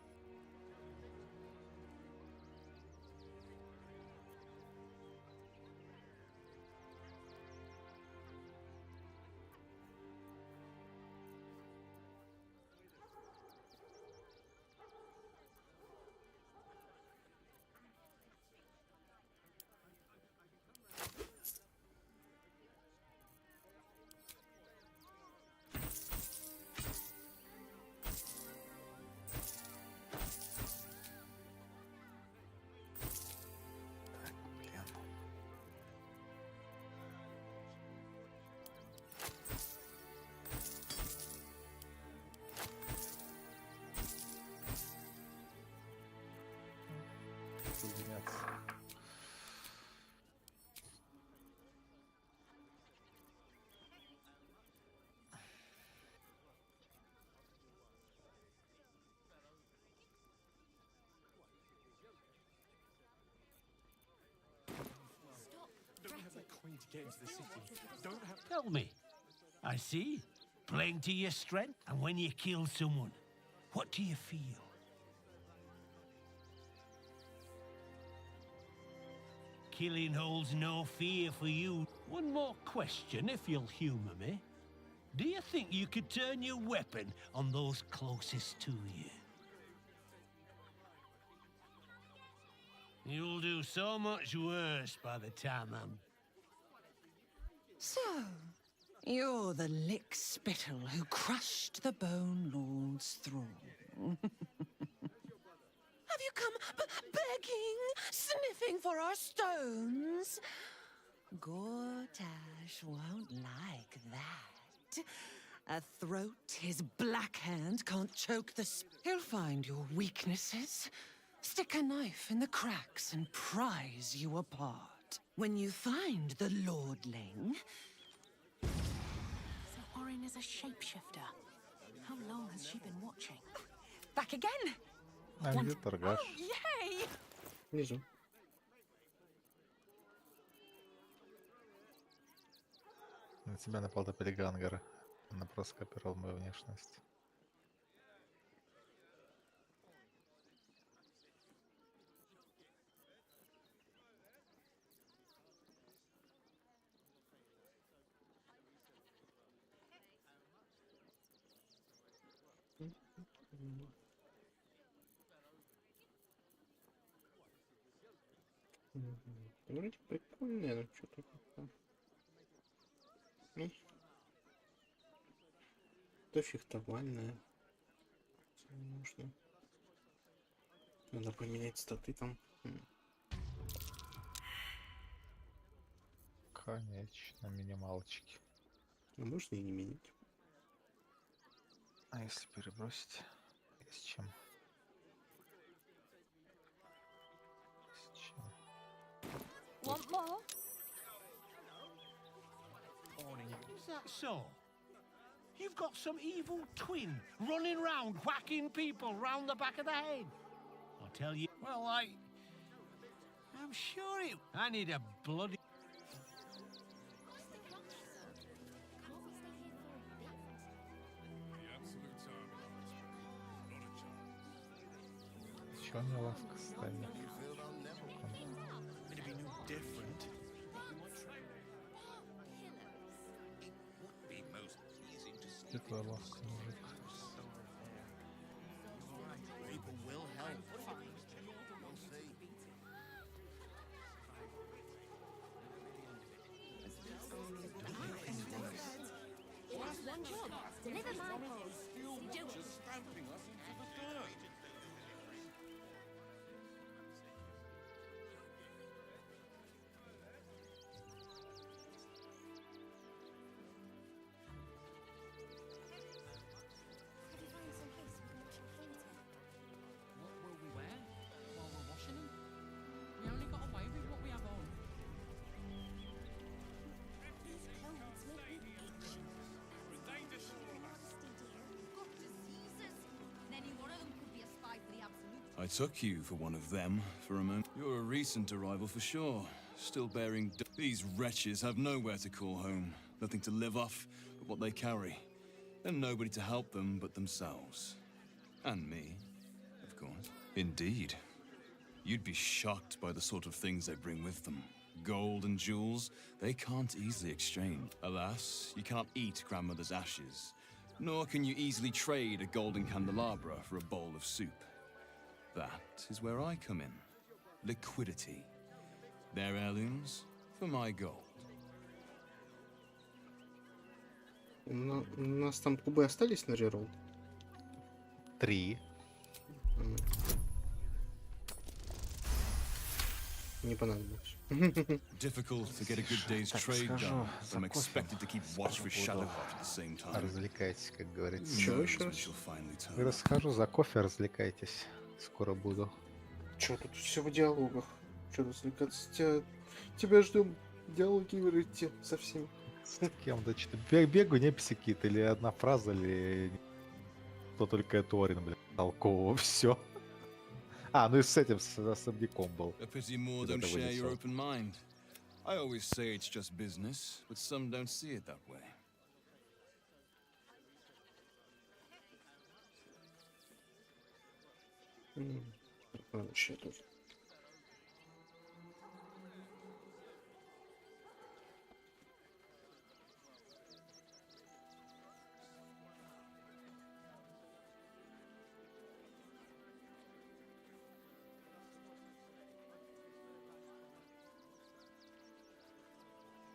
Tell me. I see. Playing to your strength, and when you kill someone, what do you feel? Killing holds no fear for you. One more question, if you'll humor me. Do you think you could turn your weapon on those closest to you? You'll do so much worse by the time I'm... So, you're the lick spittle who crushed the Bone Lord's thrall. Have you come begging, sniffing for our stones? Gortash won't like that. A throat his black hand can't choke the he'll find your weaknesses, stick a knife in the cracks and prise you apart. When you find the lordling... So Orin as a shapeshifter. How long has she been watching? Back again! А где торгаш? Yay! Внизу. На тебя напал Доппельгангер. Она просто скопировала мою внешность. Вроде прикольно, но что-то как-то. Ну, то фехтовальное. Нужно. Надо поменять статы там. Конечно, минималочки. А можно и не менять. А если перебросить? С чем? С чем? Want more? Is that so? You've got some evil twin running round whacking people round the back of the head. I'll tell you. Well, I'm sure it. I need a bloody. Чё мне лавка станет? Где твоя лавка, мужик? One job. Deliver my poles. Do it. Just stamping us into the dirt. What will we wear while we're washing them? We only got away with what we have on. These clothes make me itch. Any one of them could be a spy for the Absolute. I took you for one of them for a moment. You're a recent arrival for sure. Still bearing. These wretches have nowhere to call home. Nothing to live off but what they carry. And nobody to help them but themselves. And me, of course. Indeed. You'd be shocked by the sort of things they bring with them. Gold and jewels, they can't easily exchange. Alas, you can't eat grandmother's ashes. Nor can you easily trade a golden candelabra for a bowl of soup. That is where I come in. Liquidity. Their heirlooms for my gold. У нас там кубы остались на реролл? 3. Не понадобилось. Difficult to get a good day's trade done. I'm expected to keep watch for Shadowheart at the same time. Развлекайтесь, как говорится. Чё еще? Расскажу за кофе, развлекайтесь. Скоро буду. Чё тут все в диалогах? Чё тут развлекаться? Тебя ждем. Диалоги вырыйте со всеми. С кем? Да что-то бегу, неписи какие-то, или одна фраза, или... То только Эторин, блин, толкового, все. А, ну и с этим, с особняком был. A pity more don't share your open mind. I always say it's just business, but some don't see it that way. Еще тут.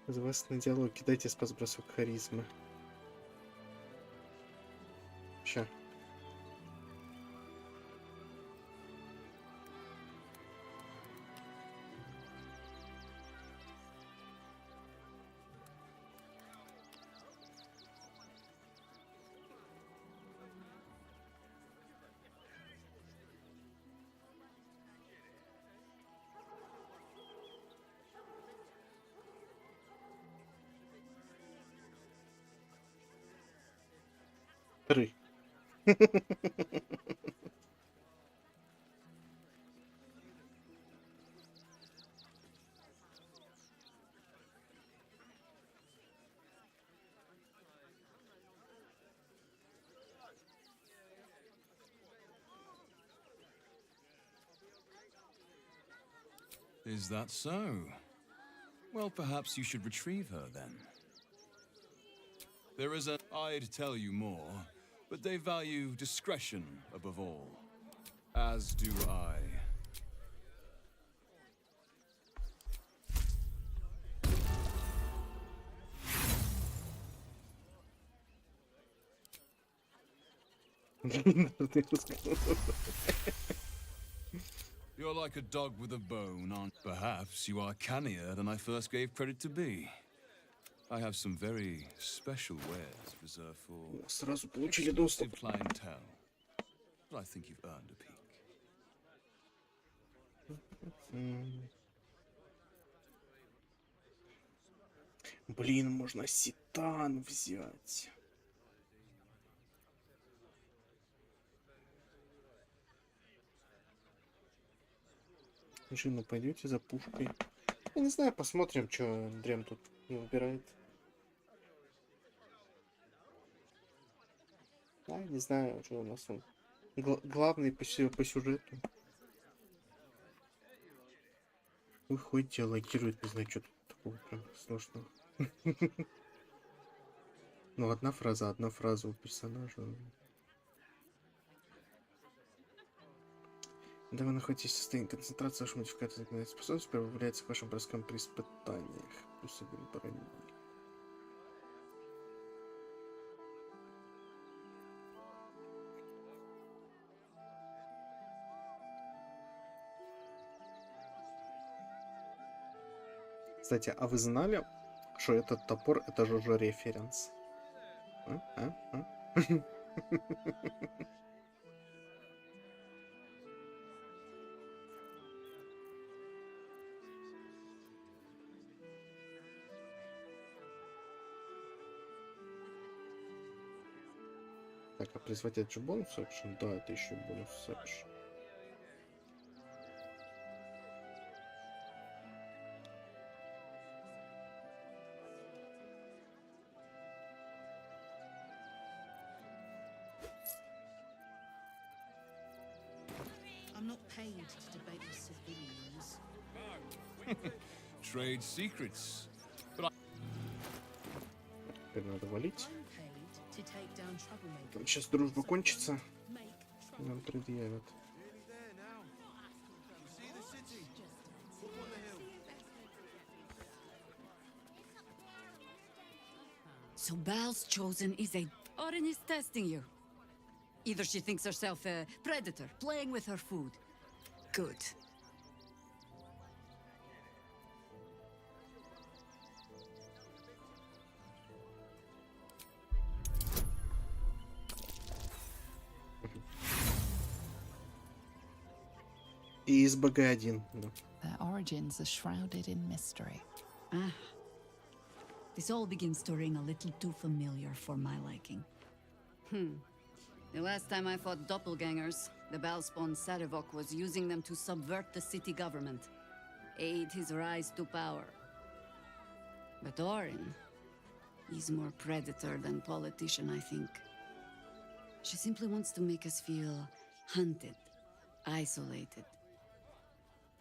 Из вас на диалог кидайте спас бросок харизмы. Ща. Is that so? Well, perhaps you should retrieve her then. There is a... I'd tell you more, but they value discretion above all. As do I. You're like a dog with a bone, aren't you? Perhaps you are cannier than I first gave credit to be. I have some very special wares reserved for Сразу получили доступ. clientele. But I think you've earned a peek. Блин, можно ситан взять. Джина, пойдете за пушкой? Я не знаю, посмотрим, что Дрем тут выбирает. Да, не знаю, что у нас он. Главный по сюжету. Выходит, логирует, не знаю, что тут такого прям сложного. Ну, одна фраза у персонажа. Когда вы находитесь в состоянии концентрации, ваш модификатор загнать способность появляется к вашим броскам при испытаниях. Плюс один брони. Кстати, а вы знали, что этот топор это же уже референс? Так, а призвать это же бонус экшен? Да, это еще бонус экшен. I'm not paid to debate with civilians. Trade secrets. But I... Теперь надо валить. I'm paid to take down troublemakers. Сейчас дружба кончится. И нам предъявят. So Bal's chosen is a... Orin is testing you. Either she thinks herself a predator, playing with her food. Good. И из БГ-1. Да. Their origins are shrouded in mystery. Ah. This all begins to ring a little too familiar for my liking. The last time I fought doppelgangers, the Balspawn Sarevok was using them to subvert the city government, aid his rise to power. But Orin, he's more predator than politician, I think. She simply wants to make us feel hunted, isolated.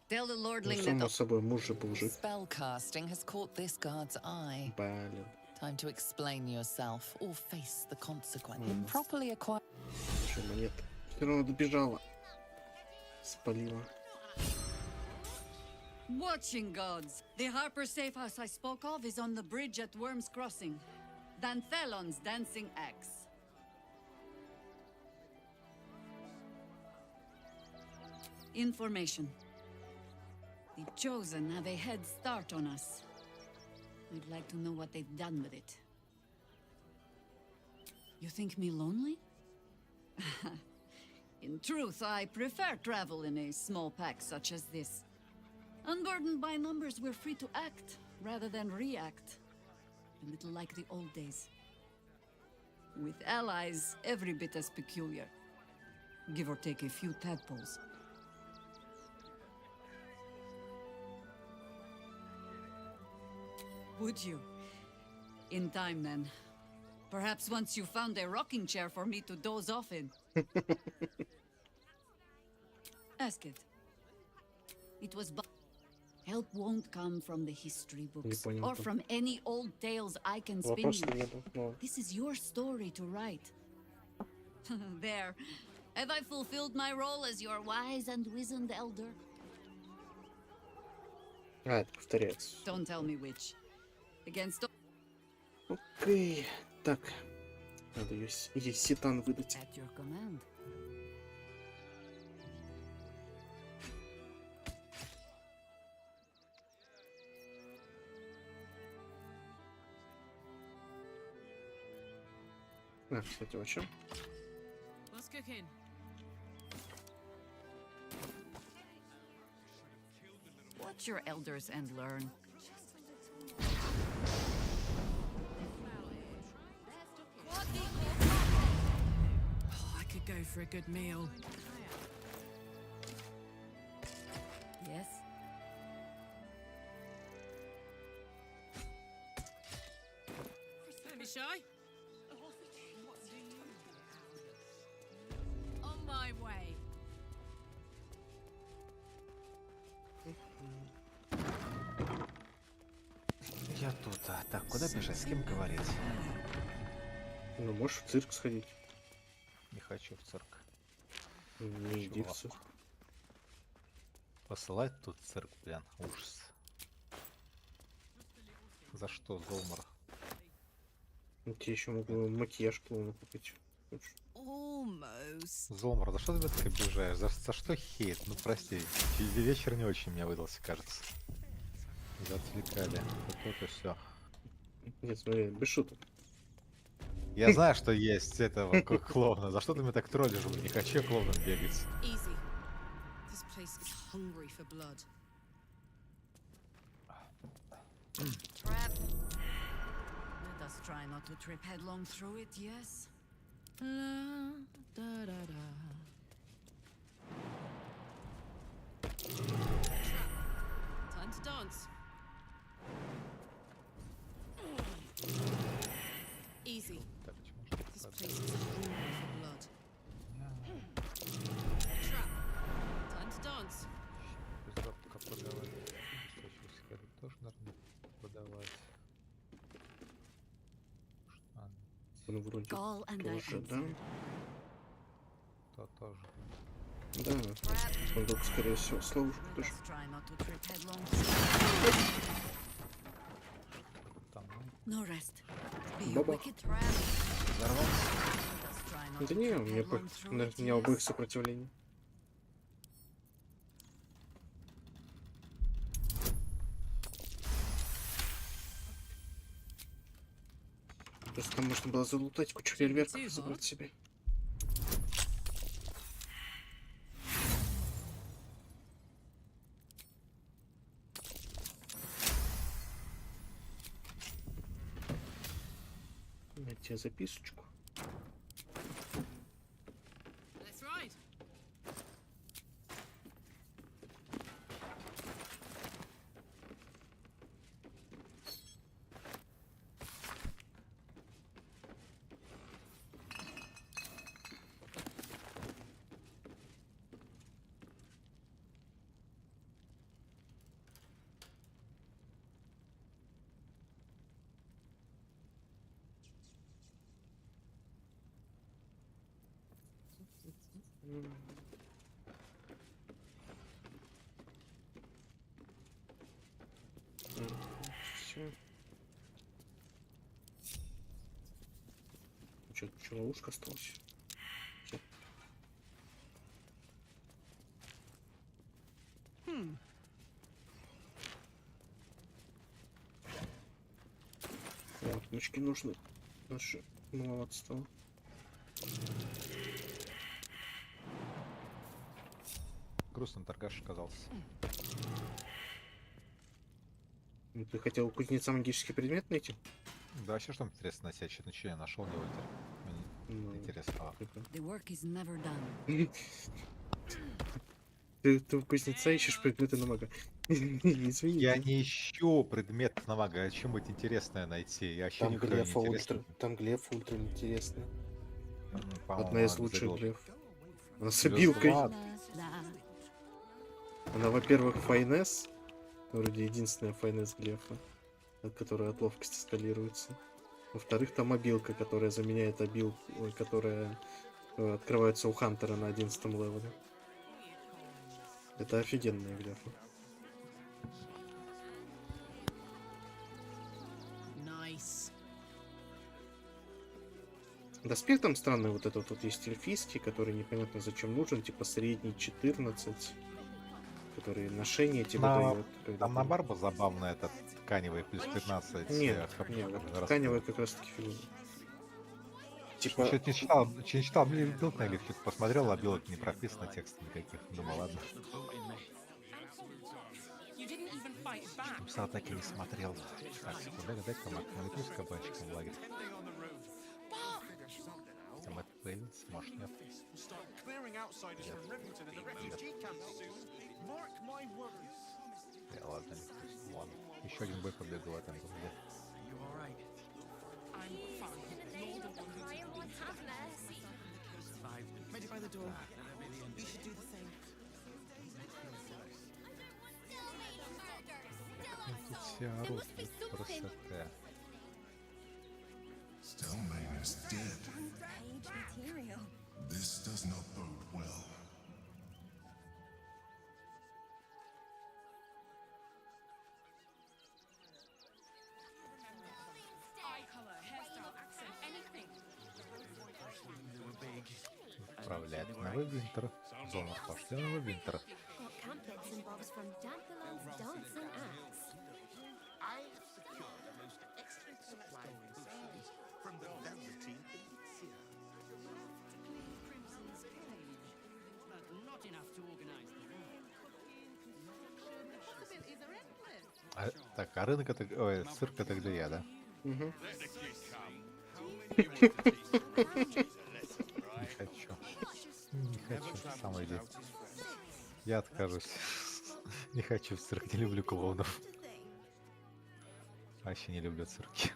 Tell the Lordling Само that... собой, муж же был жив. Spellcasting has caught this guard's eye. Блин. Time to explain yourself or face the consequence. Improperly acquired. Еще монета. Все равно добежала. Спалила. Watching gods! The Harper safe house I spoke of is on the bridge at Worm's Crossing. Danthelon's dancing axe. Information. The Chosen have a head start on us. I'd like to know what they've done with it. You think me lonely? In truth, I prefer travel in a small pack such as this. Unburdened by numbers, we're free to act rather than react. A little like the old days. with allies every bit as peculiar. Give or take a few tadpoles. Would you? In time, then. Perhaps once you found a rocking chair for me to doze off in. Ask it. It was help won't come from the history books or from any old tales I can spin you. This is your story to write. There. Have I fulfilled my role as your wise and wizened elder? А, это повторяется. Don't tell me which. Against Окей. Так. Надо ее ситан выдать. At your command. А, кстати, о чем? What's cooking? Watch your elders and learn. Oh, I could go for a good meal. Yes? Don't be shy. On my way. Я тут. Так, куда бежать? С кем говорить? Ну, можешь в цирк сходить. Не хочу в цирк. Не иди в цирк. Посылать тут цирк, блин. Ужас. За что, Золмар? Тебе еще могу макияж клоуна купить. Золмар, за что ты так обижаешь? За что хейт? Ну прости. Вечер не очень мне выдался, кажется. Заотвлекали. Вот это все. Нет, смотри, без шуток. Я знаю, что есть этого клоуна. За что ты меня так троллишь? Не хочу клоуном бегать. Easy. This place is hungry for blood. Trap. Let us try not to trip headlong through it, yes? La, da, da, da. Time to dance. Easy. This place is hungry for blood. Trap. Time to dance. Безропка подавать. Устойчивый схеду тоже надо подавать. Ну, вроде Gall and тоже, да? То тоже. Да. Сундук, скорее всего, с ловушкой тоже. No rest. Be Баба. wicked trap. Да не, у меня обоих сопротивление. Просто там можно было залутать кучу фейерверков, забрать себе. Дать тебе записочку. That's right. Все. Что, ловушка осталась? Всё. Вот, мочки нужны. Наши маловато стало. Грустный торгаш оказался. Ну, ты хотел у кузнеца магический предмет найти? Да вообще, что интересно, на себя что-то ничего не нашел, не вытер. Ну, интересного? The work is never done. Ты в кузнеца ищешь предметы на мага. Я Извините. не ищу предмет на мага, а чем-нибудь интересное найти. Я вообще Там никогда не глефа интересно. ультра. Там глефа ультра интересная. По-моему, Одна из она без лучших обилки. глеф. Она с Без обилкой. ладно. Она, во-первых, файнес. Вроде единственная файнес глефа, которая от ловкости скалируется. Во-вторых, там обилка, которая заменяет обилку, которая открывается у Хантера на 11 левеле. Это офигенная глефа. Nice. Доспех там странный, вот этот вот есть эльфийский, который непонятно зачем нужен, типа средний 14, который ношение тебе дает. Там на барбу забавно этот тканевый плюс 15. Нет, вот тканевый как раз таки фигурный. Типа... Что-то не читал билд на эльфик, посмотрел, а билд не прописано, текста никаких. Думал, ладно. Пса так и не смотрел. Так, секунду, дай-ка мотнусь с кабанчиком в лагерь. Там это появится, может нет. Ладно, ладно. Еще один бой побегу в этом году. Тут все орут, красота. Stillman is dead. This does not bode well. Отправляет новый Винтер. Зона пошлёного Винтера. Так, а рынок это... Ой, цирк это где я, да? Угу. Не хочу. Не хочу, сам иди. Я откажусь. Не хочу в цирк, не люблю клоунов. Вообще не люблю цирки.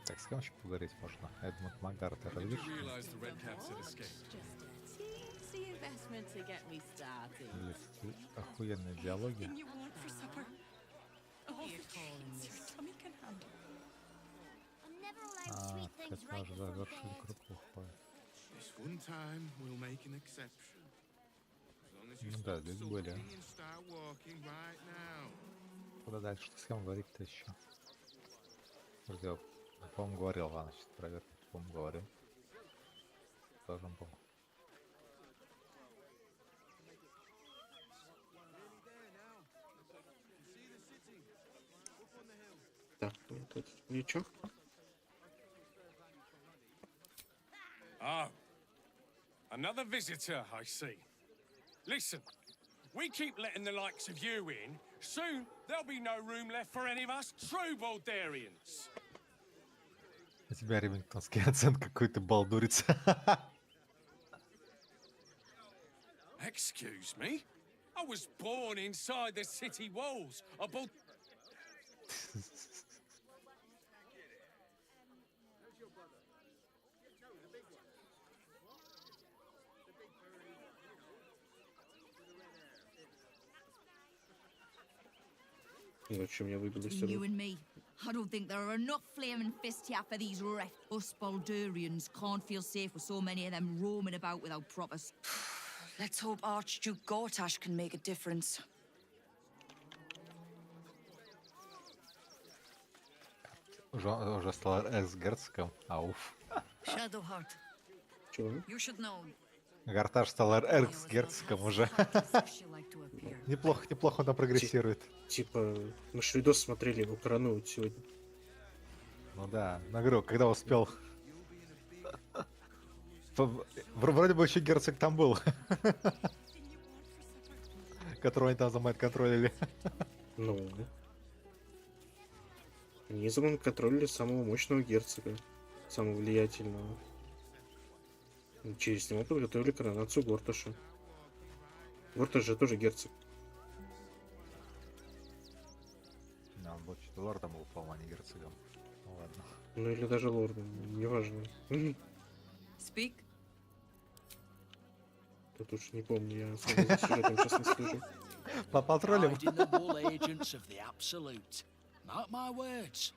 Так, с кем еще поговорить можно? Эдмунд Магарт, ты разлишь? Охуенные диалоги. Это наш завершили круг ухода. Ну да, здесь были. Куда дальше? Что с кем говорить-то еще? Вроде, по-моему, говорил, ладно, сейчас проверю. По-моему, говорил. Должен был. Так, тут ничего. Oh, another visitor, I see. Listen, we keep letting the likes of you in. Soon, there'll be no room left for any of us true Baldurians. У тебя ремингтонский акцент какой-то балдурица. Excuse me? I was born inside the city walls. Зачем меня выбил из You and me. I don't think there are enough flaming fists here for these ref. Us Baldurians can't feel safe with so many of them roaming about without proper... Let's hope Archduke Gortash can make a difference. Уже стал экс-герцогом. Ауф. Shadowheart. Чего? You should know. Гортаж стал экс-герцогом уже. Неплохо он прогрессирует. Типа, мы же видос смотрели, его коронуют сегодня. Ну да, на игру, когда успел. Вроде бы еще герцог там был. Которого они там за майнд контролили. Ну. Они законтролили самого мощного герцога, самого влиятельного. И через него подготовили коронацию Горташа. Горташ же тоже герцог. Да, он был что-то лордом был, по-моему, а не герцогом. Ну ладно. Ну или даже лордом, неважно. Speak. Тут уж не помню, я особо за сюжетом сейчас не слежу. По патрулям. Hide in the wool agents of the Absolute. Mark my words.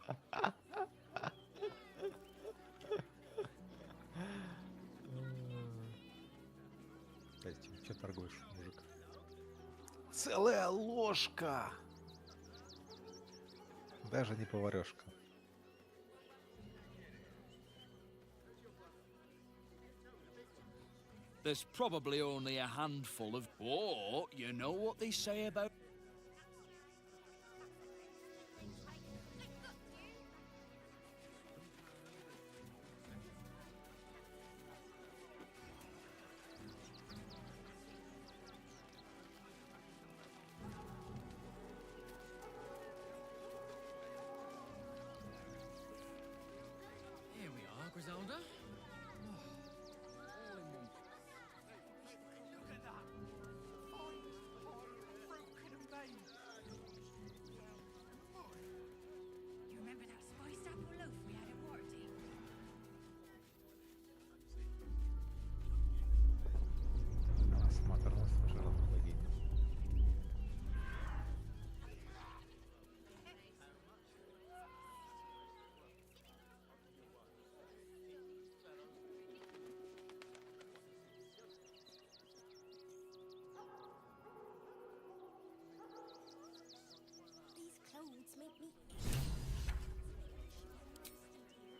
Что торгуешь, мужик? Целая ложка! Даже не поварешка. There's probably only a handful of... Oh, you know what they say about... Here we are, Griselda. You remember that spiced apple loaf we had at Waterdeep? Осмотрелся жиром богини. These clothes make me...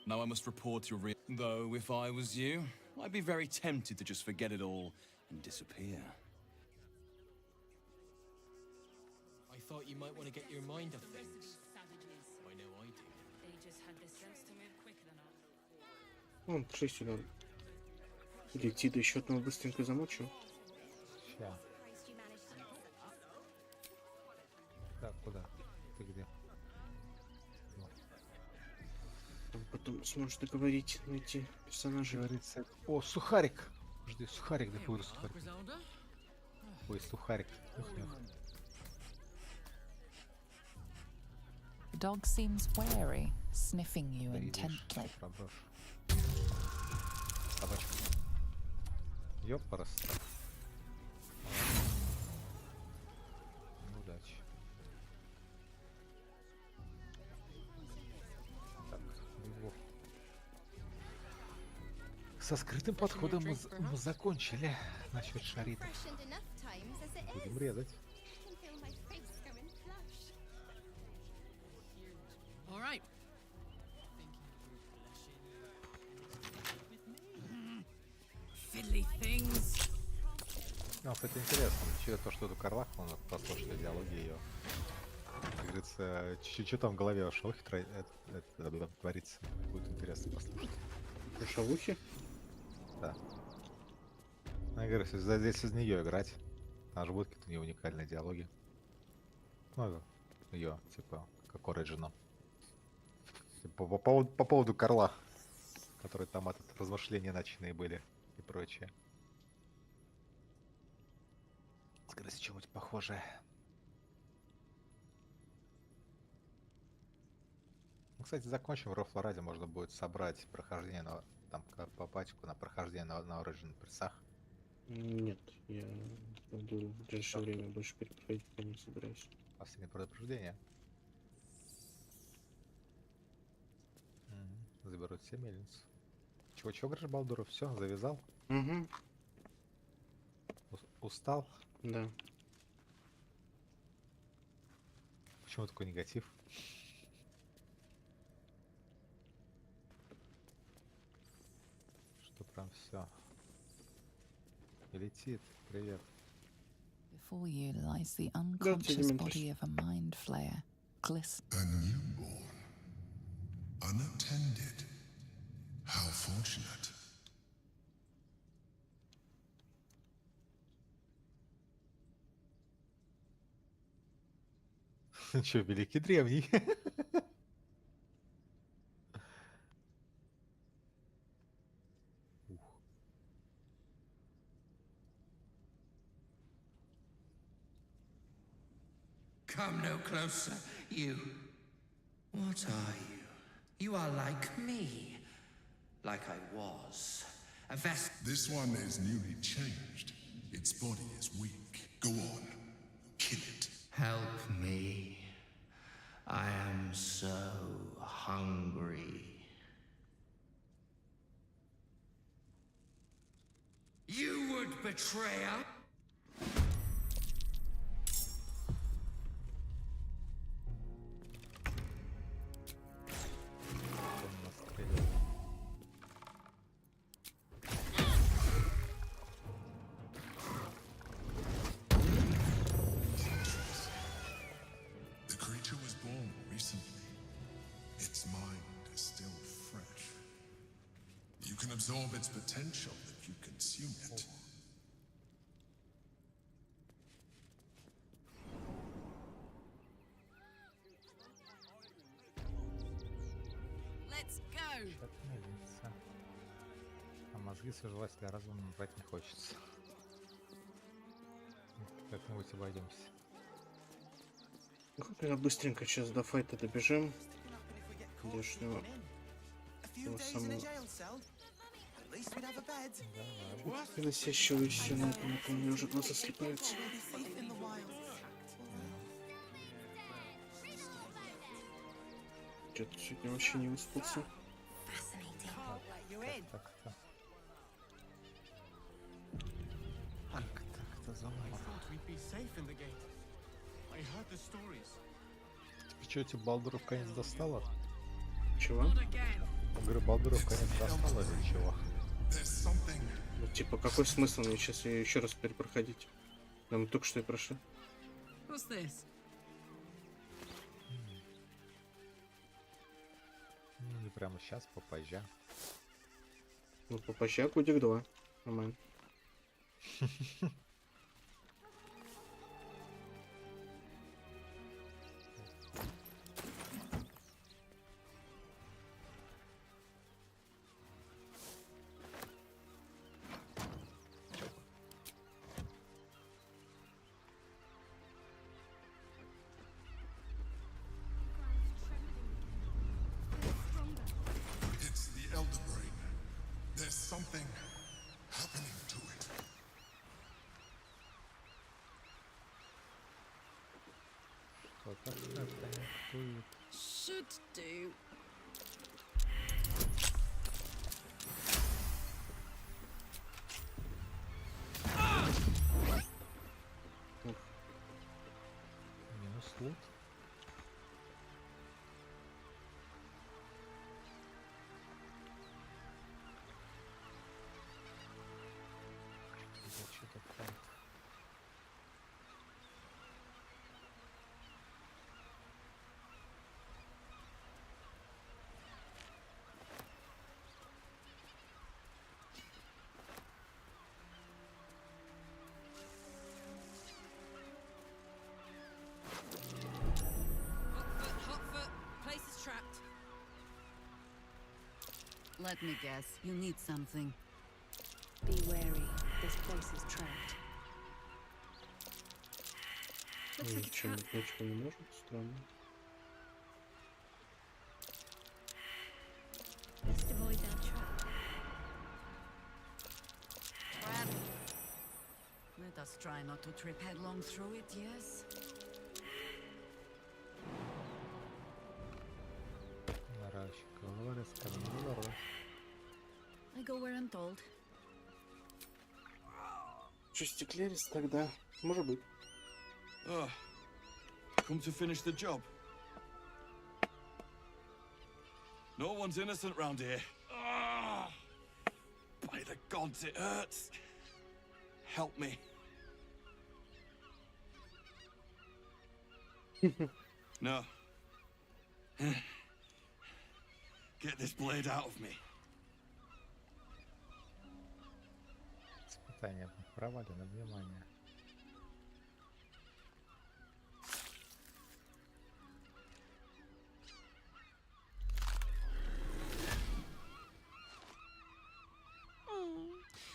Now I must report your Though, if I was you, I'd be very tempted to just forget it all and disappear. I thought you might want to get your mind off things. I know I do. They just had the sense to move quicker than us. Вон, пошли сюда. Или Тида еще одного быстренько замочу. Ща. Так, куда? Ты где? Там потом сможешь договорить, найти персонажа. Говорится. О, сухарик! Жди, сухарик, да буду сухарик. Griselda? Ой, сухарик. Ух-нюх. The dog seems wary, sniffing you Видишь, intently. проброшь. Собачка. Ёпарас. Удачи. Так, его. Со скрытым подходом мы закончили насчет шаритов. Будем резать. All right. Fiddly things. Ну, кстати, интересно, что то, что у Карлах, он послушал диалоги ее. Как говорится, что там в голове у Шелухи творится. Будет интересно послушать. У Шелухи? Да. Ну, я говорю, здесь из нее играть. Она же будет какие-то у нее уникальные диалоги. Ну, ее, типа, как оригинал. По поводу Карла, которые там размышления ночные были и прочее. Скорее чего-нибудь похожее. Ну, кстати, закончим в Рофлораде, можно будет собрать прохождение на, там, по пачку на прохождение на Origin пресах. Нет, я буду в ближайшее время больше перепроходить, пока не собираюсь. Последнее предупреждение. Заберут все мельницу. Чего говоришь, Балдура? Все, завязал? Угу. Устал? Да. Почему такой негатив? Что прям все. И летит. Привет. Before you lies the unconscious body of a mind flayer, glistening. A newborn. Unattended. How fortunate. Че, великий древний? Come no closer, you. What are you? You are like me. Like I was. A vest. This one is newly changed. Its body is weak. Go on. Kill it. Help me. I am so hungry. You would betray us? The creature was born recently. Its mind is still fresh. You can absorb its potential if you consume it. Let's go. Остановиться. А мозги сожрать разумом брать не хочется. Как-нибудь обойдемся. Ну, быстренько сейчас до файта добежим. Лишнего. Приносящего еще на этом, у меня уже глаза слепаются. Что-то сегодня вообще не выспался. Так-то замок. Ты что, эти балдуры в конец достала? Чего? Говорю, балдуры в конец достала или чего? Ну, типа, какой смысл мне сейчас ее еще раз перепроходить? Да мы только что и прошли. What's this? Ну, не прямо сейчас, попозже. Ну, попозже, кудик 2. Нормально. It's the Elder Brain. There's something happening to it. Что-то хапанет. Should do. Минус лут. Что такое? Hot foot. Place is trapped. Let me guess. You need something. Be wary. This place is trapped. Ничего не может? Странно. Best avoid that trap. Trap. Let us try not to trip headlong through it, yes? I go where I'm told. Чистеклерис тогда. Может быть. Come to finish the job. No one's innocent round here. By the gods, it hurts. Help me. No. Get this blade out of me. Испытание провалено, внимание.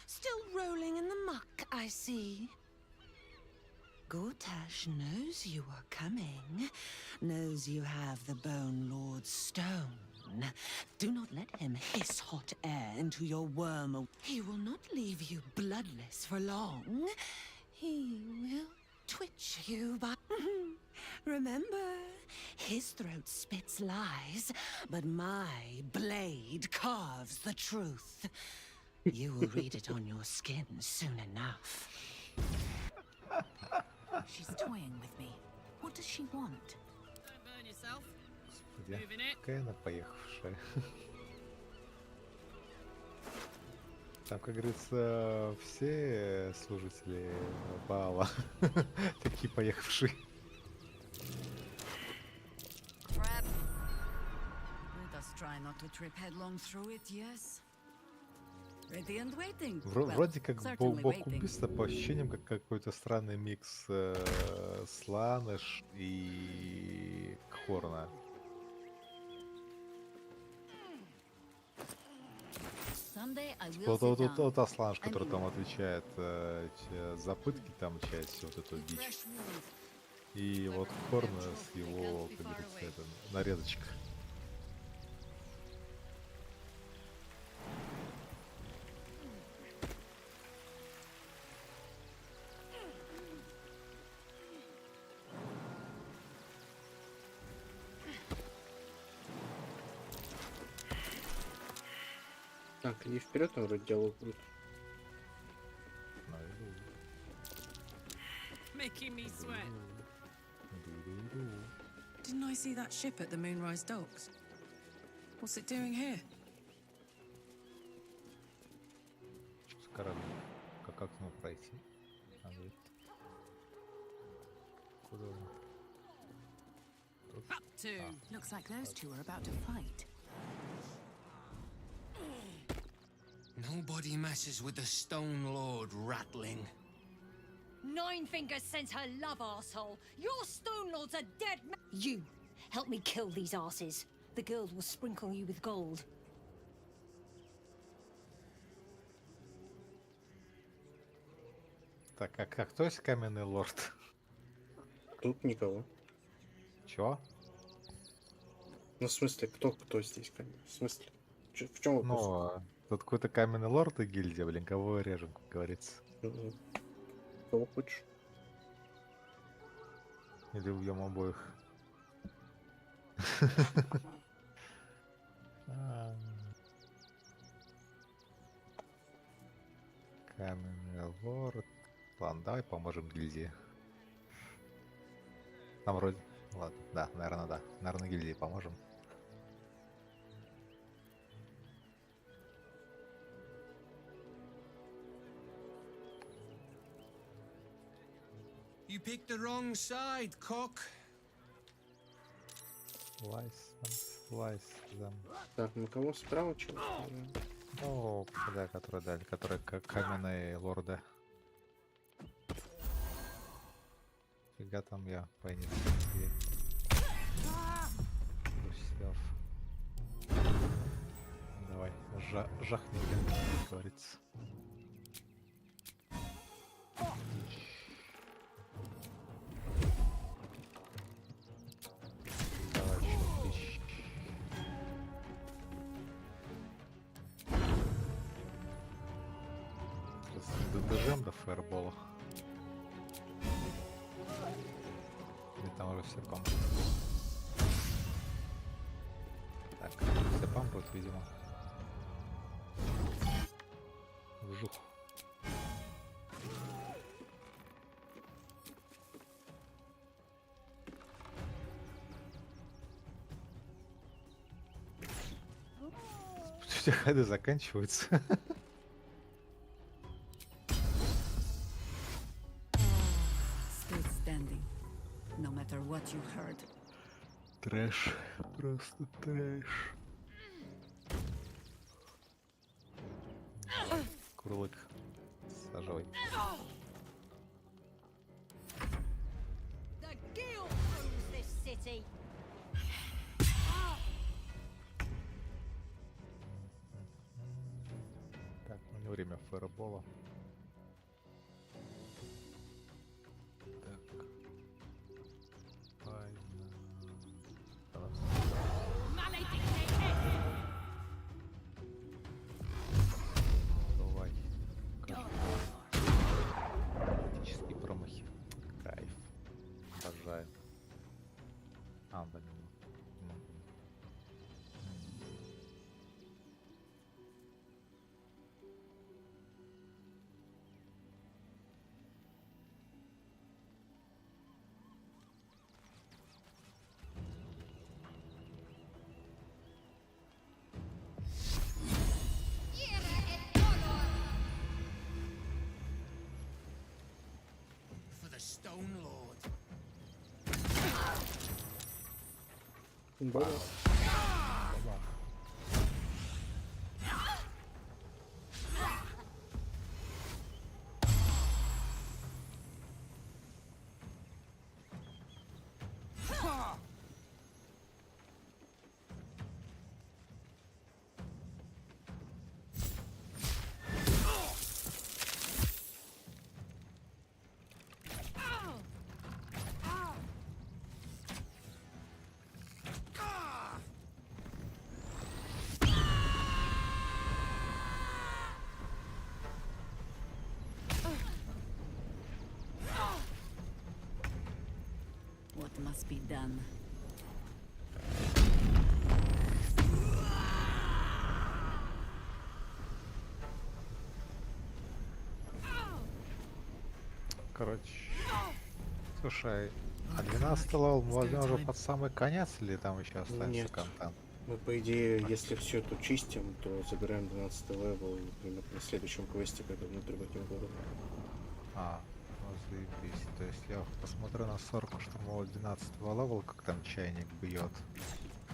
Still rolling in the muck, I see. Gortash knows you are coming, knows you have the Bone Lord's stone. Do not let him hiss hot air into your worm. He will not leave you bloodless for long. He will twitch you by... Remember, his throat spits lies, but my blade carves the truth. You will read it on your skin soon enough. She's toying with me. What does she want? Don't burn yourself. Господи, Moving it. какая она поехавшая. Там, как говорится, все служители Баала такие поехавшие. Crap. Let us try not to trip headlong through it, yes? Ready and waiting. Вроде как certainly бог waiting. убийства по ощущениям, как какой-то странный микс Сланыш и Кхорна. Someday I will sit down Вот Асланш, and который eat. там отвечает за пытки, там часть вот эту дичь. Fresh wound. И вот Кхорна с его, как говорится, это, нарезочка. Так, иди вперед, там вроде диалог будет. Making me sweat. Didn't I see that ship at the Moonrise Docks? What's it doing here? С кораблем. Как ему пройти? А, нет. Куда он? Тут? Up to. Looks like those two are about to fight. Nobody messes with the Stone Lord, ratling. Nine Fingers sends her love, arsehole. Your Stone Lord's a dead man. You, help me kill these asses. The girls will sprinkle you with gold. Так, а кто есть каменный лорд? Тут никого. Чё? Ну, в смысле, кто здесь? В смысле? В чем вопрос? Ну, тут какой-то каменный лорд и гильдия, блин, кого режем, как говорится. Кого хочешь? Или убьем обоих. Каменный лорд. Ладно, давай поможем гильдии. Там вроде... Ладно, да, наверное, да. Наверное, гильдии поможем. You picked the wrong side, cock. Лайс. Так, на кого справа чего? Ну, да, которые дали, которые как каменные лорды. Фига там я по инициативе. Гусев. Давай, жахни, как говорится. Давай, еще. Дождем до фаербола. Или там уже все помрут. Так, все помрут, видимо. Вжух. Все ходы заканчиваются. Still standing, no matter what you heard. Трэш. Просто трэш. Курлык. Саживай. The guild rules this city. Так, ну не время фаербола. Так. Stone Lord. Баба. What must be done? Короче. Слушай, а 12 левел мы возьмем уже под самый конец или там еще останется Нет. контент? Мы, по идее, если все это чистим, то забираем 12 левел примерно на следующем квесте, когда внутрь войдем в город. А, ну заебись. То есть я посмотрю на 40 штурмового 12 левел, как там чайник бьет.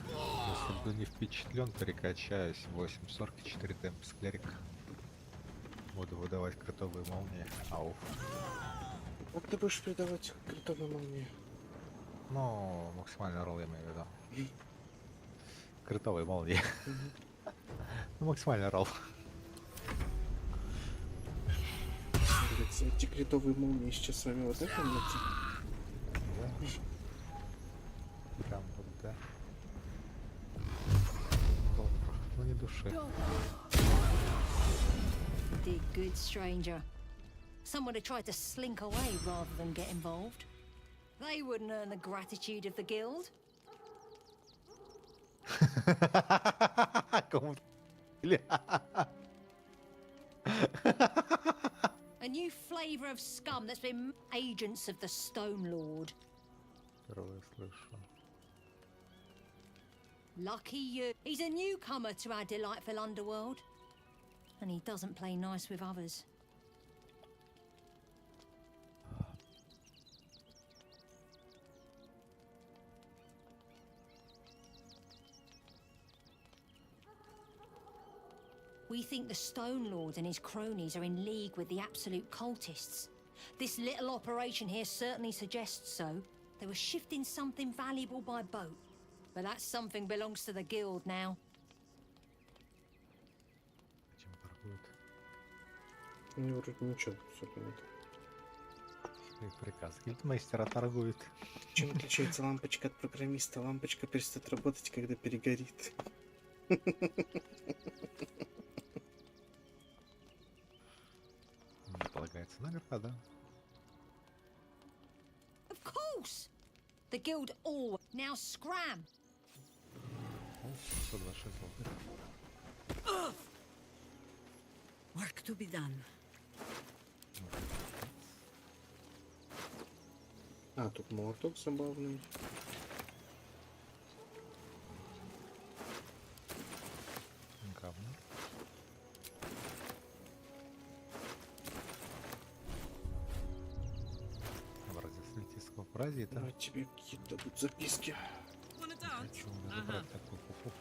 Если буду не впечатлен, перекачаюсь 8.44 темп с клерика. Буду выдавать кротовые молнии. Ауф. Как ты будешь придавать крутому молнии? Ну, максимальный ролл я имею в виду. Кротовые молнии. Ну, максимальный ролл. Эти критовые молнии сейчас с вами вот это нет? Прям вот, да. Ну, не души. Did good, stranger. Someone had tried to slink away rather than get involved. They wouldn't earn the gratitude of the guild. A new flavor of scum that's been agents of the Stone Lord. Впервые слышу. Lucky you. He's a newcomer to our delightful underworld. And he doesn't play nice with others. We think the Stone Lord and his cronies are in league with the absolute cultists. This little operation here certainly suggests so. They were shifting something valuable by boat. But that something belongs to the guild now. Чем торгуют? Мне вроде ничего, все понятно. Приказ. Гильдмейстера торгует. Чем отличается лампочка от программиста? Лампочка перестает работать, когда перегорит. Полагается награда. Of course! The guild all now scram. 126 золотых. Work to be done. А, тут молоток забавный. Говно. Образец летистского паразита. Вот тебе какие-то тут записки. Хочу забрать такую пупу.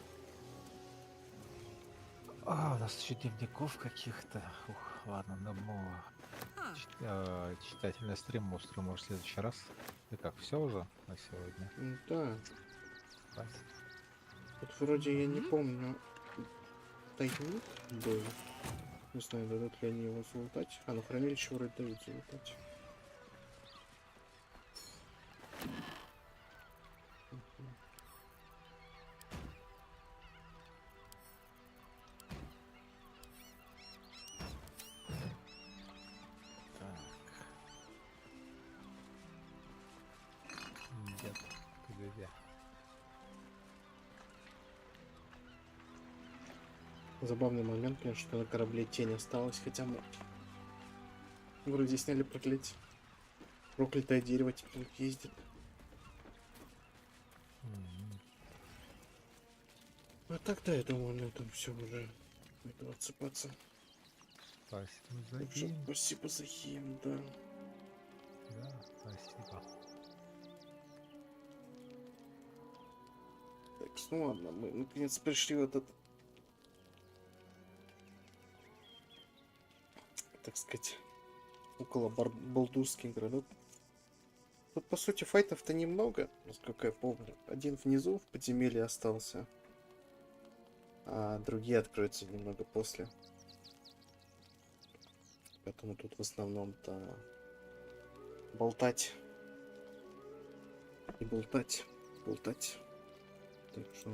А, у нас еще дневников каких-то. Ух, ладно, читательный стрим мы устроим, может, в следующий раз. И как, все уже на сегодня? Да. Хватит. Вот вроде я не помню. Тайник был. Не знаю, дадут ли они его залутать. А, ну хранилище вроде дают залутать. Нет, погоди. Забавный момент, конечно, что на корабле тень осталась, хотя мы вроде сняли проклятие. Проклятое дерево теперь ездит. А тогда я думаю, на этом все уже пойду отсыпаться. Спасибо за хим. Спасибо за хим, да. Да, спасибо. Ну ладно, мы наконец пришли в этот, так сказать, около балдурский городок. Тут, по сути, файтов-то немного, насколько я помню. Один внизу в подземелье остался, а другие откроются немного после. Поэтому тут в основном-то болтать и болтать, болтать. Так что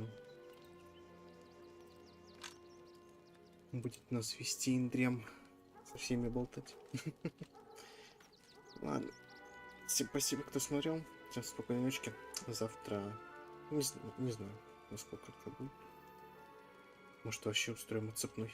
будет нас вести Индрем со всеми болтать. Ладно. Всем спасибо, кто смотрел. Всем спокойной ночки. Завтра не знаю, насколько это будет. Может, вообще устроим отцепной.